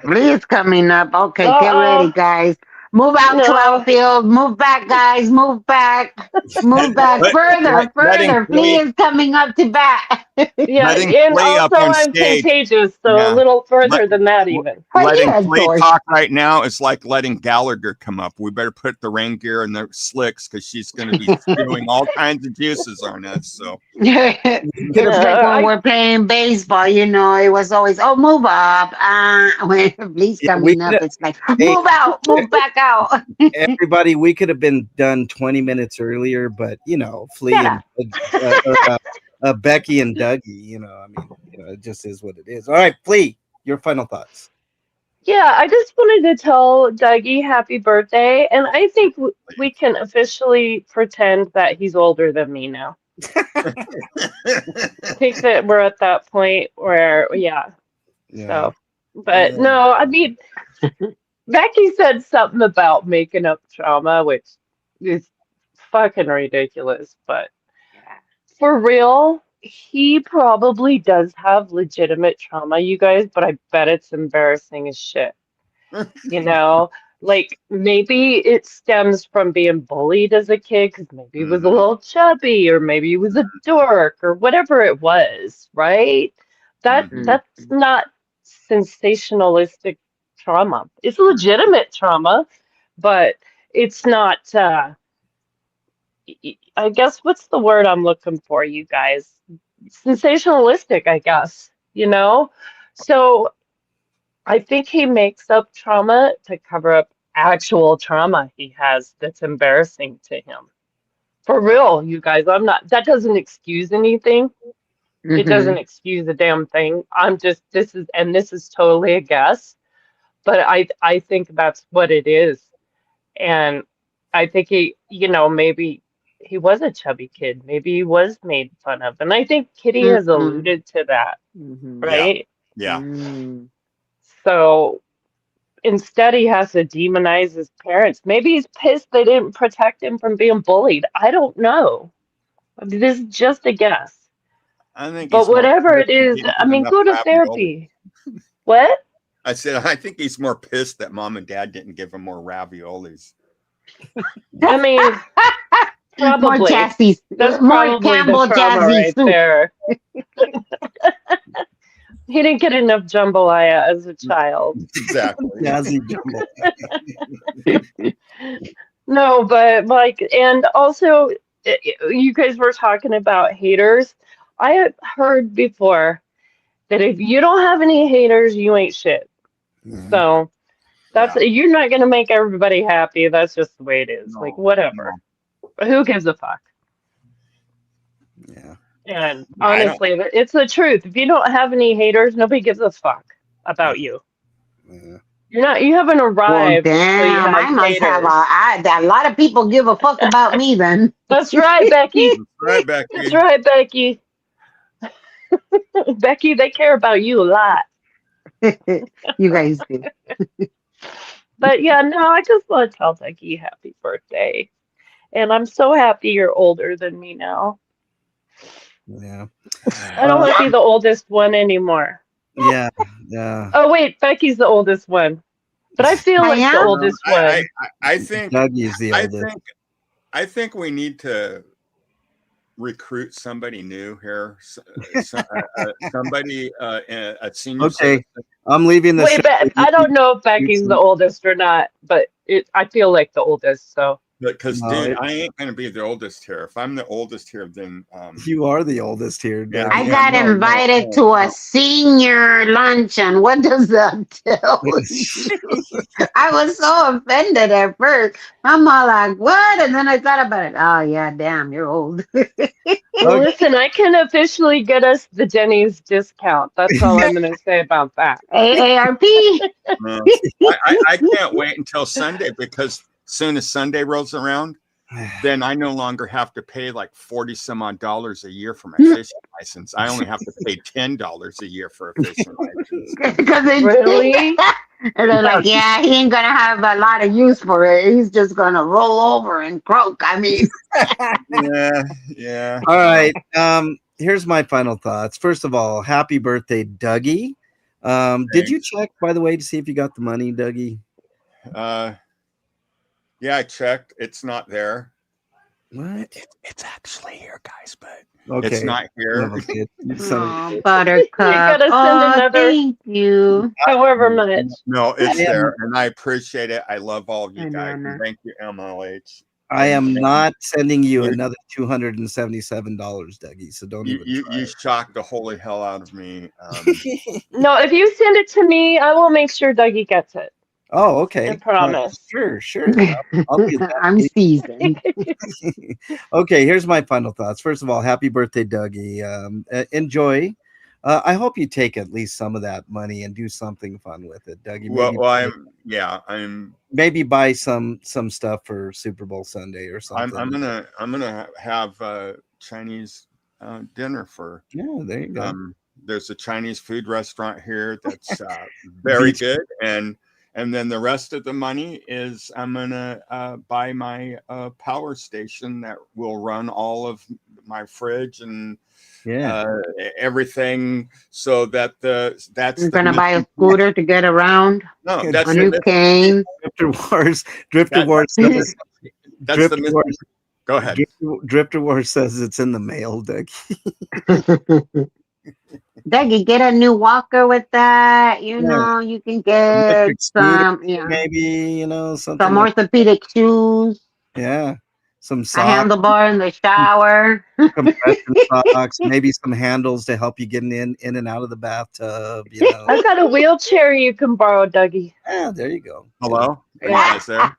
Flea's coming up. Okay, get Uh-oh. ready, guys. Move out to No. outfield. Move back, guys. Move back. Move back. Further. letting Flea is coming up to bat. Yeah, Letting and Flea up also on I'm stage. contagious, so Yeah. a little further Let- than that even. Letting Yeah, Flea George. talk right now is like letting Gallagher come up. We better put the rain gear and the slicks, because she's going to be spewing all kinds of juices on us. So It's like when we're playing baseball, it was always, move up. When Flea's Yeah, we coming up, could- it's like, Hey. move out, move back out. Everybody, we could have been done 20 minutes earlier, but Flea Shut and Becky and Dougie, I mean, it just is what it is. All right, Flea, your final thoughts. Yeah, I just wanted to tell Dougie happy birthday, and I think we can officially pretend that he's older than me now. I think that we're at that point where, yeah. So, but no, I mean, Becky said something about making up trauma, which is fucking ridiculous, but for real, he probably does have legitimate trauma, you guys, but I bet it's embarrassing as shit. Like maybe it stems from being bullied as a kid because maybe he was a little chubby or maybe he was a dork or whatever it was, right? That's not sensationalistic trauma. It's legitimate trauma, but it's not I guess what's the word I'm looking for, you guys? Sensationalistic, I guess. So I think he makes up trauma to cover up actual trauma he has that's embarrassing to him. For real, you guys, that doesn't excuse anything. It doesn't excuse a damn thing. This is totally a guess, but I think that's what it is. And I think maybe he was a chubby kid. Maybe he was made fun of. And I think Kitty has alluded to that, right? Yeah. So instead he has to demonize his parents. Maybe he's pissed they didn't protect him from being bullied. I don't know. This is just a guess. I think But he's more whatever it pissed he is, didn't I get mean, enough go to ravioli. therapy. What? I said, I think he's more pissed that mom and dad didn't give him more raviolis. I mean, More probably. Jassy, That's more probably the Campbell trauma Jazzy right soup. there. He didn't get enough jambalaya as a child. Exactly. Jazzy jumble. No, but like, and also, you guys were talking about haters. I had heard before that if you don't have any haters, you ain't shit. Mhm. So that's Yeah. you're not gonna make everybody happy. That's just the way it is. Like No, whatever. But who gives a fuck? Yeah. And I don't. honestly, it's the truth. If you don't have any haters, nobody gives a fuck about you. Yeah. You haven't Well, arrived till you damn, I have must have haters. a lot of people give a fuck about me then. That's right, Becky. That's right, Becky. That's right, Becky. Becky, they care about you a lot. You guys do. But yeah, no, I just want to tell Becky happy birthday. And I'm so happy you're older than me now. Yeah. I don't want to be the oldest one anymore. Yeah. Yeah. Oh, wait, Becky's the oldest one. But I feel I like the am? oldest one. I think Dougie's the I oldest. I think we need to recruit somebody new here. Somebody a senior Okay. citizen. I'm leaving the Wait, show. but I don't know if Becky's the oldest or not, but I feel like the oldest, so. Because, No, dude, it- I ain't gonna be the oldest here. If I'm the oldest here, then You are the oldest here, Yeah. Dougie. I got invited to a senior luncheon. What does that tell you? I was so offended at first. I'm all like, what? And then I thought about it. Oh, yeah, damn, you're old. Well, listen, I can officially get us the Denny's discount. That's all I'm going to say about that. AARP. I can't wait until Sunday, because soon as Sunday rolls around, then I no longer have to pay like 40 some odd dollars a year for my fishing license. I only have to pay $10 a year for a fishing license. Really? And they're like, yeah, he ain't gonna have a lot of use for it. He's just gonna roll over and croak. I mean, Yeah. All right. Here's my final thoughts. First of all, happy birthday, Dougie. Did you check, by the way, to see if you got the money, Dougie? Yeah, I checked. It's not there. What? It's actually here, guys, but Okay. it's not here. Okay. oh, Buttercup. gotta send Oh, another- thank you. However much. No, it's I am- there, and I appreciate it. I love all of you guys. Banana. Thank you, MLH. I am not sending you another $277, Dougie. So don't even You try. shocked the holy hell out of me. No, if you send it to me, I will make sure Dougie gets it. Oh, okay. I promise. Sure. I'll be that. I'm seasoned. Okay, here's my final thoughts. First of all, happy birthday, Dougie. Enjoy. I hope you take at least some of that money and do something fun with it, Dougie. I'm Maybe buy some stuff for Super Bowl Sunday or something. I'm gonna have Chinese dinner for. Yeah, there you go. There's a Chinese food restaurant here that's very good, and then the rest of the money is I'm gonna buy my power station that will run all of my fridge and everything, so that that's You're gonna buy a scooter to get around. no A that's A new cane. Drifter Wars says that's Drifter the Wars, go ahead. Drifter Wars says it's in the mail, Dougie. Dougie, get a new walker with that. You Yeah. know, you can get Electric scooter, some, maybe something. some orthopedic shoes, Some a socks, handlebar in the shower. compression socks, maybe some handles to help you get in and out of the bathtub. I've got a wheelchair you can borrow, Dougie. Yeah, there you go. Hello, are you guys there?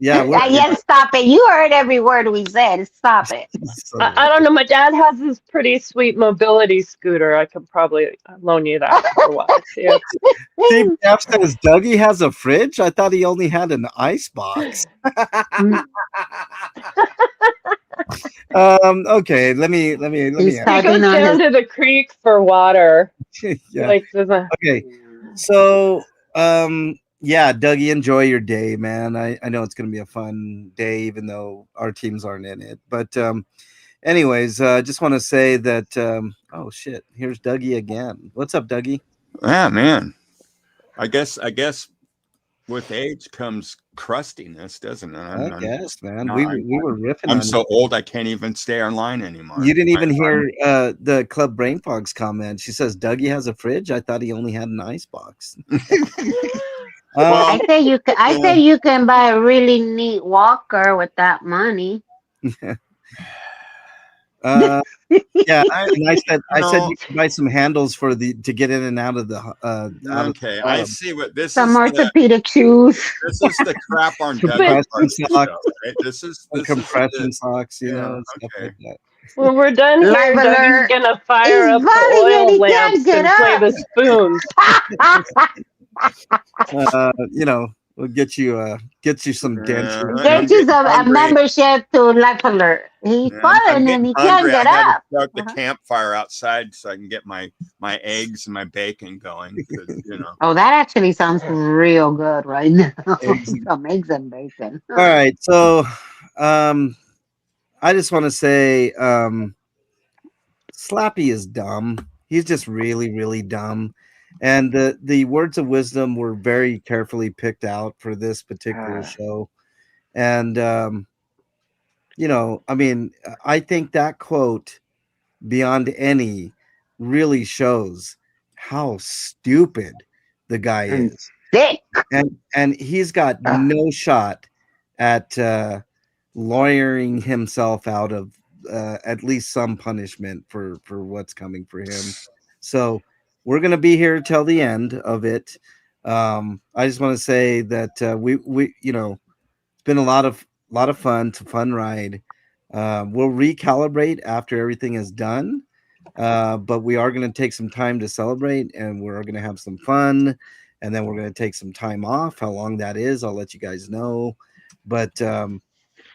Yeah, Yes, stop it. You heard every word we said. Stop it. I don't know. My dad has this pretty sweet mobility scooter. I could probably loan you that for a while. Yeah. Steve Jeff says Dougie has a fridge. I thought he only had an ice box. Okay, let me. He's He goes typing on down his. to the creek for water. Yeah. Like, there's a, Okay. So, yeah, Dougie, enjoy your day, man. I know it's going to be a fun day, even though our teams aren't in it. But anyways, just want to say that. Oh shit! Here's Dougie again. What's up, Dougie? Yeah, man. I guess with age comes crustiness, doesn't it? I guess, man. no, We were riffing I'm on so old I can't even stay online anymore. You didn't even hear the Club Brain Fog's comment. She says Dougie has a fridge. I thought he only had an ice box. Well, I say you can. I say you can buy a really neat walker with that money. Yeah, and I said No. you can buy some handles for to get in and out of the Okay, I see what this Some is. orthopedic shoes. This is the crap on Compression Doug's socks. show, right? This is compression socks, you know, Yeah, stuff okay. like that. When we're done here, Live Dougie's alert. gonna fire He's up the vomiting and oil he lamps can't get and play up. the spoons. You know, we'll get you some dentures. Get you some a membership to Life Alert. He's I'm falling getting and he hungry. can't get I gotta up. start the campfire outside so I can get my eggs and my bacon going. 'Cause, you know. Oh, that actually sounds real good right now. Eggs. Some eggs and bacon. All right, so I just want to say Slappy is dumb. He's just really, really dumb. And the words of wisdom were very carefully picked out for this particular show. And you know, I mean, I think that quote beyond any really shows how stupid the guy is. Dick. And he's got no shot at lawyering himself out of at least some punishment for what's coming for him. So we're gonna be here till the end of it. I just want to say that we you know, it's been a lot of fun. It's a fun ride. We'll recalibrate after everything is done, but we are going to take some time to celebrate, and we're going to have some fun, and then we're going to take some time off. How long that is, I'll let you guys know. But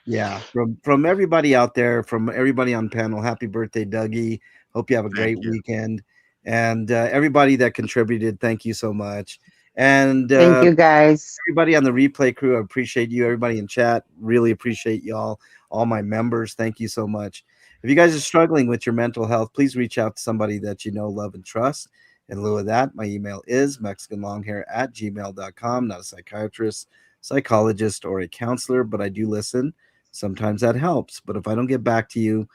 yeah, from everybody out there, from everybody on panel, happy birthday, Dougie. Hope you have a great weekend, and everybody that contributed, thank you so much. And thank you guys. Everybody on the replay crew, I appreciate you. Everybody in chat, really appreciate y'all. All my members, thank you so much. If you guys are struggling with your mental health, please reach out to somebody that you know, love, and trust. In lieu of that, my email is mexicanlonghair@gmail.com. Not a psychiatrist, psychologist, or a counselor, but I do listen. Sometimes that helps. But if I don't get back to you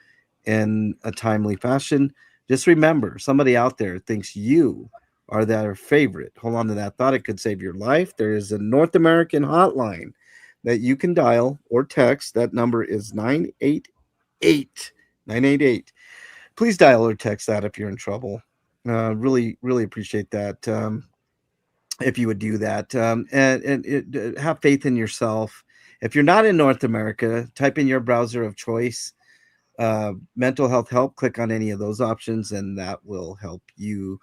in a timely fashion, just remember, somebody out there thinks you are their favorite. Hold on to that thought. It could save your life. There is a North American hotline that you can dial or text. That number is 988. Please dial or text that if you're in trouble. Really, really appreciate that. If you would do that, and have faith in yourself. If you're not in North America, type in your browser of choice, mental health help. Click on any of those options, and that will help you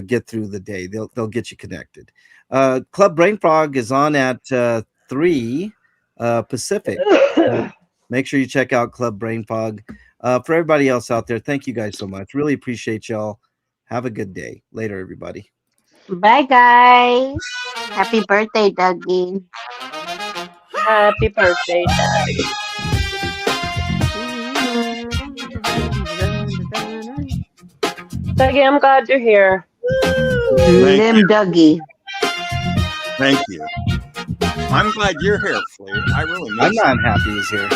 get through the day. They'll get you connected. Club Brain Frog is on at 3 Pacific. Make sure you check out Club Brain Fog. For everybody else out there, thank you guys so much. Really appreciate y'all. Have a good day. Later, everybody. Bye, guys. Happy birthday, Dougie. Happy birthday, Dougie. Dougie, I'm glad you're here. Lim Dougie. Thank you. I'm glad you're here, Flea. I really miss I'm not happy he's here.